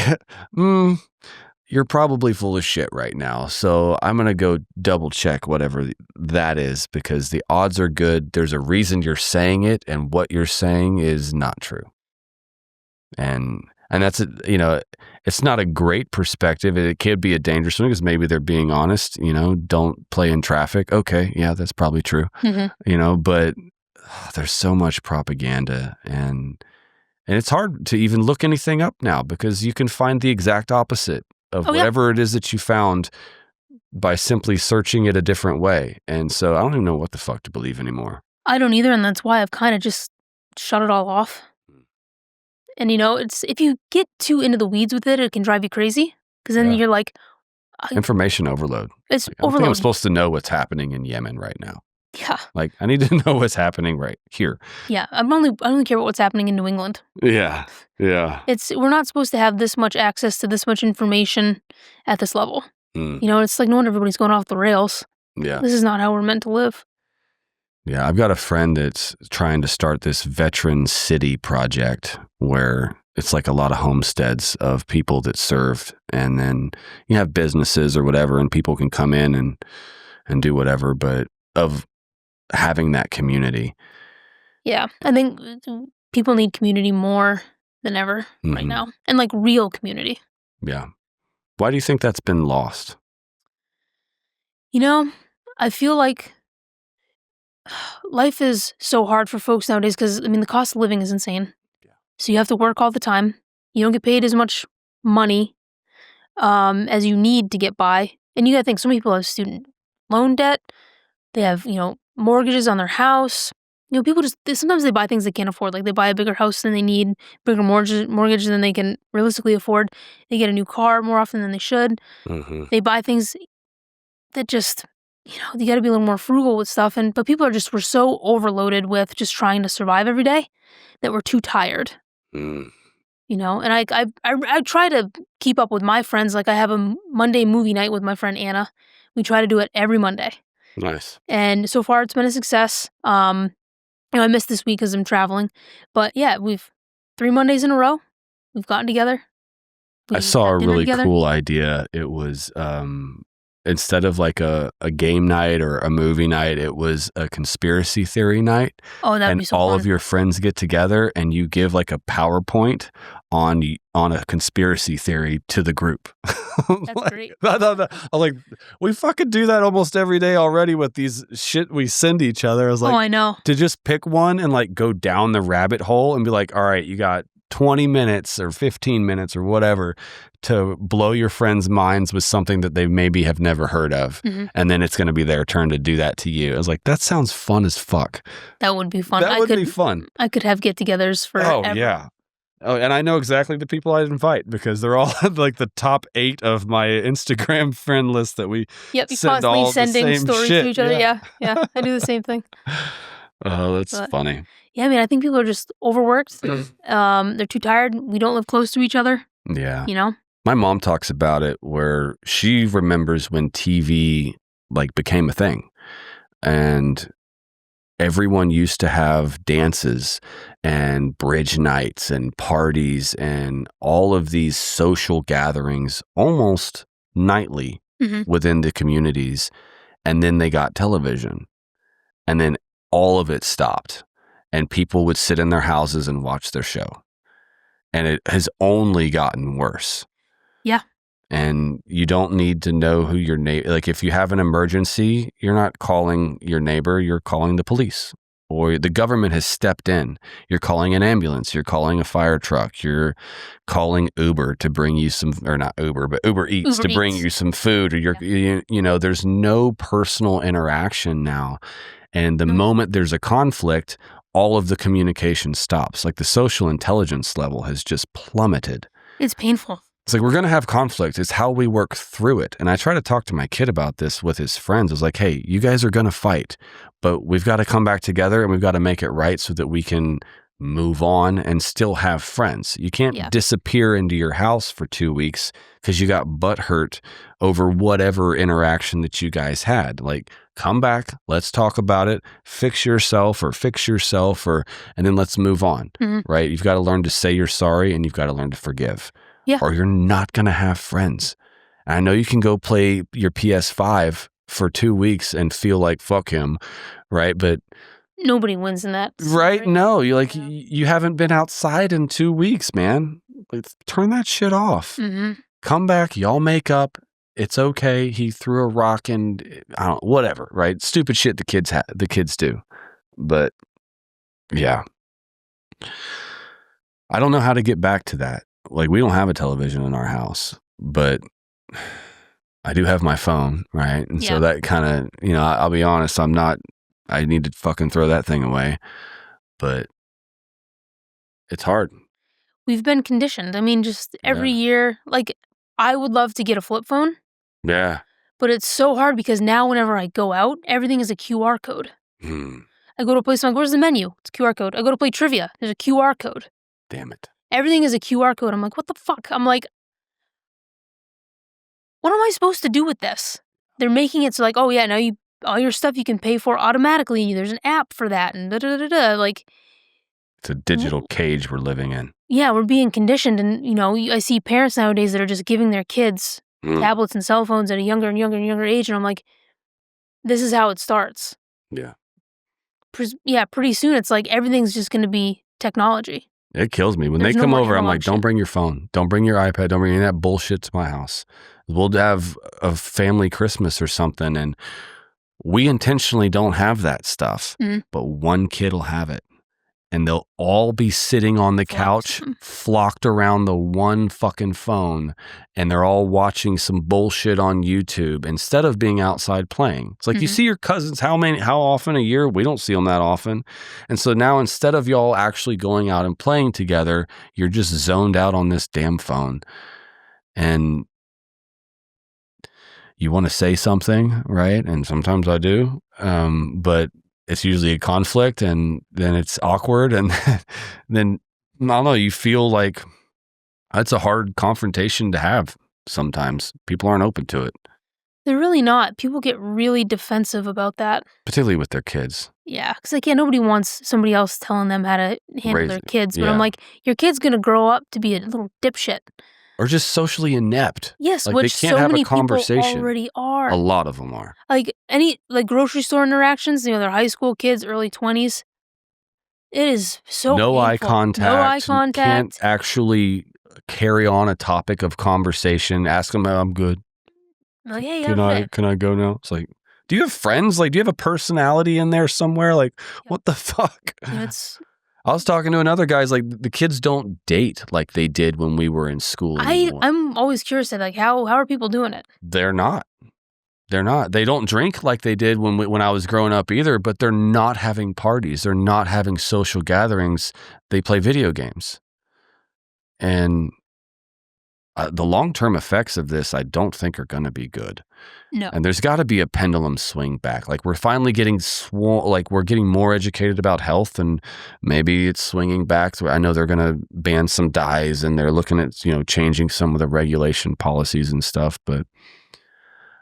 you're probably full of shit right now. So I'm going to go double check whatever that is, because the odds are good. There's a reason you're saying it, and what you're saying is not true. And that's, it's not a great perspective. It could be a dangerous one because maybe they're being honest, don't play in traffic. Okay. Yeah, that's probably true. Mm-hmm. But there's so much propaganda, and it's hard to even look anything up now because you can find the exact opposite of whatever it is that you found by simply searching it a different way. And so I don't even know what the fuck to believe anymore. I don't either, and that's why I've kind of just shut it all off. And it's if you get too into the weeds with it, it can drive you crazy because then you're like information overload. It's I don't overload. think I'm supposed to know what's happening in Yemen right now. Yeah. Like I need to know what's happening right here. Yeah, I only care about what's happening in New England. Yeah. Yeah. We're not supposed to have this much access to this much information at this level. It's like no wonder everybody's going off the rails. Yeah. This is not how we're meant to live. Yeah, I've got a friend that's trying to start this veteran city project where it's like a lot of homesteads of people that served, and then you have businesses or whatever, and people can come in and do whatever, but of having that community. Yeah, I think people need community more than ever right now, and like real community. Yeah. Why do you think that's been lost? I feel like life is so hard for folks nowadays because, the cost of living is insane. Yeah. So you have to work all the time. You don't get paid as much money as you need to get by. And you got to think, some people have student loan debt. They have, mortgages on their house. People sometimes they buy things they can't afford. Like they buy a bigger house than they need, bigger mortgage than they can realistically afford. They get a new car more often than they should. Mm-hmm. They buy things that just, you got to be a little more frugal with stuff. But people we're so overloaded with just trying to survive every day that we're too tired. And I try to keep up with my friends. Like I have a Monday movie night with my friend Anna. We try to do it every Monday. Nice. And so far it's been a success. I missed this week because I'm traveling. But yeah, we've 3 Mondays in a row. We've gotten together. I saw a really cool idea. It was instead of like a game night or a movie night, it was a conspiracy theory night. Oh, that'd be so fun. And all of your friends get together and you give like a PowerPoint on a conspiracy theory to the group. That's great. I'm like, we fucking do that almost every day already with these shit we send each other. I was like, I know. to just pick one and like go down the rabbit hole and be like, all right, you got 20 minutes or 15 minutes or whatever to blow your friends' minds with something that they maybe have never heard of. Mm-hmm. And then it's going to be their turn to do that to you. I was like, that sounds fun as fuck. That would be fun. That would be fun. I could have get-togethers forever. Oh, yeah. Oh, and I know exactly the people I'd invite because they're all like the top 8 of my Instagram friend list that we you're send constantly all sending the same stories shit. to each other. Yeah. I do the same thing. Oh, that's funny. Yeah, I mean, I think people are just overworked. They're too tired. We don't live close to each other. Yeah. You know? My mom talks about it where she remembers when TV like became a thing and everyone used to have dances and bridge nights and parties and all of these social gatherings almost nightly within the communities. And then they got television and then all of it stopped and people would sit in their houses and watch their show. And it has only gotten worse. Yeah. And you don't need to know who your neighbor, like if you have an emergency, you're not calling your neighbor, you're calling the police. Or the government has stepped in. You're calling an ambulance. You're calling a fire truck. You're calling Uber to bring you some, or not Uber, but Uber Eats to bring you some food. Or you know, there's no personal interaction now. And the moment there's a conflict, all of the communication stops. Like the social intelligence level has just plummeted. It's painful. It's like, we're going to have conflict. It's how we work through it. And I try to talk to my kid about this with his friends. I was like, hey, you guys are going to fight, but we've got to come back together and we've got to make it right so that we can move on and still have friends. You can't disappear into your house for 2 weeks because you got butt hurt over whatever interaction that you guys had. Like, come back, let's talk about it, fix yourself, and then let's move on, right? You've got to learn to say you're sorry and you've got to learn to forgive. Yeah. Or you're not going to have friends. And I know you can go play your PS5 for 2 weeks and feel like fuck him, right? But nobody wins in that. Right? No, you like you haven't been outside in 2 weeks, man. Like, turn that shit off. Come back, y'all make up. It's okay. He threw a rock and I don't whatever, right? Stupid shit the kids do. But yeah. I don't know how to get back to that. Like, we don't have a television in our house, but I do have my phone, right? And so that kind of, you know, I'll be honest, I need to fucking throw that thing away, but it's hard. We've been conditioned. I mean, just every year, like, I would love to get a flip phone. Yeah. But it's so hard because now whenever I go out, everything is a QR code. I go to a place, I'm like, where's the menu? It's a QR code. I go to play trivia. There's a QR code. Damn it. Everything is a QR code. I'm like, what the fuck? I'm like, what am I supposed to do with this? They're making it so like, oh yeah, now all your stuff you can pay for automatically. There's an app for that and da-da-da-da. Like, it's a digital cage we're living in. Yeah, we're being conditioned. And, you know, I see parents nowadays that are just giving their kids tablets and cell phones at a younger and younger age. And I'm like, this is how it starts. Yeah. Pretty soon it's like everything's just going to be technology. It kills me. When they come over, I'm like, don't bring your phone. Don't bring your iPad. Don't bring any of that bullshit to my house. We'll have a family Christmas or something, and we intentionally don't have that stuff, but one kid will have it. And they'll all be sitting on the couch, flocked around the one fucking phone, and they're all watching some bullshit on YouTube instead of being outside playing. It's like, you see your cousins how often a year? We don't see them that often. And so now instead of y'all actually going out and playing together, you're just zoned out on this damn phone. And you want to say something, right? And sometimes I do, but it's usually a conflict, and then it's awkward, and then, I don't know, you feel like that's a hard confrontation to have sometimes. People aren't open to it. They're really not. People get really defensive about that. Particularly with their kids. Yeah, because like, nobody wants somebody else telling them how to handle their kids. But I'm like, your kid's going to grow up to be a little dipshit. Or just socially inept. Yes, like, which they can't so have many a conversation. people already are. A lot of them are. Like, any grocery store interactions, you know, they're high school kids, early 20s. It is so no painful. eye contact. No eye contact. You can't actually carry on a topic of conversation, ask them, I'm good. Like, hey, Can I go now? It's like, do you have friends? Like, do you have a personality in there somewhere? Like, what the fuck? I was talking to another guy's like, the kids don't date like they did when we were in school anymore. I'm always curious, like, how are people doing it? They're not. They don't drink like they did when I was growing up either, but they're not having parties. They're not having social gatherings. They play video games. And the long-term effects of this, I don't think are going to be good. No. And there's got to be a pendulum swing back. Like we're finally getting we're getting more educated about health, and maybe it's swinging back. So I know they're going to ban some dyes, and they're looking at, changing some of the regulation policies and stuff, but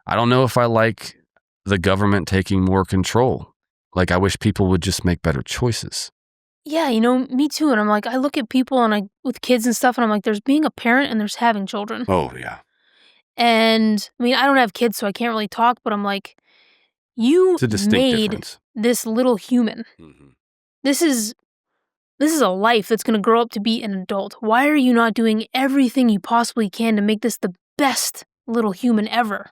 I don't know if I like the government taking more control. Like, I wish people would just make better choices. Yeah, me too. And I'm like, I look at people with kids and stuff, and I'm like, there's being a parent and there's having children. Oh, yeah. And I mean, I don't have kids, so I can't really talk, but I'm like, you made difference. This little human. Mm-hmm. This is a life that's going to grow up to be an adult. Why are you not doing everything you possibly can to make this the best little human ever?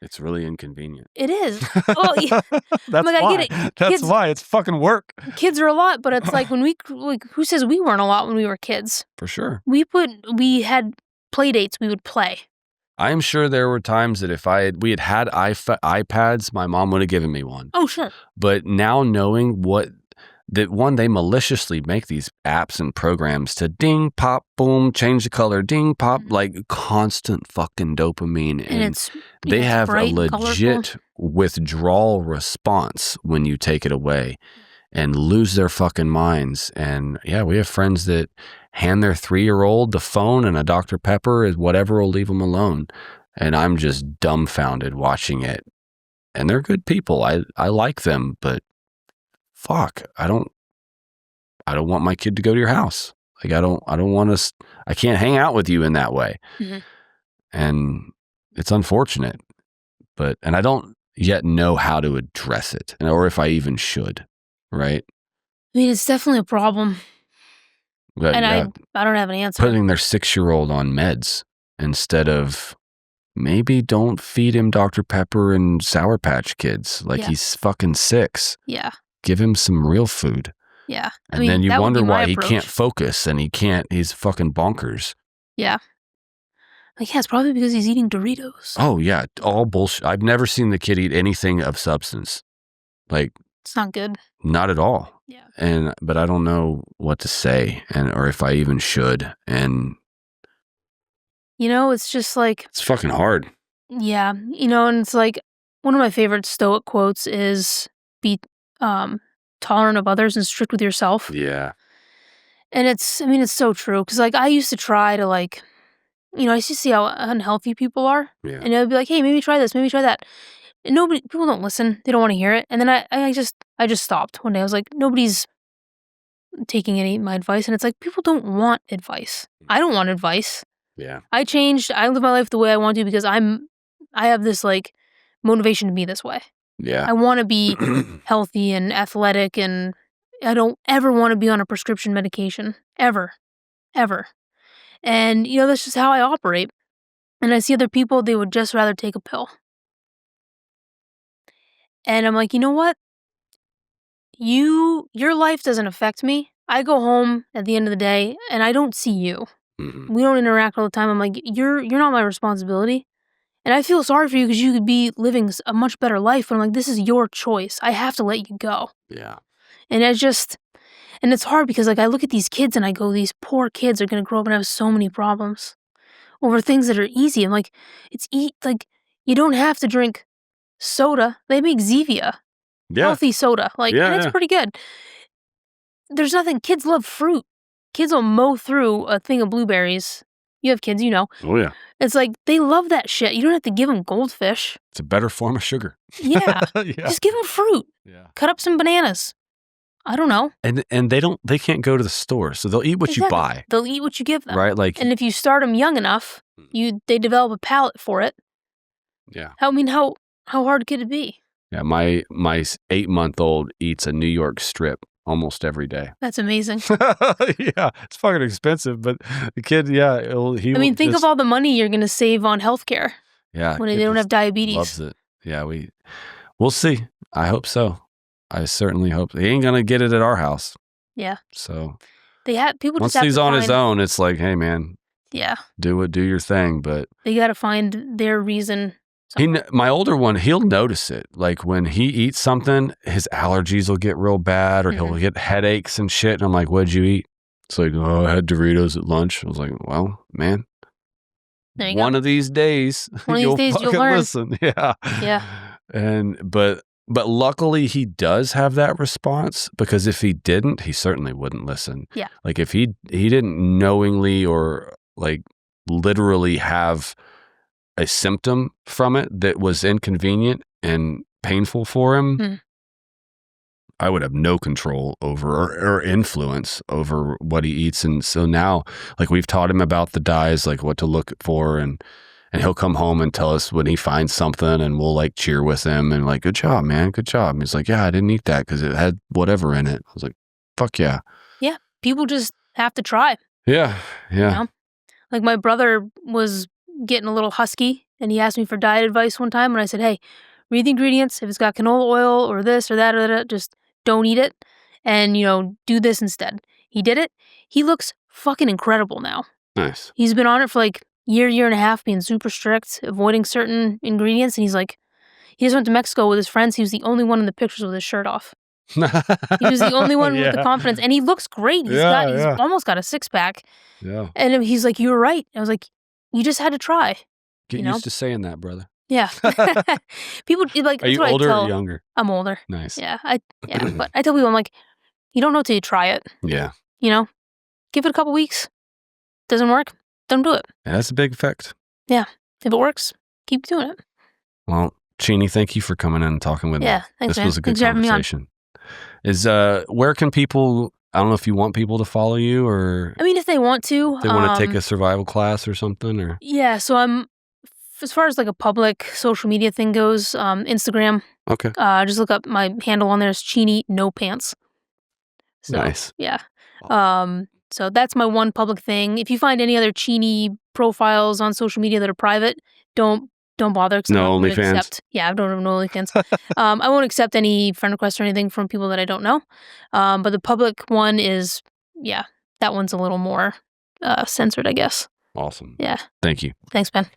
It's really inconvenient. It is. Well, yeah. That's why. I get it. That's why. It's fucking work. Kids are a lot, but it's like who says we weren't a lot when we were kids? For sure. We had play dates, we would play. I'm sure there were times that if we had iPads, my mom would have given me one. Oh, sure. But now knowing they maliciously make these apps and programs to ding, pop, boom, change the color, ding, pop, like constant fucking dopamine. And they have a legit withdrawal response when you take it away and lose their fucking minds. And yeah, we have friends that hand their 3-year-old the phone and a Dr. Pepper is whatever will leave them alone. And I'm just dumbfounded watching it. And they're good people. I like them, but fuck, I don't want my kid to go to your house. Like, I don't want I can't hang out with you in that way. Mm-hmm. And it's unfortunate, and I don't yet know how to address it, or if I even should, right? I mean, it's definitely a problem. But, and I don't have an answer. Putting their 6-year-old on meds instead of, maybe don't feed him Dr. Pepper and Sour Patch Kids. Like, he's fucking 6. Yeah. Give him some real food. Yeah. And then you wonder why he can't focus and he's fucking bonkers. Yeah. Like, yeah, it's probably because he's eating Doritos. Oh, yeah. All bullshit. I've never seen the kid eat anything of substance. Like, it's not good. Not at all. Yeah. But I don't know what to say or if I even should. And it's just like, it's fucking hard. Yeah. And it's like, one of my favorite Stoic quotes is be tolerant of others and strict with yourself. Yeah. And it's so true. Because, like, I used to try to, like, I used to see how unhealthy people are. Yeah. And I'd be like, hey, maybe try this, maybe try that. And people don't listen. They don't want to hear it. And then I just stopped one day. I was like, nobody's taking any of my advice. And it's like, people don't want advice. I don't want advice. Yeah. I changed. I live my life the way I want to because I have this, like, motivation to be this way. Yeah. I want to be healthy and athletic, and I don't ever want to be on a prescription medication. Ever. Ever. And, that's just how I operate. And I see other people, they would just rather take a pill. And I'm like, you know what? Your life doesn't affect me. I go home at the end of the day, and I don't see you. Mm-hmm. We don't interact all the time. I'm like, you're not my responsibility. And I feel sorry for you because you could be living a much better life. But I'm like, this is your choice. I have to let you go. Yeah. And it's hard because, like, I look at these kids and I go, these poor kids are going to grow up and have so many problems over things that are easy. I'm like, you don't have to drink soda. They make Zevia. Yeah. Healthy soda. Like, and it's pretty good. There's nothing. Kids love fruit. Kids will mow through a thing of blueberries. You have kids, Oh, yeah. It's like, they love that shit. You don't have to give them goldfish. It's a better form of sugar. Yeah. Just give them fruit. Yeah. Cut up some bananas. I don't know. And they can't go to the store, so they'll eat what you buy. They'll eat what you give them. Right? Like, and if you start them young enough, they develop a palate for it. Yeah. How hard could it be? Yeah, my 8-month-old eats a New York strip almost every day. That's amazing. Yeah, it's fucking expensive, but the kid, Think of all the money you're going to save on healthcare. Yeah, when they don't have diabetes. Loves it. Yeah, we'll see. I hope so. I certainly hope. He ain't gonna get it at our house. Yeah. So people once just have he's to on find, his own, it's like, hey man, do your thing. But they got to find their reason. My older one, he'll notice it. Like when he eats something, his allergies will get real bad, or he'll get headaches and shit. And I'm like, what'd you eat? It's like, oh, I had Doritos at lunch. I was like, well, man, one of these days, you'll learn. Listen. Yeah. Yeah. But luckily he does have that response, because if he didn't, he certainly wouldn't listen. Yeah. Like if he didn't knowingly or like literally have a symptom from it that was inconvenient and painful for him, I would have no control over or influence over what he eats. And so now, like, we've taught him about the dyes, like what to look for, and he'll come home and tell us when he finds something, and we'll like cheer with him and like, good job, man, good job. And he's like, yeah, I didn't eat that because it had whatever in it. I was like, fuck yeah. Yeah. People just have to try. Yeah. Yeah. You know? Like my brother was getting a little husky, and he asked me for diet advice one time, and I said, hey, read the ingredients. If it's got canola oil or this or that, just don't eat it, and do this instead. He did it. He looks fucking incredible now. Nice. He's been on it for like year and a half, being super strict, avoiding certain ingredients, and he's like, he just went to Mexico with his friends. He was the only one in the pictures with his shirt off. He was the only one with the confidence, and he looks great. He's almost got a 6-pack. Yeah. And he's like, you were right. I was like, you just had to try. Get used to saying that, brother. Yeah. People like. Are you older or younger? I'm older. Nice. Yeah. But I tell people, I'm like, you don't know till you try it. Yeah. Give it a couple weeks. Doesn't work, don't do it. Yeah, that's a big effect. Yeah. If it works, keep doing it. Well, Cheeny, thank you for coming in and talking with me. Yeah, thanks, This was a good conversation. Where can people, I don't know if you want people to follow you, or if they want to. They want to take a survival class or something, or? Yeah, so I'm, as far as like a public social media thing goes, Instagram. Okay. Just look up my handle on there is Cheeny No Pants. So, nice. Yeah. So that's my one public thing. If you find any other Cheeny profiles on social media that are private, don't bother. No OnlyFans. Yeah, I don't have no OnlyFans. I won't accept any friend requests or anything from people that I don't know. But the public one is, that one's a little more censored, I guess. Awesome. Yeah. Thank you. Thanks, Ben.